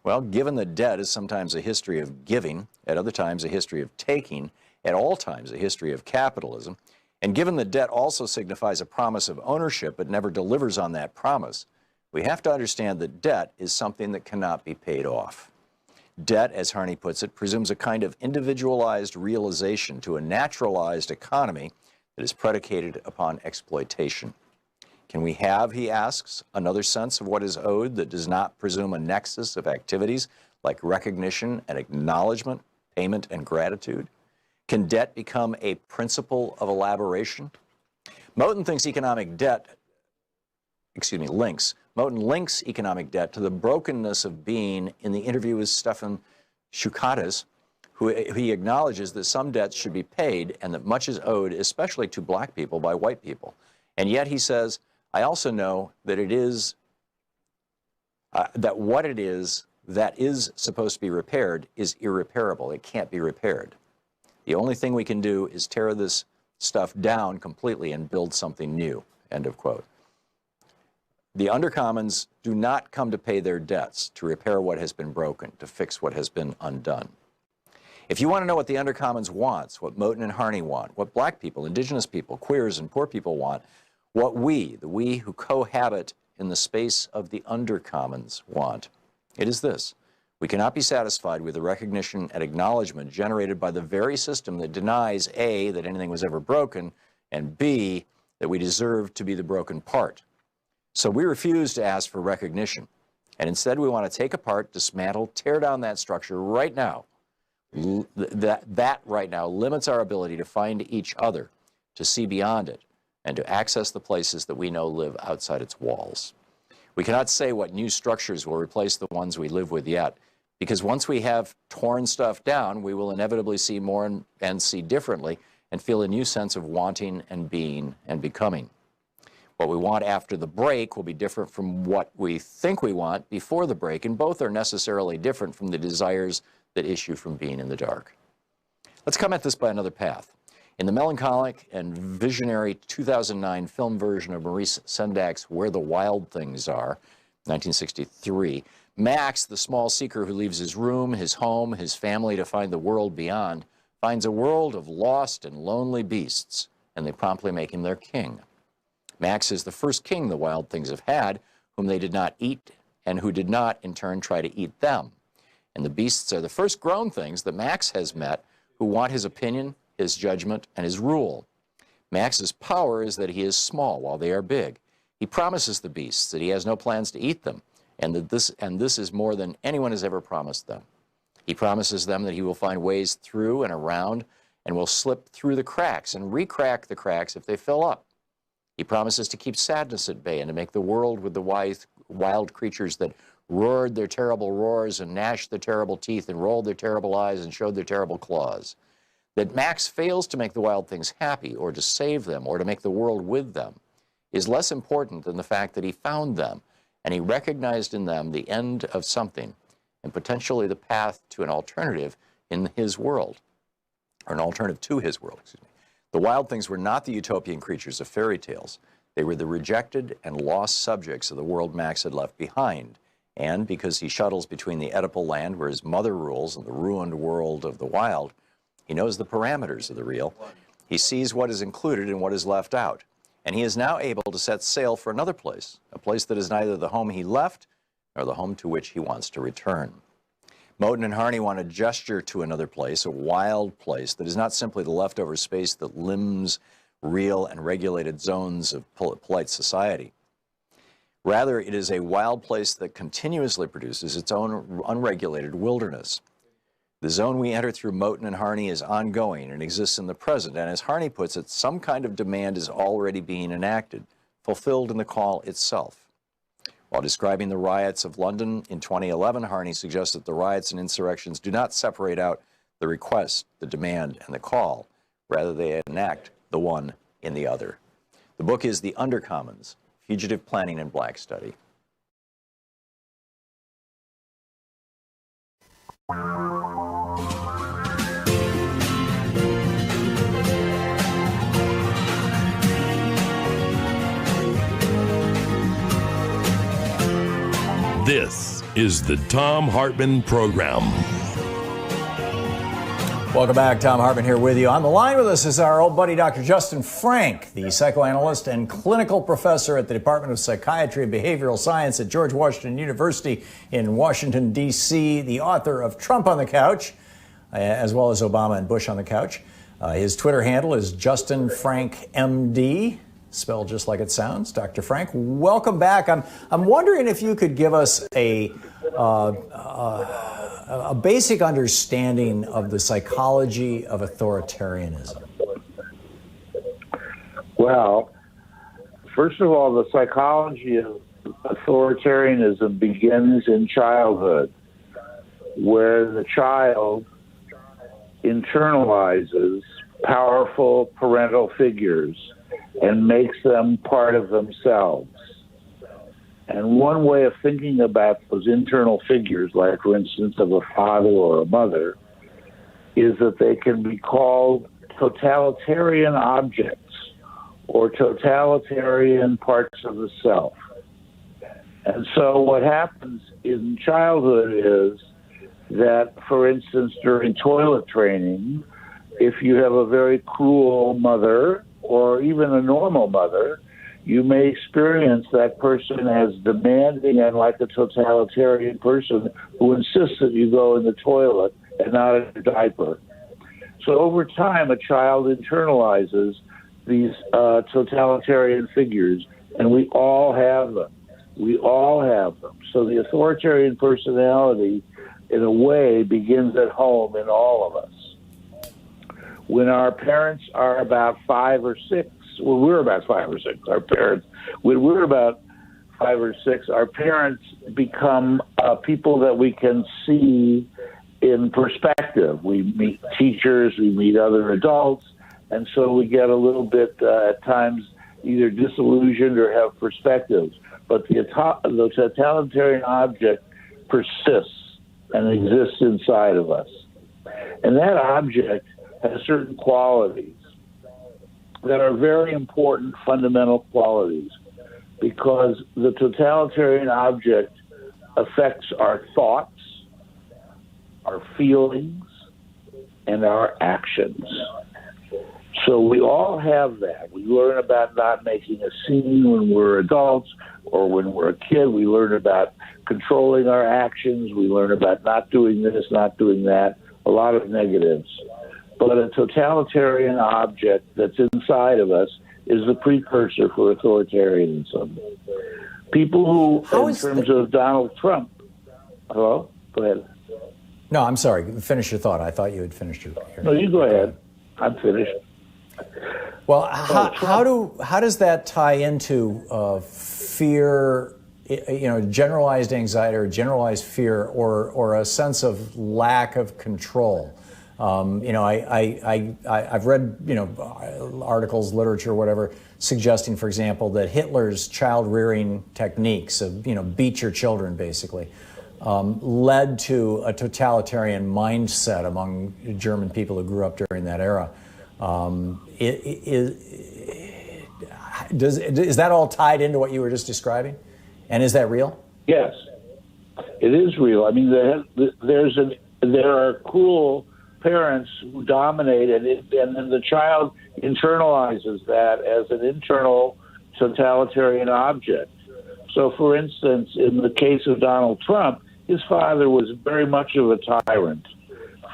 Well, given that debt is sometimes a history of giving, at other times a history of taking, at all times a history of capitalism, and given that debt also signifies a promise of ownership but never delivers on that promise, we have to understand that debt is something that cannot be paid off. Debt, as Harney puts it, presumes a kind of individualized realization to a naturalized economy that is predicated upon exploitation. Can we have, he asks, another sense of what is owed that does not presume a nexus of activities like recognition and acknowledgement, payment and gratitude? Can debt become a principle of elaboration? Moten thinks Moten links economic debt to the brokenness of being in the interview with Stefan Shukatis, who he acknowledges that some debts should be paid and that much is owed, especially to black people, by white people. And yet he says, I also know that it is, that what it is that is supposed to be repaired is irreparable. It can't be repaired. The only thing we can do is tear this stuff down completely and build something new, end of quote. The Undercommons do not come to pay their debts, to repair what has been broken, to fix what has been undone. If you want to know what the Undercommons wants, what Moten and Harney want, what black people, indigenous people, queers, and poor people want, what we, the we who cohabit in the space of the Undercommons want, it is this. We cannot be satisfied with the recognition and acknowledgement generated by the very system that denies A, that anything was ever broken, and B, that we deserve to be the broken part. So we refuse to ask for recognition, and instead we want to take apart, dismantle, tear down that structure right now. That right now limits our ability to find each other, to see beyond it, and to access the places that we know live outside its walls. We cannot say what new structures will replace the ones we live with yet, because once we have torn stuff down, we will inevitably see more and see differently and feel a new sense of wanting and being and becoming. What we want after the break will be different from what we think we want before the break, and both are necessarily different from the desires that issue from being in the dark. Let's come at this by another path. In the melancholic and visionary 2009 film version of Maurice Sendak's Where the Wild Things Are, 1963, Max, the small seeker who leaves his room, his home, his family to find the world beyond, finds a world of lost and lonely beasts, and they promptly make him their king. Max is the first king the wild things have had, whom they did not eat, and who did not, in turn, try to eat them. And the beasts are the first grown things that Max has met, who want his opinion, his judgment, and his rule. Max's power is that he is small while they are big. He promises the beasts that he has no plans to eat them, and that this is more than anyone has ever promised them. He promises them that he will find ways through and around, and will slip through the cracks and re-crack the cracks if they fill up. He promises to keep sadness at bay and to make the world with the wild creatures that roared their terrible roars and gnashed their terrible teeth and rolled their terrible eyes and showed their terrible claws. That Max fails to make the wild things happy or to save them or to make the world with them is less important than the fact that he found them and he recognized in them the end of something and potentially the path to an alternative in his world, or an alternative to his world, excuse me. The wild things were not the utopian creatures of fairy tales. They were the rejected and lost subjects of the world Max had left behind. And because he shuttles between the Oedipal land where his mother rules and the ruined world of the wild, he knows the parameters of the real. He sees what is included and what is left out. And he is now able to set sail for another place, a place that is neither the home he left nor the home to which he wants to return. Moten and Harney want to gesture to another place, a wild place that is not simply the leftover space that limbs real and regulated zones of polite society. Rather, it is a wild place that continuously produces its own unregulated wilderness. The zone we enter through Moten and Harney is ongoing and exists in the present, and as Harney puts it, some kind of demand is already being enacted, fulfilled in the call itself. While describing the riots of London in 2011, Harney suggests that the riots and insurrections do not separate out the request, the demand, and the call. Rather, they enact the one in the other. The book is The Undercommons, Fugitive Planning and Black Study. This is the Thom Hartmann Program. Welcome back. Thom Hartmann here with you. On the line with us is our old buddy, Dr. Justin Frank, the psychoanalyst and clinical professor at the Department of Psychiatry and Behavioral Science at George Washington University in Washington, D.C., the author of Trump on the Couch, as well as Obama and Bush on the Couch. His Twitter handle is Justin Frank MD, spelled just like it sounds. Dr. Frank, welcome back. I'm wondering if you could give us a basic understanding of the psychology of authoritarianism. Well, first of all, the psychology of authoritarianism begins in childhood, where the child internalizes powerful parental figures and makes them part of themselves. And one way of thinking about those internal figures, like, for instance, of a father or a mother, is that they can be called totalitarian objects or totalitarian parts of the self. And so what happens in childhood is that, for instance, during toilet training, if you have a very cruel mother or even a normal mother, you may experience that person as demanding and like a totalitarian person who insists that you go in the toilet and not in a diaper. So over time, a child internalizes these totalitarian figures, and we all have them. We all have them. So the authoritarian personality, in a way, begins at home in all of us. when our parents are about 5 or 6, well, we're about 5 or 6, our parents, when we're about 5 or 6, our parents become people that we can see in perspective. We meet teachers, we meet other adults, and so we get a little bit, at times, either disillusioned or have perspectives. But the totalitarian object persists and exists inside of us. And that object has certain qualities that are very important fundamental qualities, because the totalitarian object affects our thoughts, our feelings, and our actions. So we all have that. We learn about not making a scene when we're adults, or when we're a kid. We learn about controlling our actions. We learn about not doing this, not doing that, a lot of negatives. But a totalitarian object that's inside of us is the precursor for authoritarianism. People who, in terms of Donald Trump, hello? Go ahead. No, I'm sorry. Finish your thought. I thought you had finished your. No, you go ahead. I'm finished. Well, how does that tie into fear? Generalized anxiety or generalized fear, or a sense of lack of control. I've read articles, literature, whatever, suggesting, for example, that Hitler's child rearing techniques of beat your children basically led to a totalitarian mindset among German people who grew up during that era. Is that all tied into what you were just describing? And is that real? Yes, it is real. I mean, there are cruel parents who dominate, and then the child internalizes that as an internal totalitarian object. So, for instance, in the case of Donald Trump, his father was very much of a tyrant.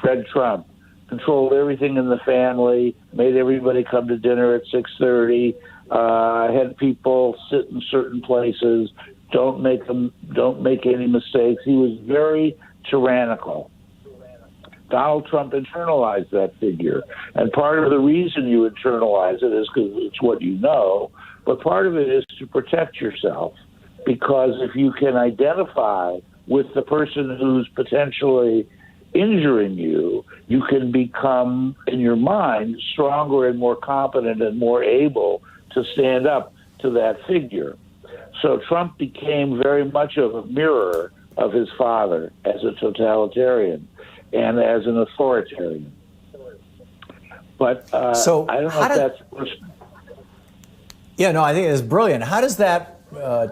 Fred Trump controlled everything in the family, made everybody come to dinner at 6:30, had people sit in certain places, don't make any mistakes. He was very tyrannical. Donald Trump internalized that figure. And part of the reason you internalize it is because it's what you know, but part of it is to protect yourself. Because if you can identify with the person who's potentially injuring you, you can become, in your mind, stronger and more competent and more able to stand up to that figure. So Trump became very much of a mirror of his father as a totalitarian and as an authoritarian. But I don't know if that's... Yeah, no, I think it's brilliant. How does that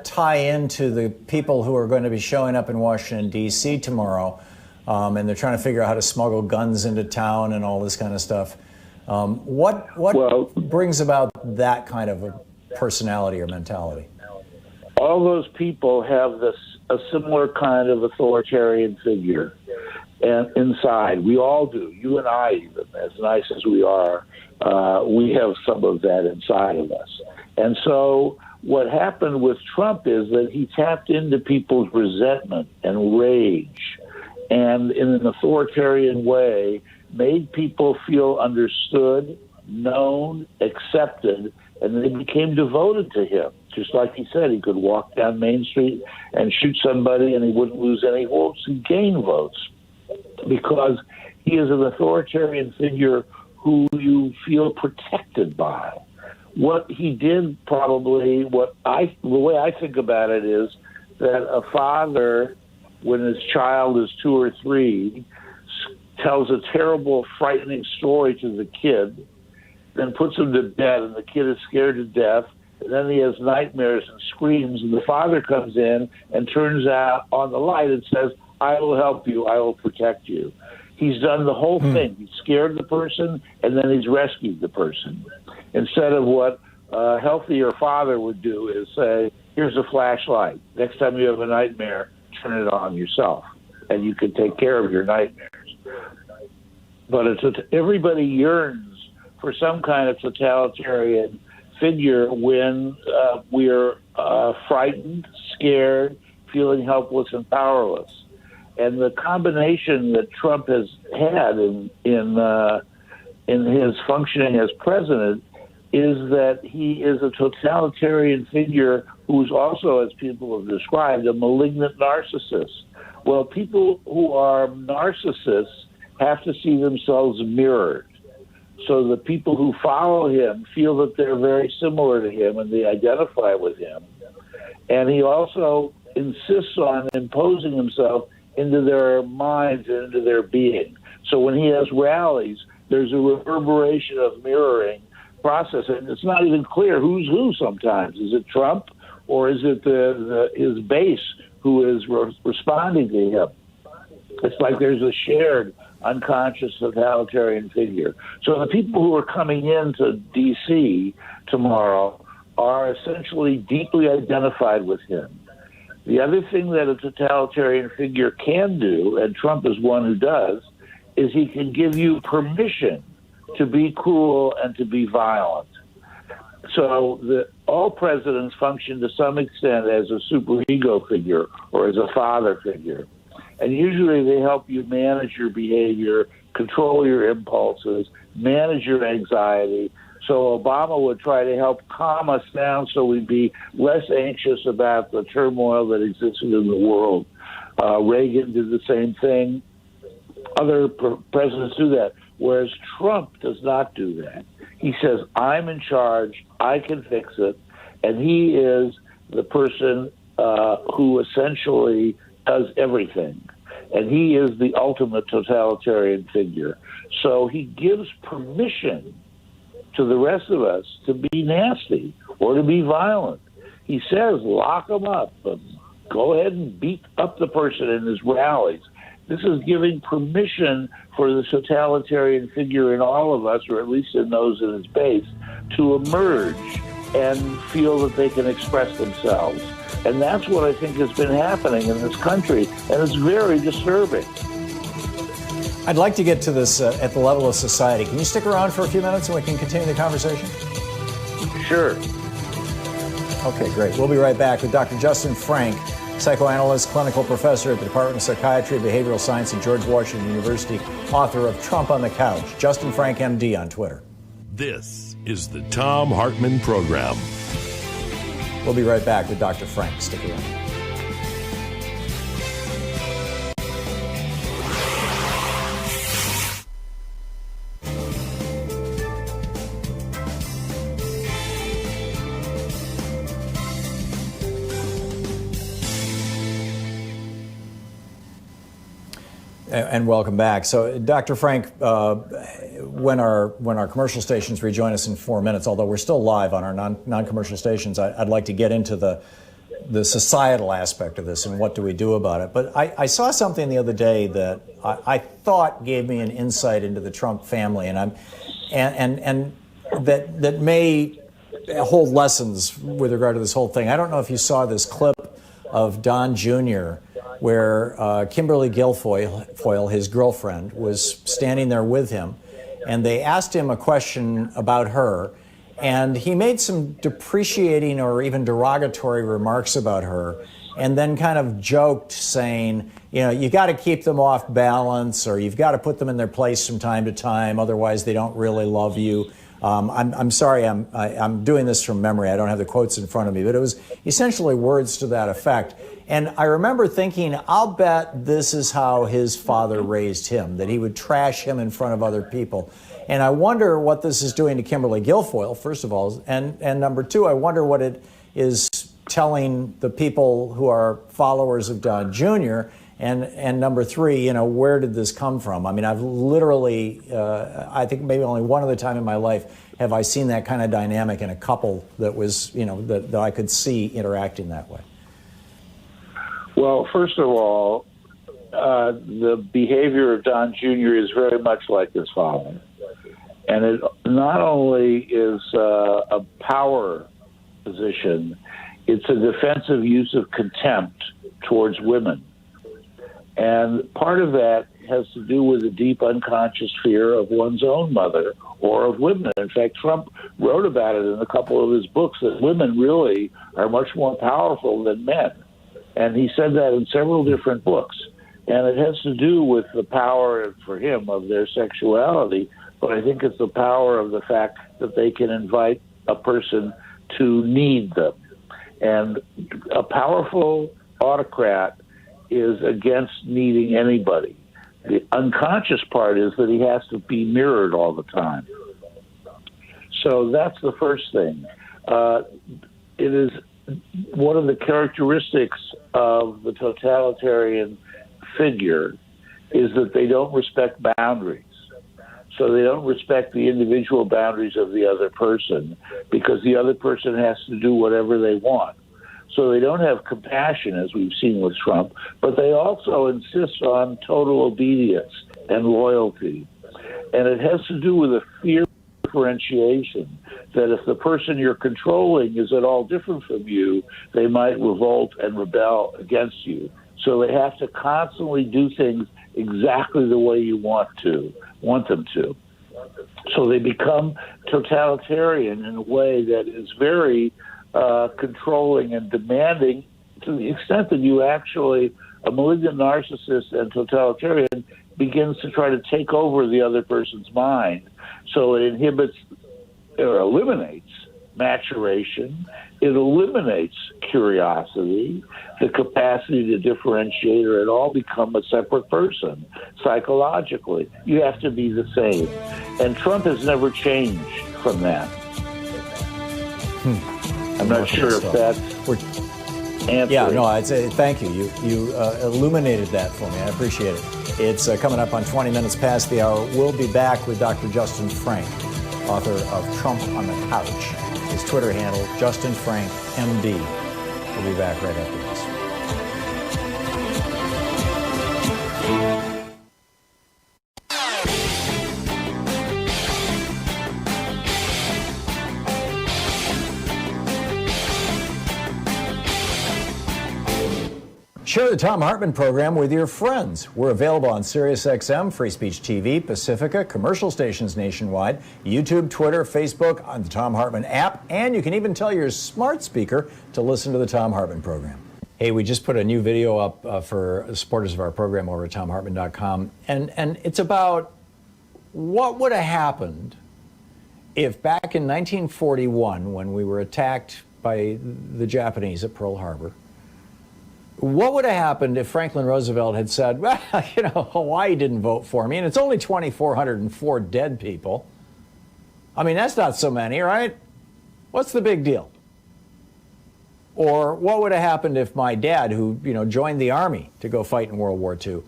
tie into the people who are going to be showing up in Washington, D.C. tomorrow, and they're trying to figure out how to smuggle guns into town and all this kind of stuff? What brings about that kind of a personality or mentality? All those people have a similar kind of authoritarian figure and inside. We all do. You and I, even, as nice as we are, we have some of that inside of us. And so what happened with Trump is that he tapped into people's resentment and rage, and in an authoritarian way made people feel understood, known, accepted, and they became devoted to him. Just like he said, he could walk down Main Street and shoot somebody and he wouldn't lose any votes. He'd gain votes because he is an authoritarian figure who you feel protected by. What he did probably, the way I think about it is that a father, when his child is 2 or 3, tells a terrible, frightening story to the kid, then puts him to bed, and the kid is scared to death, and then he has nightmares and screams, and the father comes in and turns out on the light and says, I will help you, I will protect you. He's done the whole thing. He's scared the person, and then he's rescued the person. Instead of what a healthier father would do is say, here's a flashlight. Next time you have a nightmare, turn it on yourself, and you can take care of your nightmares. But everybody yearns for some kind of totalitarian figure when we're frightened, scared, feeling helpless and powerless. And the combination that Trump has had in in his functioning as president is that he is a totalitarian figure who's also, as people have described, a malignant narcissist. Well, people who are narcissists have to see themselves mirrored. So the people who follow him feel that they're very similar to him and they identify with him. And he also insists on imposing himself into their minds and into their being. So when he has rallies, there's a reverberation of mirroring process, and it's not even clear who's who sometimes. Is it Trump or is it his base who is responding to him? It's like there's a shared unconscious totalitarian figure. So the people who are coming into D.C. tomorrow are essentially deeply identified with him. The other thing that a totalitarian figure can do, and Trump is one who does, is he can give you permission to be cruel and to be violent. So all presidents function to some extent as a superego figure or as a father figure. And usually they help you manage your behavior, control your impulses, manage your anxiety. So Obama would try to help calm us down so we'd be less anxious about the turmoil that existed in the world. Reagan did the same thing. Other presidents do that, whereas Trump does not do that. He says, I'm in charge, I can fix it, and he is the person who essentially does everything. And he is the ultimate totalitarian figure. So he gives permission to the rest of us to be nasty or to be violent. He says, lock them up, go ahead and beat up the person in his rallies. This is giving permission for the totalitarian figure in all of us, or at least in those in his base, to emerge and feel that they can express themselves. And that's what I think has been happening in this country, and it's very disturbing. I'd like to get to this at the level of society. Can you stick around for a few minutes and we can continue the conversation? Sure. Okay, great. We'll be right back with Dr. Justin Frank, psychoanalyst, clinical professor at the Department of Psychiatry and Behavioral Science at George Washington University, author of Trump on the Couch. Justin Frank, MD, on Twitter. This is the Thom Hartmann Program. We'll be right back with Dr. Frank. Stick around. And welcome back. So, Dr. Frank, when our commercial stations rejoin us in 4 minutes, although we're still live on our non-commercial stations, I'd like to get into the societal aspect of this and what do we do about it. But I saw something the other day that I thought gave me an insight into the Trump family, and that may hold lessons with regard to this whole thing. I don't know if you saw this clip of Don Jr., where Kimberly Guilfoyle, his girlfriend, was standing there with him, and they asked him a question about her, and he made some depreciating or even derogatory remarks about her, and then kind of joked, saying, you know, you got to keep them off balance, or you've got to put them in their place from time to time, otherwise they don't really love you. I'm sorry, I'm doing this from memory. I don't have the quotes in front of me, but it was essentially words to that effect. And I remember thinking, I'll bet this is how his father raised him, that he would trash him in front of other people. And I wonder what this is doing to Kimberly Guilfoyle, first of all. And number two, I wonder what it is telling the people who are followers of Don Jr. And number three, you know, where did this come from? I mean, I've literally, I think maybe only one other time in my life have I seen that kind of dynamic in a couple that was, you know, that I could see interacting that way. Well, first of all, the behavior of Don Jr. is very much like his father. And it not only is a power position, it's a defensive use of contempt towards women. And part of that has to do with a deep unconscious fear of one's own mother or of women. In fact, Trump wrote about it in a couple of his books, that women really are much more powerful than men. And he said that in several different books. And it has to do with the power for him of their sexuality, but I think it's the power of the fact that they can invite a person to need them. And a powerful autocrat is against needing anybody. The unconscious part is that he has to be mirrored all the time. So that's the first thing. It is one of the characteristics of the totalitarian figure is that they don't respect boundaries. So they don't respect the individual boundaries of the other person because the other person has to do whatever they want. So they don't have compassion, as we've seen with Trump, but they also insist on total obedience and loyalty. And it has to do with a fear of differentiation, that if the person you're controlling is at all different from you, they might revolt and rebel against you. So they have to constantly do things exactly the way you want them to. So they become totalitarian in a way that is very controlling and demanding, to the extent that you actually, a malignant narcissist and totalitarian begins to try to take over the other person's mind. So it inhibits or eliminates maturation. It eliminates curiosity, the capacity to differentiate or at all become a separate person psychologically. You have to be the same. And Trump has never changed from that. I'm not sure if that's answering. Yeah, no, thank you. You illuminated that for me. I appreciate it. It's coming up on 20 minutes past the hour. We'll be back with Dr. Justin Frank, author of Trump on the Couch. His Twitter handle, Justin Frank, MD. We'll be back right after this. Share the Thom Hartmann Program with your friends. We're available on SiriusXM, Free Speech TV, Pacifica, commercial stations nationwide, YouTube, Twitter, Facebook, on the Thom Hartmann app, and you can even tell your smart speaker to listen to the Thom Hartmann Program. Hey, we just put a new video up for supporters of our program over at ThomHartmann.com, and it's about what would have happened if back in 1941, when we were attacked by the Japanese at Pearl Harbor, what would have happened if Franklin Roosevelt had said, well, Hawaii didn't vote for me, and it's only 2,404 dead people. I mean, that's not so many, right? What's the big deal? Or what would have happened if my dad, who, joined the Army to go fight in World War II,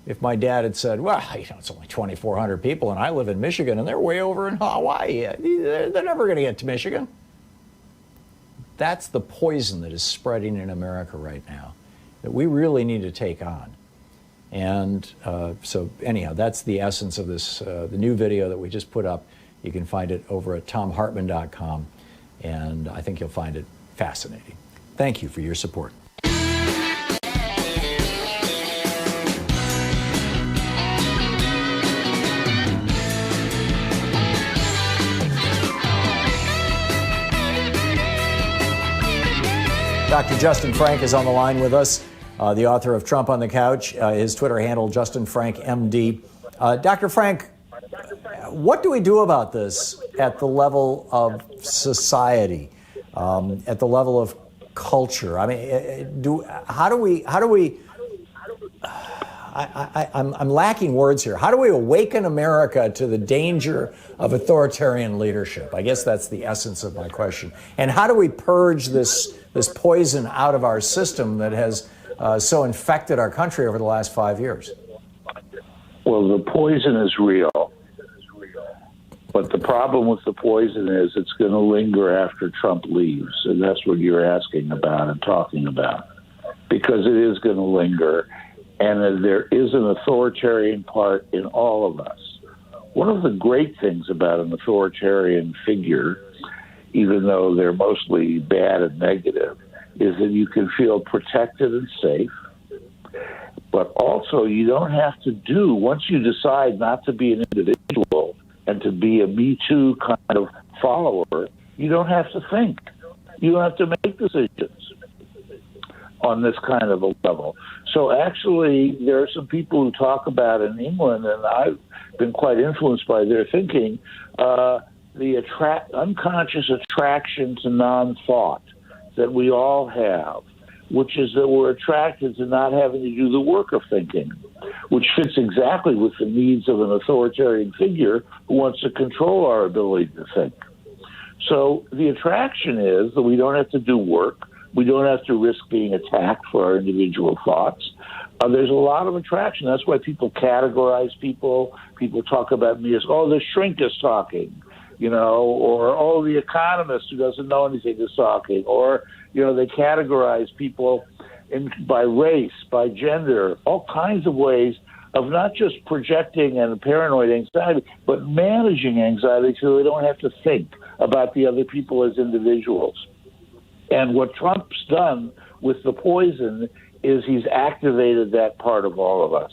if my dad had said, well, it's only 2,400 people, and I live in Michigan, and they're way over in Hawaii. They're never going to get to Michigan. That's the poison that is spreading in America right now, that we really need to take on. And so anyhow, that's the essence of this, the new video that we just put up. You can find it over at ThomHartmann.com, and I think you'll find it fascinating. Thank you for your support. Dr. Justin Frank is on the line with us, the author of Trump on the Couch, his Twitter handle, Justin Frank, MD. Dr. Frank, what do we do about this at the level of society, at the level of culture? I mean, I'm lacking words here. How do we awaken America to the danger of authoritarian leadership? I guess that's the essence of my question. And how do we purge this poison out of our system that has so infected our country over the last 5 years? Well, the poison is real. But the problem with the poison is it's going to linger after Trump leaves. And that's what you're asking about and talking about. Because it is going to linger. And there is an authoritarian part in all of us. One of the great things about an authoritarian figure, even though they're mostly bad and negative, is that you can feel protected and safe. But also you don't have to once you decide not to be an individual and to be a Me Too kind of follower, you don't have to think. You don't have to make decisions. on this kind of a level. So actually, there are some people who talk about in England, and I've been quite influenced by their thinking, the unconscious attraction to non-thought that we all have, which is that we're attracted to not having to do the work of thinking, which fits exactly with the needs of an authoritarian figure who wants to control our ability to think. So the attraction is that we don't have to do work. We don't have to risk being attacked for our individual thoughts. There's a lot of attraction. That's why people categorize people. People talk about me as, oh, the shrink is talking, or, oh, the economist who doesn't know anything is talking. Or, they categorize people by race, by gender, all kinds of ways of not just projecting and paranoid anxiety, but managing anxiety so they don't have to think about the other people as individuals. And what Trump's done with the poison is he's activated that part of all of us.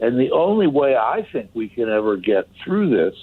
And the only way I think we can ever get through this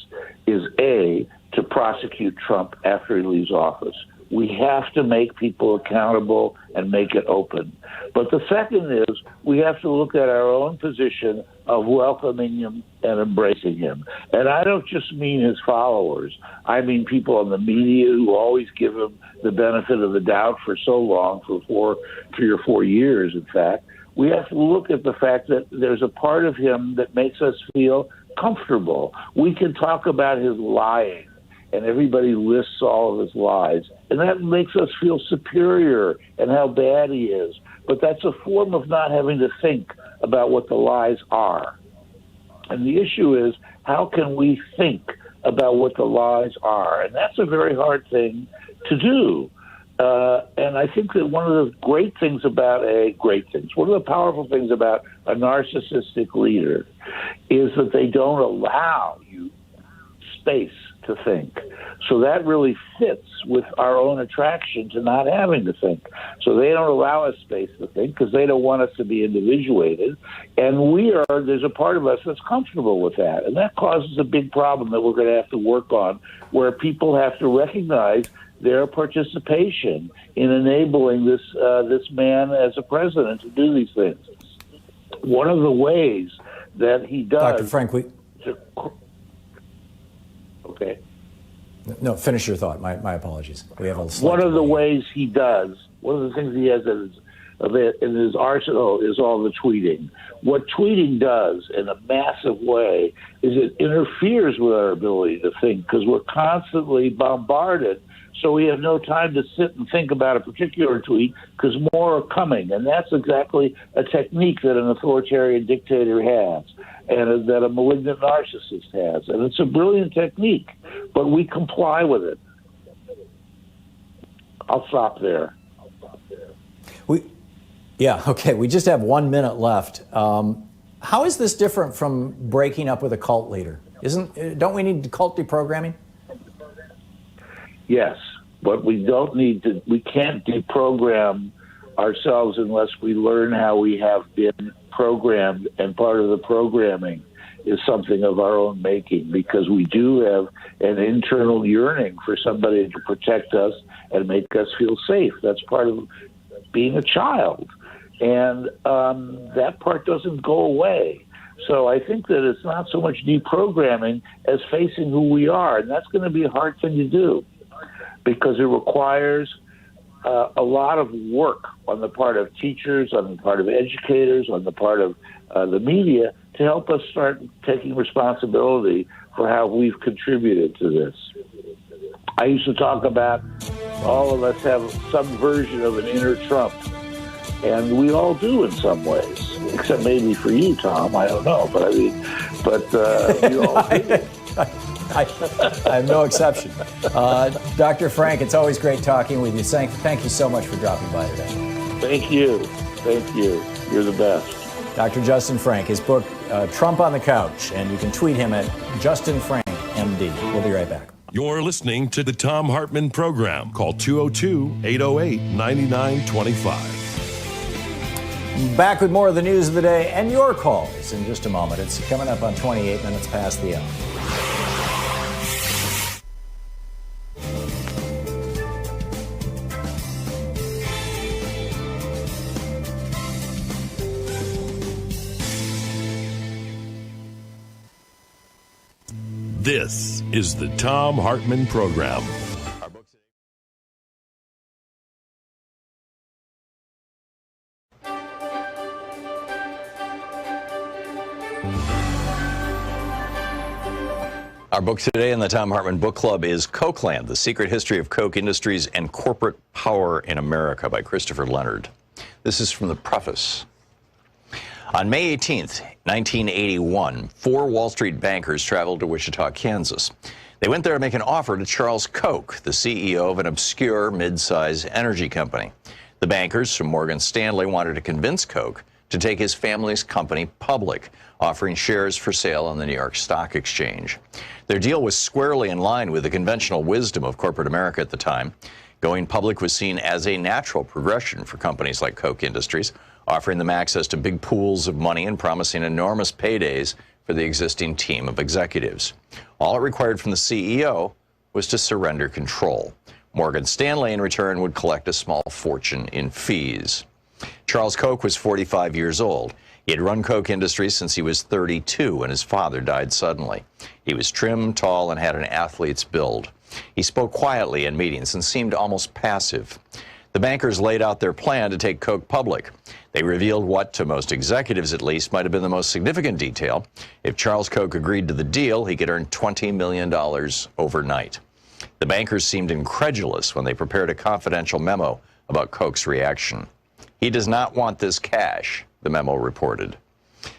is, A, to prosecute Trump after he leaves office. We have to make people accountable and make it open. But the second is we have to look at our own position of welcoming him and embracing him. And I don't just mean his followers. I mean people in the media who always give him the benefit of the doubt for so long, for 3 or 4 years, in fact. We have to look at the fact that there's a part of him that makes us feel comfortable. We can talk about his lying, and everybody lists all of his lies, and that makes us feel superior and how bad he is. But that's a form of not having to think about what the lies are. And the issue is, how can we think about what the lies are? And that's a very hard thing to do. And I think that one of the one of the powerful things about a narcissistic leader is that they don't allow you space to think. So that really fits with our own attraction to not having to think. So they don't allow us space to think because they don't want us to be individuated. And there's a part of us that's comfortable with that. And that causes a big problem that we're going to have to work on, where people have to recognize their participation in enabling this man as a president to do these things. One of the ways that he does... Dr. Frank, Okay. No, finish your thought. My apologies. We have a one of the things he has in his arsenal is all the tweeting. What tweeting does in a massive way is it interferes with our ability to think because we're constantly bombarded. So we have no time to sit and think about a particular tweet because more are coming. And that's exactly a technique that an authoritarian dictator has and that a malignant narcissist has. And it's a brilliant technique, but we comply with it. I'll stop there. We just have 1 minute left. How is this different from breaking up with a cult leader? Don't we need cult deprogramming? Yes, but we can't deprogram ourselves unless we learn how we have been programmed, and part of the programming is something of our own making, because we do have an internal yearning for somebody to protect us and make us feel safe. That's part of being a child, and that part doesn't go away. So I think that it's not so much deprogramming as facing who we are, and that's going to be a hard thing to do, because it requires a lot of work on the part of teachers, on the part of educators, on the part of the media to help us start taking responsibility for how we've contributed to this. I used to talk about all of us have some version of an inner Trump, and we all do in some ways, except maybe for you, Tom. I don't know, but we all do. I have no exception. Dr. Frank, it's always great talking with you. Thank you so much for dropping by today. Thank you. You're the best. Dr. Justin Frank, his book, Trump on the Couch, and you can tweet him at Justin Frank, MD. We'll be right back. You're listening to the Thom Hartmann Program. Call 202-808-9925. Back with more of the news of the day and your calls in just a moment. It's coming up on 28 minutes past the hour. This is the Thom Hartmann Program. Our book today in the Thom Hartmann Book Club is Cokeland, The Secret History of Coke Industries and Corporate Power in America by Christopher Leonard. This is from the preface. On May 18th, 1981, 4 Wall Street bankers traveled to Wichita, Kansas. They went there to make an offer to Charles Koch, the CEO of an obscure mid-size energy company. The bankers from Morgan Stanley wanted to convince Koch to take his family's company public, offering shares for sale on the New York Stock Exchange. Their deal was squarely in line with the conventional wisdom of corporate America at the time. Going public was seen as a natural progression for companies like Koch Industries, offering them access to big pools of money and promising enormous paydays for the existing team of executives. All it required from the CEO was to surrender control. Morgan Stanley, in return, would collect a small fortune in fees. Charles Koch was 45 years old. He had run Koch Industries since he was 32 when his father died suddenly. He was trim, tall, and had an athlete's build. He spoke quietly in meetings and seemed almost passive. The bankers laid out their plan to take Koch public. They revealed what, to most executives at least, might have been the most significant detail. If Charles Koch agreed to the deal, he could earn $20 million overnight. The bankers seemed incredulous when they prepared a confidential memo about Koch's reaction. He does not want this cash, the memo reported.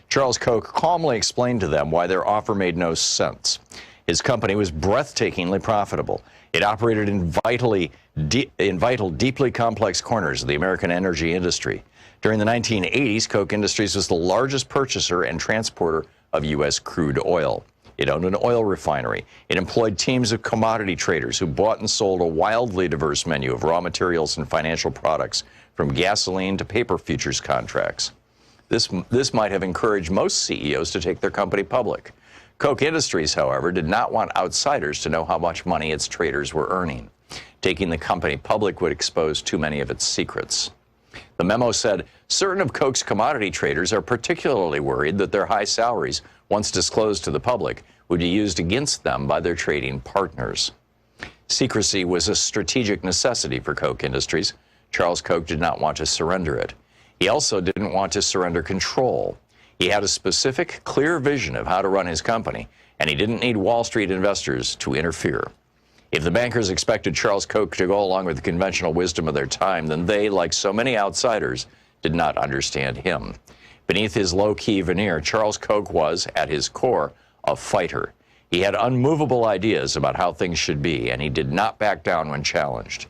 Charles Koch calmly explained to them why their offer made no sense. His company was breathtakingly profitable. It operated in vital, deeply complex corners of the American energy industry. During the 1980s, Koch Industries was the largest purchaser and transporter of U.S. crude oil. It owned an oil refinery. It employed teams of commodity traders who bought and sold a wildly diverse menu of raw materials and financial products, from gasoline to paper futures contracts. This might have encouraged most CEOs to take their company public. Koch Industries, however, did not want outsiders to know how much money its traders were earning. Taking the company public would expose too many of its secrets. The memo said, certain of Koch's commodity traders are particularly worried that their high salaries, once disclosed to the public, would be used against them by their trading partners. Secrecy was a strategic necessity for Koch Industries. Charles Koch did not want to surrender it. He also didn't want to surrender control. He had a specific, clear vision of how to run his company, and he didn't need Wall Street investors to interfere. If the bankers expected Charles Koch to go along with the conventional wisdom of their time, then they, like so many outsiders, did not understand him. Beneath his low-key veneer, Charles Koch was, at his core, a fighter. He had unmovable ideas about how things should be, and he did not back down when challenged.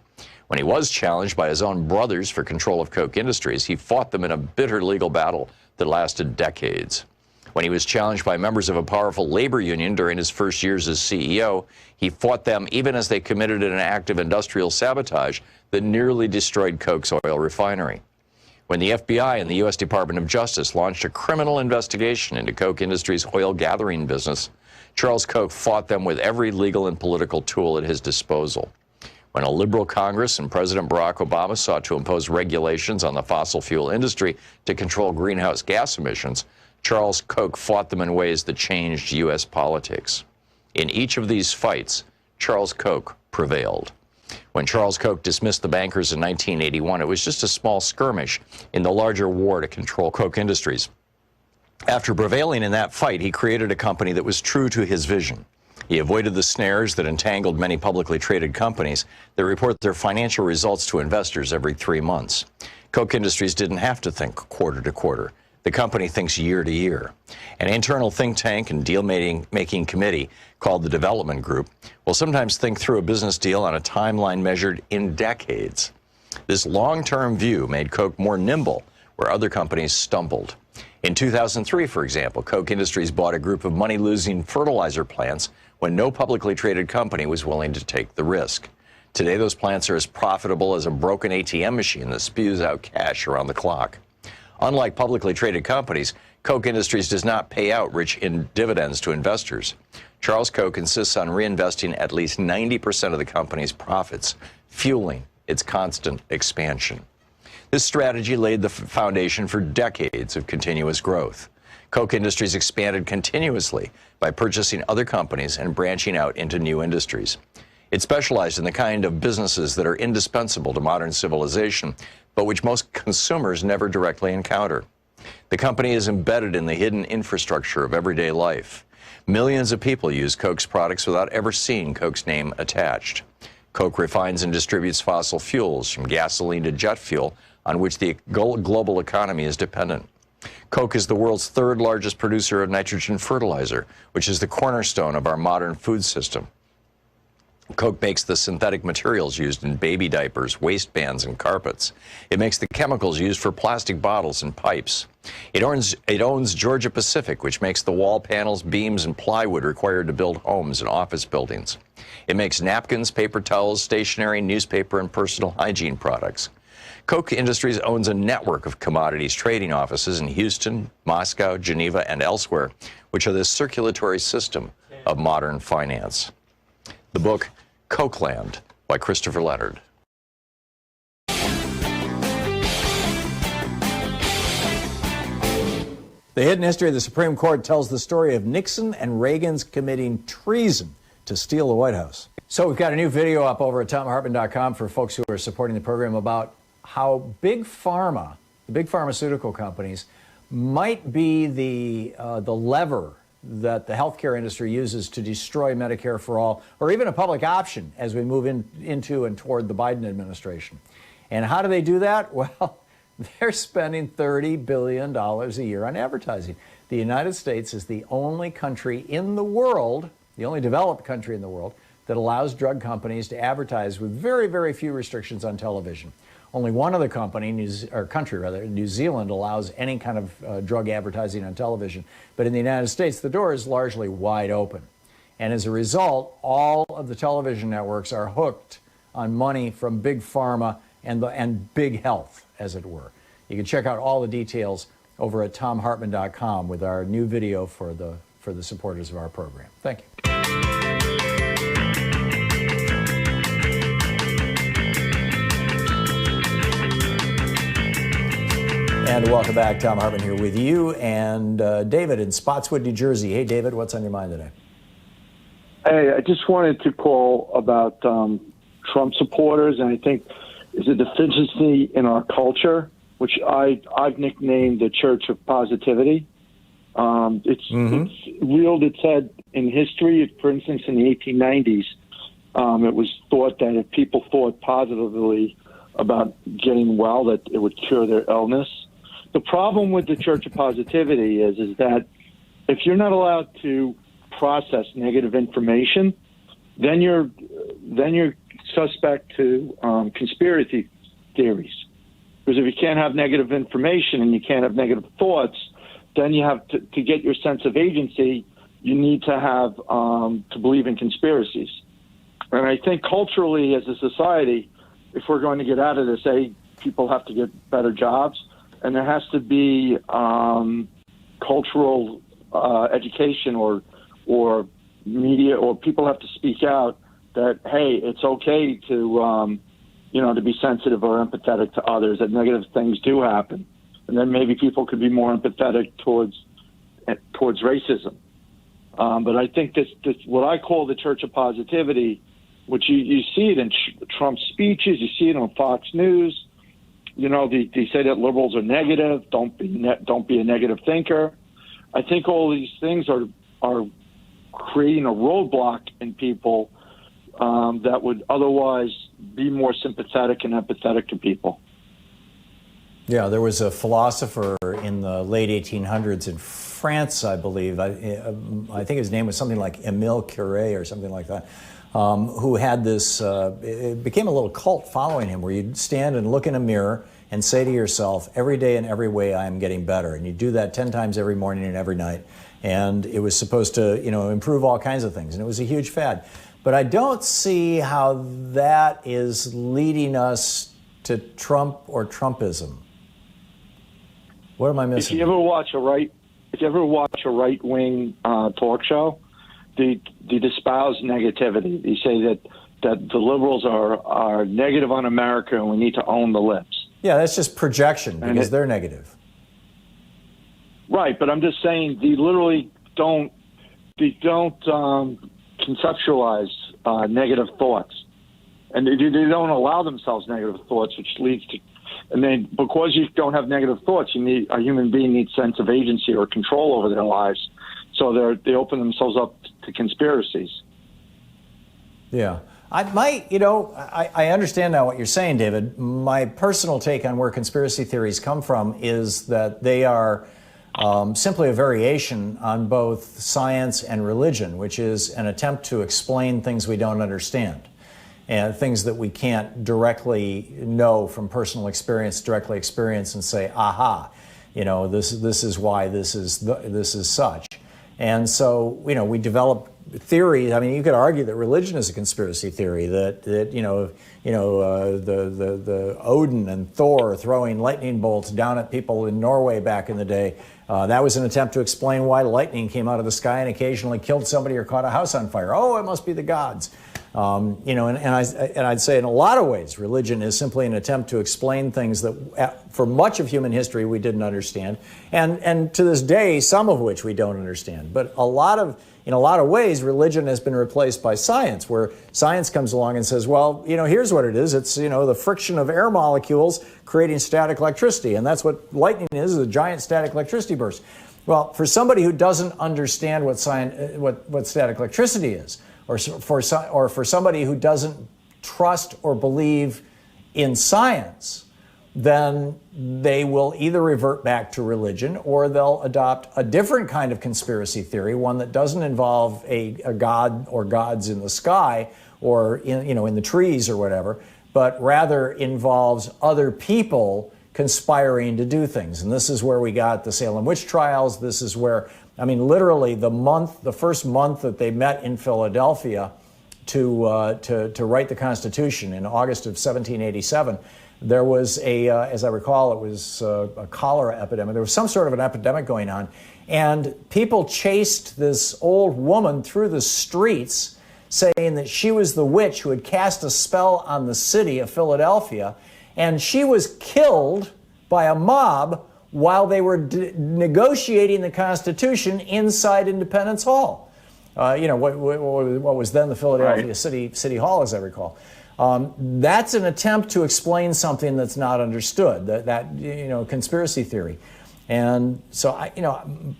When he was challenged by his own brothers for control of Koch Industries, he fought them in a bitter legal battle that lasted decades. When he was challenged by members of a powerful labor union during his first years as CEO, he fought them even as they committed an act of industrial sabotage that nearly destroyed Koch's oil refinery. When the FBI and the U.S. Department of Justice launched a criminal investigation into Koch Industries' oil gathering business, Charles Koch fought them with every legal and political tool at his disposal. When a liberal Congress and President Barack Obama sought to impose regulations on the fossil fuel industry to control greenhouse gas emissions, Charles Koch fought them in ways that changed U.S. politics. In each of these fights, Charles Koch prevailed. When Charles Koch dismissed the bankers in 1981, it was just a small skirmish in the larger war to control Koch Industries. After prevailing in that fight, he created a company that was true to his vision. He avoided the snares that entangled many publicly traded companies that report their financial results to investors every 3 months. Koch Industries didn't have to think quarter to quarter. The company thinks year to year. An internal think tank and deal-making committee called the Development Group will sometimes think through a business deal on a timeline measured in decades. This long-term view made Koch more nimble where other companies stumbled. In 2003, for example, Koch Industries bought a group of money-losing fertilizer plants when no publicly traded company was willing to take the risk. Today, those plants are as profitable as a broken ATM machine that spews out cash around the clock. Unlike publicly traded companies, Koch Industries does not pay out rich dividends to investors. Charles Koch insists on reinvesting at least 90% of the company's profits, fueling its constant expansion. This strategy laid the foundation for decades of continuous growth. Coke Industries expanded continuously by purchasing other companies and branching out into new industries. It specialized in the kind of businesses that are indispensable to modern civilization, but which most consumers never directly encounter. The company is embedded in the hidden infrastructure of everyday life. Millions of people use Coke's products without ever seeing Coke's name attached. Coke refines and distributes fossil fuels, from gasoline to jet fuel, on which the global economy is dependent. Coke is the world's third largest producer of nitrogen fertilizer, which is the cornerstone of our modern food system. Coke makes the synthetic materials used in baby diapers, waistbands, and carpets. It makes the chemicals used for plastic bottles and pipes. It owns Georgia Pacific, which makes the wall panels, beams, and plywood required to build homes and office buildings. It makes napkins, paper towels, stationery, newspaper, and personal hygiene products. Coke Industries owns a network of commodities trading offices in Houston, Moscow, Geneva, and elsewhere, which are the circulatory system of modern finance. The book, Cokeland, by Christopher Leonard. The Hidden History of the Supreme Court tells the story of Nixon and Reagan's committing treason to steal the White House. So we've got a new video up over at ThomHartmann.com for folks who are supporting the program about how big pharma, the big pharmaceutical companies, might be the lever that the healthcare industry uses to destroy Medicare for all, or even a public option as we move into and toward the Biden administration. And how do they do that? Well, they're spending $30 billion a year on advertising. The United States is the only country in the world, the only developed country in the world, that allows drug companies to advertise with very, very few restrictions on television. Only one other country, New Zealand, allows any kind of drug advertising on television. But in the United States, the door is largely wide open. And as a result, all of the television networks are hooked on money from big pharma and big health, as it were. You can check out all the details over at ThomHartmann.com with our new video for the supporters of our program. Thank you. And welcome back. Thom Hartmann here with you and David in Spotswood, New Jersey. Hey, David, what's on your mind today? Hey, I just wanted to call about Trump supporters, and I think is a deficiency in our culture, which I've nicknamed the Church of Positivity. It's reeled its head in history. For instance, in the 1890s, it was thought that if people thought positively about getting well, that it would cure their illness. The problem with the Church of Positivity is that if you're not allowed to process negative information, then you're suspect to conspiracy theories. Because if you can't have negative information and you can't have negative thoughts, then you have to get your sense of agency, you need to have to believe in conspiracies. And I think culturally, as a society, if we're going to get out of this, people have to get better jobs, and there has to be cultural education or media, or people have to speak out that, hey, it's okay to to be sensitive or empathetic to others, that negative things do happen, and then maybe people could be more empathetic towards racism. But I think this what I call the Church of Positivity, which you see it in Trump's speeches, you see it on Fox News. They say that liberals are negative. Don't be a negative thinker. I think all these things are creating a roadblock in people that would otherwise be more sympathetic and empathetic to people. Yeah, there was a philosopher in the late 1800s in France, I believe. I think his name was something like Émile Curé or something like that. Who had this, it became a little cult following him, where you'd stand and look in a mirror and say to yourself, every day in every way I am getting better. And you do that 10 times every morning and every night. And it was supposed to, improve all kinds of things. And it was a huge fad. But I don't see how that is leading us to Trump or Trumpism. What am I missing? If you ever watch a right-wing talk show, they espouse negativity. They say that the liberals are negative on America and we need to own the libs. Yeah, that's just projection because they're negative. Right, but I'm just saying they literally don't conceptualize negative thoughts, and they don't allow themselves negative thoughts, which leads to, and then because you don't have negative thoughts, a human being needs sense of agency or control over their lives, so they open themselves up to conspiracies. Yeah. I understand now what you're saying, David. My personal take on where conspiracy theories come from is that they are simply a variation on both science and religion, which is an attempt to explain things we don't understand and things that we can't directly know from personal experience, directly experience and say, aha, this is why this is such. And so, we develop theories. I mean, you could argue that religion is a conspiracy theory, that the Odin and Thor throwing lightning bolts down at people in Norway back in the day. That was an attempt to explain why lightning came out of the sky and occasionally killed somebody or caught a house on fire. Oh, it must be the gods. And I'd say in a lot of ways, religion is simply an attempt to explain things that for much of human history we didn't understand. And to this day, some of which we don't understand. But in a lot of ways, religion has been replaced by science, where science comes along and says, well, here's what it is. It's, the friction of air molecules creating static electricity. And that's what lightning is a giant static electricity burst. Well, for somebody who doesn't understand what static electricity is, or for somebody who doesn't trust or believe in science, then they will either revert back to religion or they'll adopt a different kind of conspiracy theory, one that doesn't involve a god or gods in the sky or in the trees or whatever, but rather involves other people conspiring to do things. And this is where we got the Salem witch trials. This is where, literally the first month that they met in Philadelphia to write the Constitution in August of 1787, there was as I recall, it was a cholera epidemic. There was some sort of an epidemic going on, and people chased this old woman through the streets, saying that she was the witch who had cast a spell on the city of Philadelphia, and she was killed by a mob while they were negotiating the Constitution inside Independence Hall. What was then the Philadelphia City Hall, as I recall. That's an attempt to explain something that's not understood, that conspiracy theory. And so,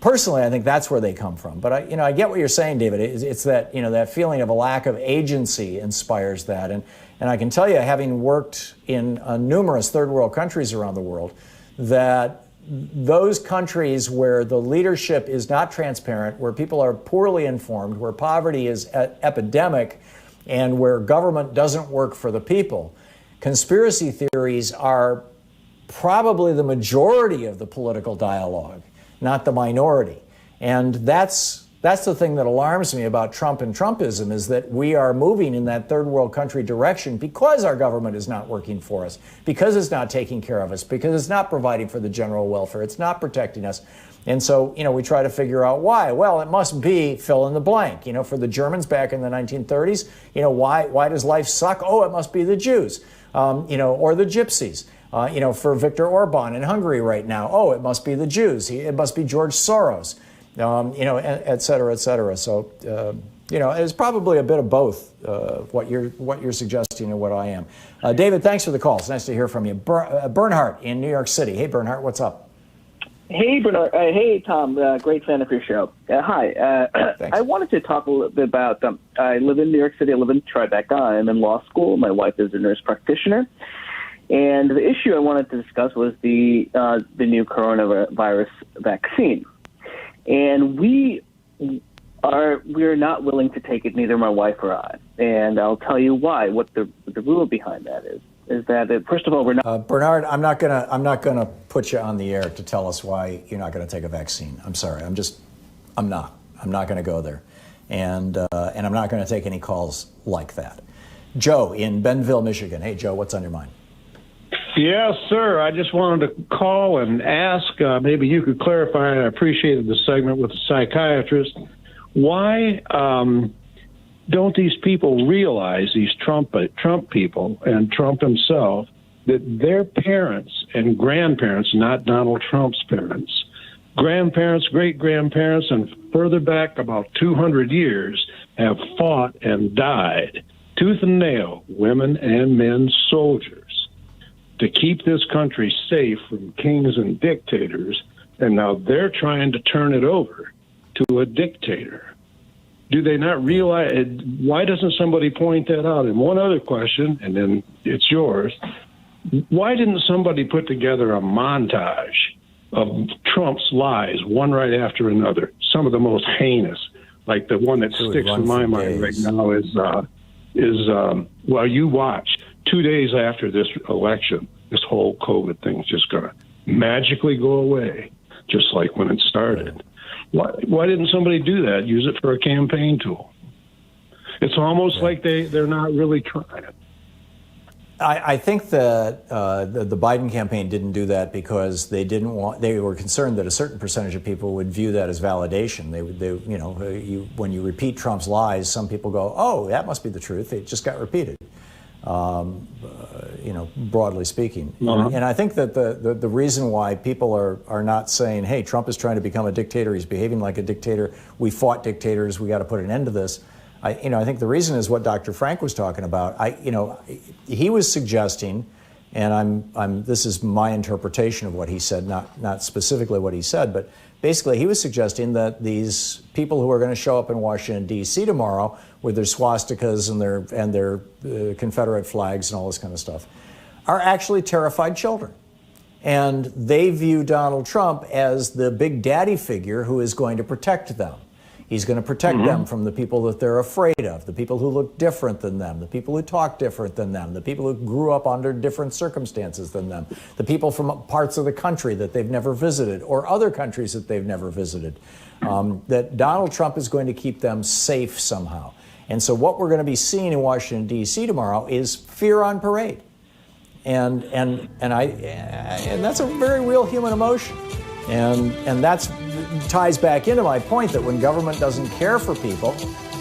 personally, I think that's where they come from. But I get what you're saying, David. It's that, that feeling of a lack of agency inspires that. And I can tell you, having worked in numerous third world countries around the world, that those countries where the leadership is not transparent, where people are poorly informed, where poverty is epidemic, and where government doesn't work for the people, conspiracy theories are probably the majority of the political dialogue, not the minority. And that's the thing that alarms me about Trump and Trumpism, is that we are moving in that third world country direction because our government is not working for us, because it's not taking care of us, because it's not providing for the general welfare, it's not protecting us. And so, we try to figure out why. Well, it must be fill in the blank. For the Germans back in the 1930s, why does life suck? Oh, it must be the Jews, or the Gypsies. For Viktor Orban in Hungary right now, oh, it must be the Jews. It must be George Soros, et cetera, et cetera. So, it's probably a bit of both, what you're suggesting and what I am. David, thanks for the call. It's nice to hear from you. Bernhardt in New York City. Hey, Bernhardt, what's up? Hey, Bernard. Hey, Tom. Great fan of your show. Hi. I wanted to talk a little bit about, I live in New York City. I live in Tribeca. I'm in law school. My wife is a nurse practitioner. And the issue I wanted to discuss was the new coronavirus vaccine. And we are not willing to take it, neither my wife or I. And I'll tell you why, what the rule behind that is that, first of all, we're not... Bernard, I'm not gonna put you on the air to tell us why you're not gonna take a vaccine. I'm sorry. I'm not gonna go there. And I'm not gonna take any calls like that. Joe in Bentonville, Michigan. Hey, Joe, what's on your mind? Yes, sir. I just wanted to call and ask, maybe you could clarify, and I appreciated the segment with the psychiatrist. Why don't these people realize, these Trump people and Trump himself, that their parents and grandparents, not Donald Trump's parents, grandparents, great-grandparents, and further back about 200 years have fought and died, tooth and nail, women and men soldiers, to keep this country safe from kings and dictators, and now they're trying to turn it over to a dictator. Do they not realize it? Why doesn't somebody point that out? And one other question, and then it's yours. Why didn't somebody put together a montage of Trump's lies, one right after another, some of the most heinous, like the one that sticks in my mind right now is well, you watch, 2 days after this election, this whole COVID thing is just going to magically go away, just like when it started. Why didn't somebody do that? Use it for a campaign tool. It's almost like they're not really trying. I think that the Biden campaign didn't do that because they didn't want. They were concerned that a certain percentage of people would view that as validation. When you repeat Trump's lies, some people go, "Oh, that must be the truth. It just got repeated." Broadly speaking. And I think that the reason why people are not saying, "Hey, Trump is trying to become a dictator. He's behaving like a dictator. We fought dictators. We got to put an end to this." I think the reason is what Dr. Frank was talking about. He was suggesting, and this is my interpretation of what he said, not specifically what he said, but basically he was suggesting that these people who are going to show up in Washington, D.C. tomorrow with their swastikas and their Confederate flags and all this kind of stuff are actually terrified children. And they view Donald Trump as the big daddy figure who is going to protect them. He's going to protect them from the people that they're afraid of, the people who look different than them, the people who talk different than them, the people who grew up under different circumstances than them, the people from parts of the country that they've never visited or other countries that they've never visited. That Donald Trump is going to keep them safe somehow. And so what we're going to be seeing in Washington, D.C. tomorrow is fear on parade. And that's a very real human emotion. And that's ties back into my point that when government doesn't care for people,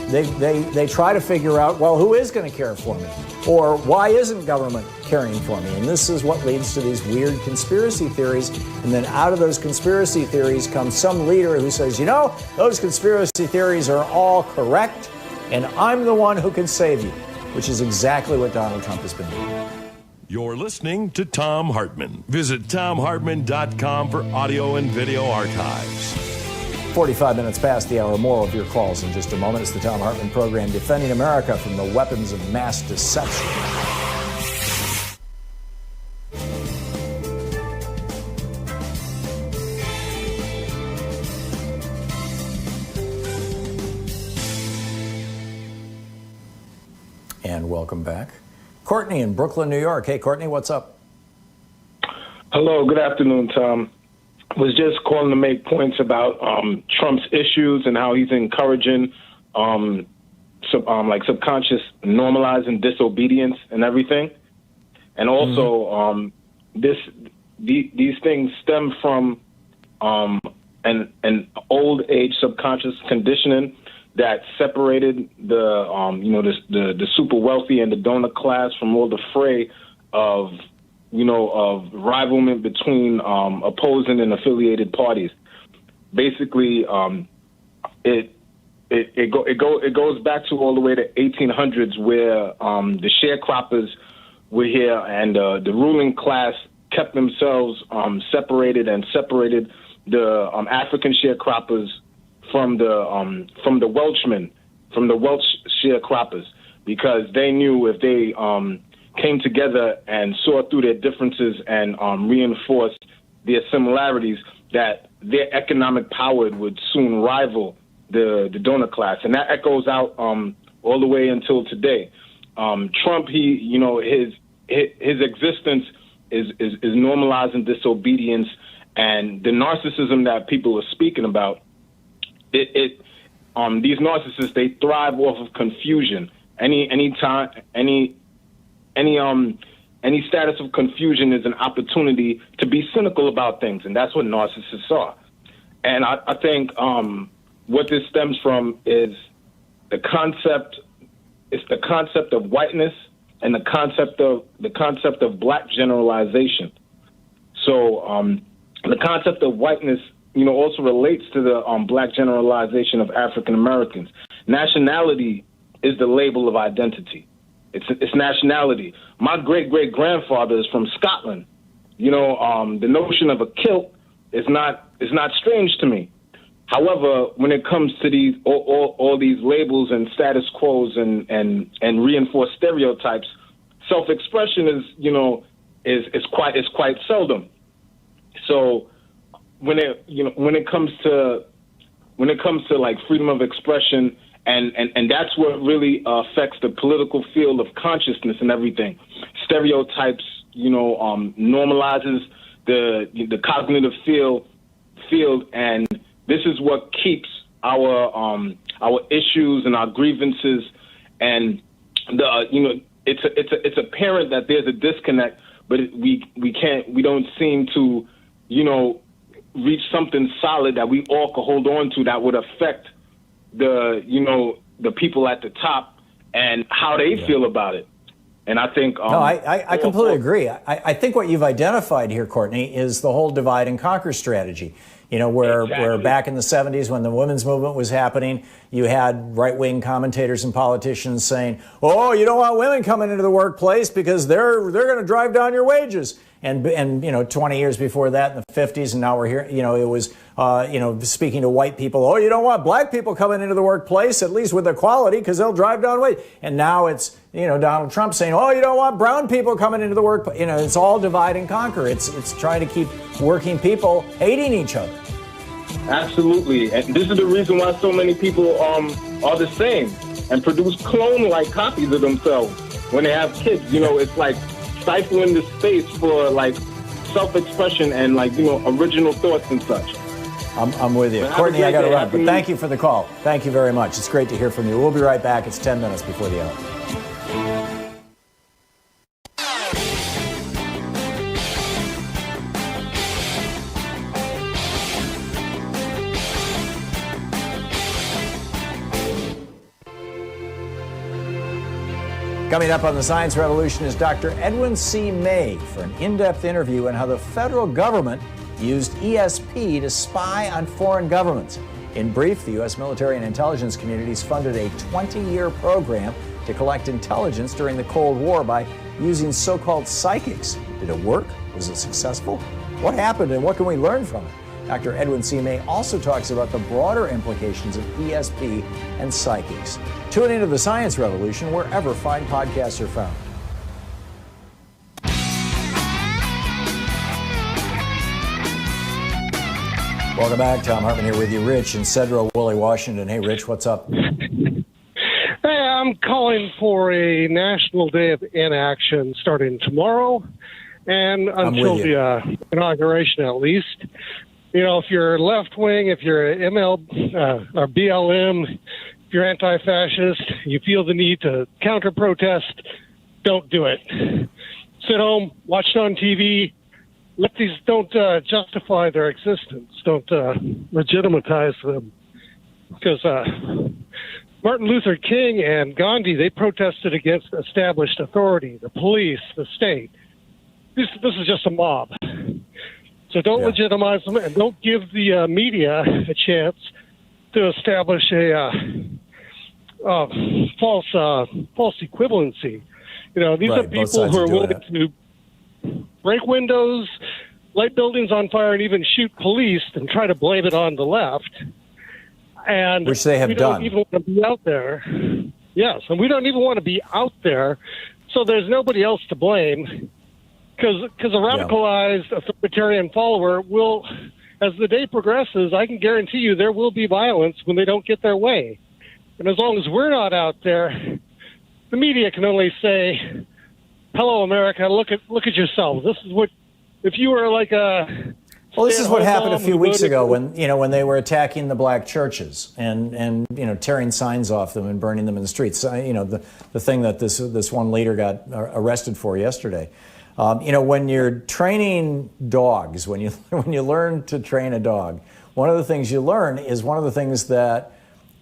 they try to figure out, well, who is going to care for me? Or why isn't government caring for me? And this is what leads to these weird conspiracy theories. And then out of those conspiracy theories comes some leader who says, those conspiracy theories are all correct, and I'm the one who can save you, which is exactly what Donald Trump has been doing. You're listening to Thom Hartmann. Visit thomhartmann.com for audio and video archives. 45 minutes past the hour. More of your calls in just a moment. It's the Thom Hartmann Program, defending America from the weapons of mass deception. And welcome back. Courtney in Brooklyn, New York. Hey, Courtney, what's up? Hello, good afternoon, Tom. Was just calling to make points about Trump's issues and how he's encouraging subconscious normalizing disobedience and everything. And also these things stem from an old age subconscious conditioning that separated the super wealthy and the donor class from all the fray of rivalment between opposing and affiliated parties. Basically, it goes back to all the way to 1800s, where the sharecroppers were here and the ruling class kept themselves separated the African sharecroppers from the Welchmen, from the Welsh sharecroppers, because they knew if they came together and saw through their differences and reinforced their similarities, that their economic power would soon rival the donor class, and that echoes out all the way until today. Trump, his existence is normalizing disobedience, and the narcissism that people are speaking about. These narcissists, they thrive off of confusion. Any status of confusion is an opportunity to be cynical about things, and that's what narcissists are. And I think what this stems from is the concept of whiteness and the concept of black generalization. So the concept of whiteness also relates to the black generalization of African Americans. Nationality is the label of identity. It's nationality. My great-great-grandfather is from Scotland. The notion of a kilt is not strange to me. However, when it comes to these all these labels and status quos and reinforced stereotypes, self-expression is quite seldom. So when it comes to like freedom of expression, and that's what really affects the political field of consciousness and everything. Stereotypes, normalizes the cognitive field, and this is what keeps our issues and our grievances, and it's apparent that there's a disconnect, but we don't seem to reach something solid that we all could hold on to that would affect the people at the top and how they feel about it. And I think no, I completely agree. I think what you've identified here, Courtney, is the whole divide and conquer strategy. Where back in the 70s when the women's movement was happening, you had right-wing commentators and politicians saying, "Oh, you don't want women coming into the workplace because they're going to drive down your wages." And 20 years before that in the 50s, and now we're here, it was, speaking to white people, "Oh, you don't want black people coming into the workplace, at least with equality, because they'll drive down wages." And now it's, Donald Trump saying, "Oh, you don't want brown people coming into the workplace." It's all divide and conquer. It's trying to keep working people hating each other. Absolutely. And this is the reason why so many people are the same and produce clone-like copies of themselves when they have kids. It's like stifling the space for like self-expression and original thoughts and such. I'm with you. Courtney, I got to run, but thank you for the call. Thank you very much. It's great to hear from you. We'll be right back. It's 10 minutes before the hour. Coming up on the Science Revolution is Dr. Edwin C. May for an in-depth interview on how the federal government used ESP to spy on foreign governments. In brief, the U.S. military and intelligence communities funded a 20-year program to collect intelligence during the Cold War by using so-called psychics. Did it work? Was it successful? What happened and what can we learn from it? Dr. Edwin C. May also talks about the broader implications of ESP and psychics. Tune into the Science Revolution wherever fine podcasts are found. Welcome back. Thom Hartmann here with you. Rich in Cedro, Woolley, Washington. Hey, Rich, what's up? Hey, I'm calling for a National Day of Inaction starting tomorrow and until the inauguration at least. If you're left-wing, if you're ML or BLM, if you're anti-fascist, you feel the need to counter-protest, don't do it. Sit home, watch it on TV. Don't justify their existence. Don't legitimatize them. Because Martin Luther King and Gandhi, they protested against established authority, the police, the state. This is just a mob. So don't legitimize them and don't give the media a chance to establish a false equivalency. These are people who are willing to break windows, light buildings on fire, and even shoot police and try to blame it on the left. And which they have done. We don't even want to be out there. Yes, and we don't even want to be out there, so there's nobody else to blame. Because a radicalized authoritarian follower will, as the day progresses, I can guarantee you there will be violence when they don't get their way. And as long as we're not out there, the media can only say, "Hello, America, look at yourself. This is what, if you were like a..." Well, this is what happened a few weeks ago when they were attacking the black churches and tearing signs off them and burning them in the streets. The thing that this one leader got arrested for yesterday. When you're training dogs, when you learn to train a dog, one of the things you learn is one of the things that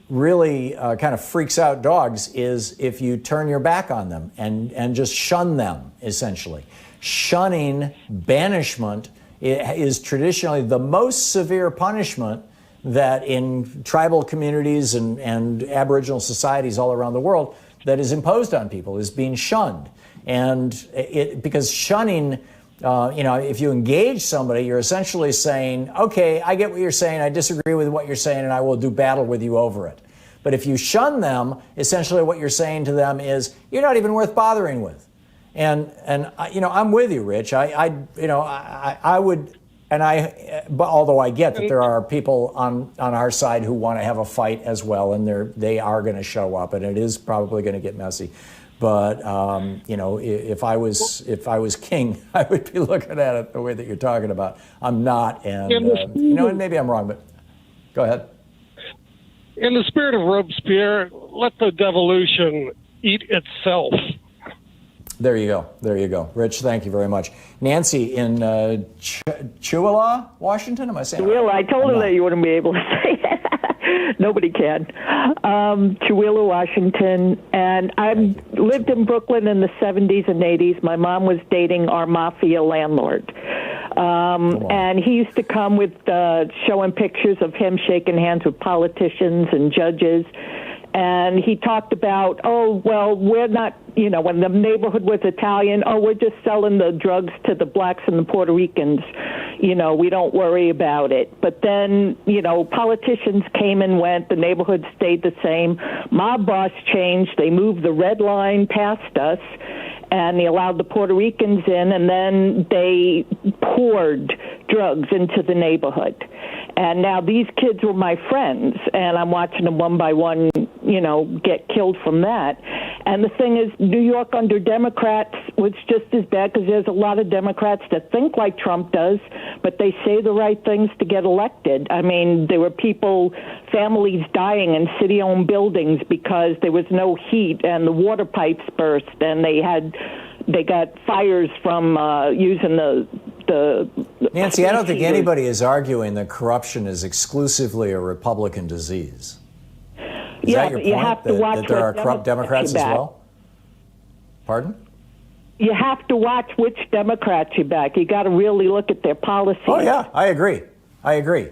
really kind of freaks out dogs is if you turn your back on them and just shun them, essentially. Shunning, banishment is traditionally the most severe punishment that in tribal communities and Aboriginal societies all around the world that is imposed on people, is being shunned. And because shunning, if you engage somebody, you're essentially saying, okay, I get what you're saying, I disagree with what you're saying, and I will do battle with you over it. But if you shun them, essentially what you're saying to them is, you're not even worth bothering with. And I'm with you, Rich. I would, but although I get that there are people on our side who want to have a fight as well, and they are going to show up, and it is probably going to get messy. But if I was king, I would be looking at it the way that you're talking about. I'm not, and and maybe I'm wrong, but go ahead. In the spirit of Robespierre, let the devolution eat itself. There you go. Rich, thank you very much. Nancy in Chewilla, Washington, am I saying Chewilla, I told her that you wouldn't be able to say it. Nobody can. Chewilla, Washington. And I lived in Brooklyn in the 70s and 80s. My mom was dating our mafia landlord. And he used to come with showing pictures of him shaking hands with politicians and judges. And he talked about, we're not, when the neighborhood was Italian, we're just selling the drugs to the blacks and the Puerto Ricans. We don't worry about it. But then, politicians came and went. The neighborhood stayed the same. Mob boss changed. They moved the red line past us, and they allowed the Puerto Ricans in, and then they poured drugs into the neighborhood. And now these kids were my friends, and I'm watching them one by one, get killed from that. And the thing is, New York under Democrats was just as bad, because there's a lot of Democrats that think like Trump does, but they say the right things to get elected. I mean, there were families dying in city-owned buildings because there was no heat and the water pipes burst, and they got fires from using the Nancy, I don't think anybody is arguing that corruption is exclusively a Republican disease. Is that your point, you have to watch that there are corrupt Democrats as well? Pardon? You have to watch which Democrats you back. You got to really look at their policies. Oh yeah, I agree.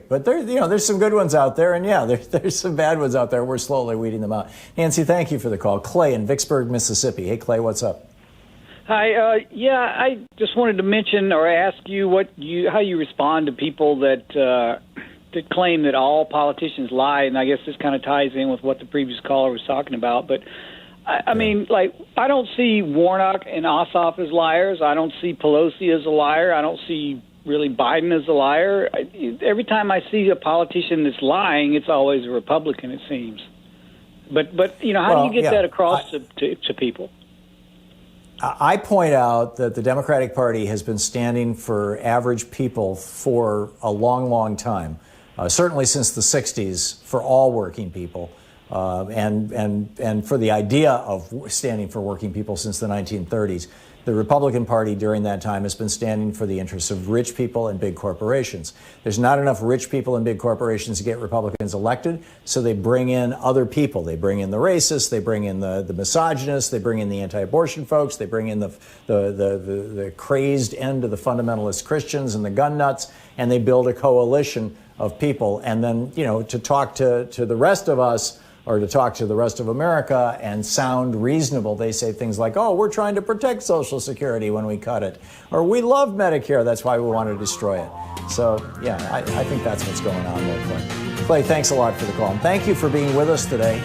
But there's some good ones out there, and there's some bad ones out there. We're slowly weeding them out. Nancy, thank you for the call. Clay in Vicksburg, Mississippi. Hey, Clay, what's up? Hi. I just wanted to mention or ask you how you respond to people that claim that all politicians lie, and I guess this kind of ties in with what the previous caller was talking about. But I mean, I don't see Warnock and Ossoff as liars. I don't see Pelosi as a liar. I don't see really Biden as a liar. Every time I see a politician that's lying, it's always a Republican, it seems. But how do you get that across to people? I point out that the Democratic Party has been standing for average people for a long, long time, certainly since the 60s, for all working people, and for the idea of standing for working people since the 1930s. The Republican Party during that time has been standing for the interests of rich people and big corporations. There's not enough rich people and big corporations to get Republicans elected, so they bring in other people. They bring in the racists, they bring in the misogynists, they bring in the anti-abortion folks, they bring in the crazed end of the fundamentalist Christians and the gun nuts, and they build a coalition of people. And then, to talk to the rest of us, or to talk to the rest of America and sound reasonable, they say things like, we're trying to protect Social Security when we cut it. Or we love Medicare, that's why we want to destroy it. So, I think that's what's going on there, Clay. Clay, thanks a lot for the call. And thank you for being with us today.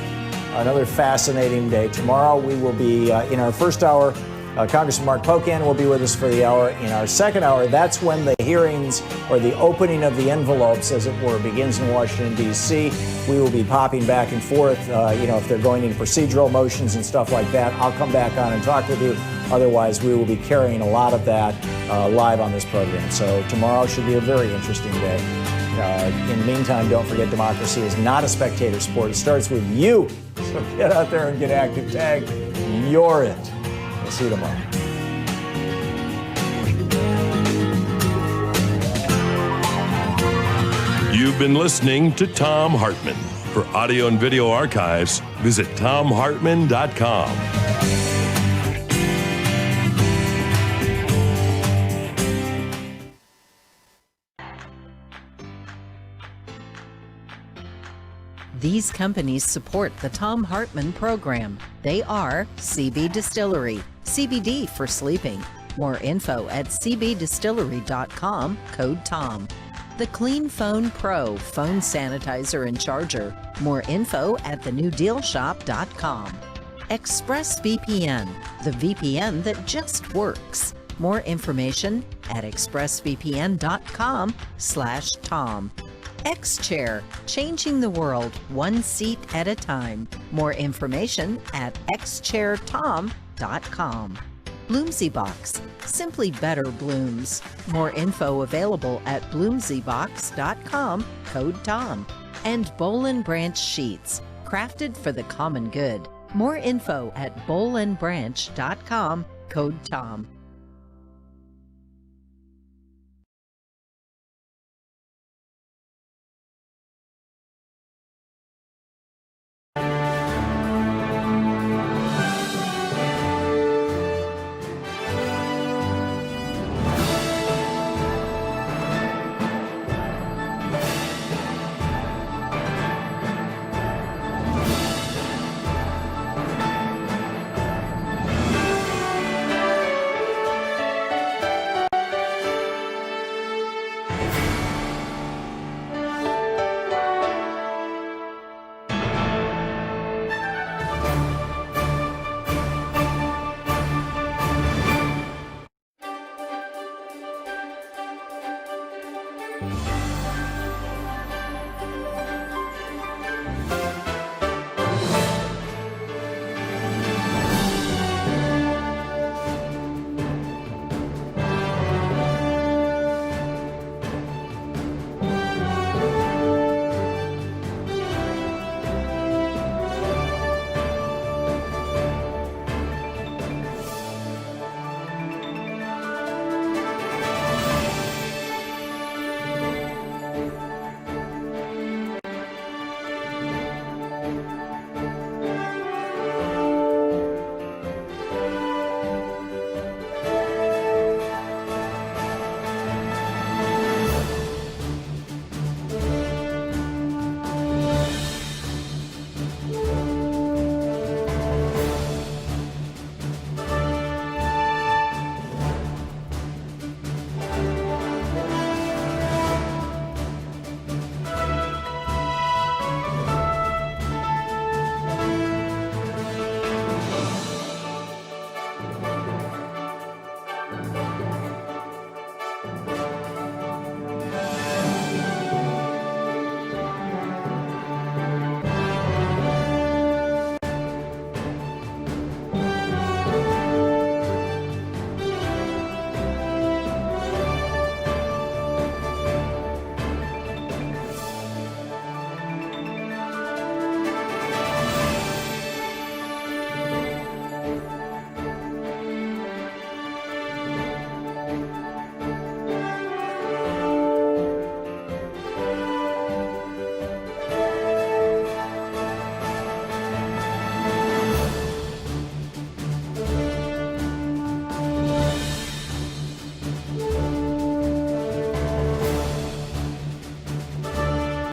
Another fascinating day. Tomorrow we will be, in our first hour, Congressman Mark Pocan will be with us for the hour. In our second hour, that's when the hearings, or the opening of the envelopes, as it were, begins in Washington, D.C. We will be popping back and forth. If they're going into procedural motions and stuff like that, I'll come back on and talk with you. Otherwise, we will be carrying a lot of that live on this program. So tomorrow should be a very interesting day. In the meantime, don't forget, democracy is not a spectator sport. It starts with you. So get out there and get active. Tag. You're it. We'll see you tomorrow. You've been listening to Thom Hartmann. For audio and video archives, visit thomhartmann.com. These companies support the Thom Hartmann Program. They are CB Distillery, CBD for sleeping. More info at cbdistillery.com, code TOM. The Clean Phone Pro phone sanitizer and charger. More info at thenewdealshop.com. ExpressVPN, the VPN that just works. More information at expressvpn.com/Tom. X-Chair, changing the world one seat at a time. More information at xchairtom.com. Bloomsy Box, simply better blooms. More info available at bloomsybox.com, code TOM. And Boll & Branch Sheets, crafted for the common good. More info at bollandbranch.com, code TOM.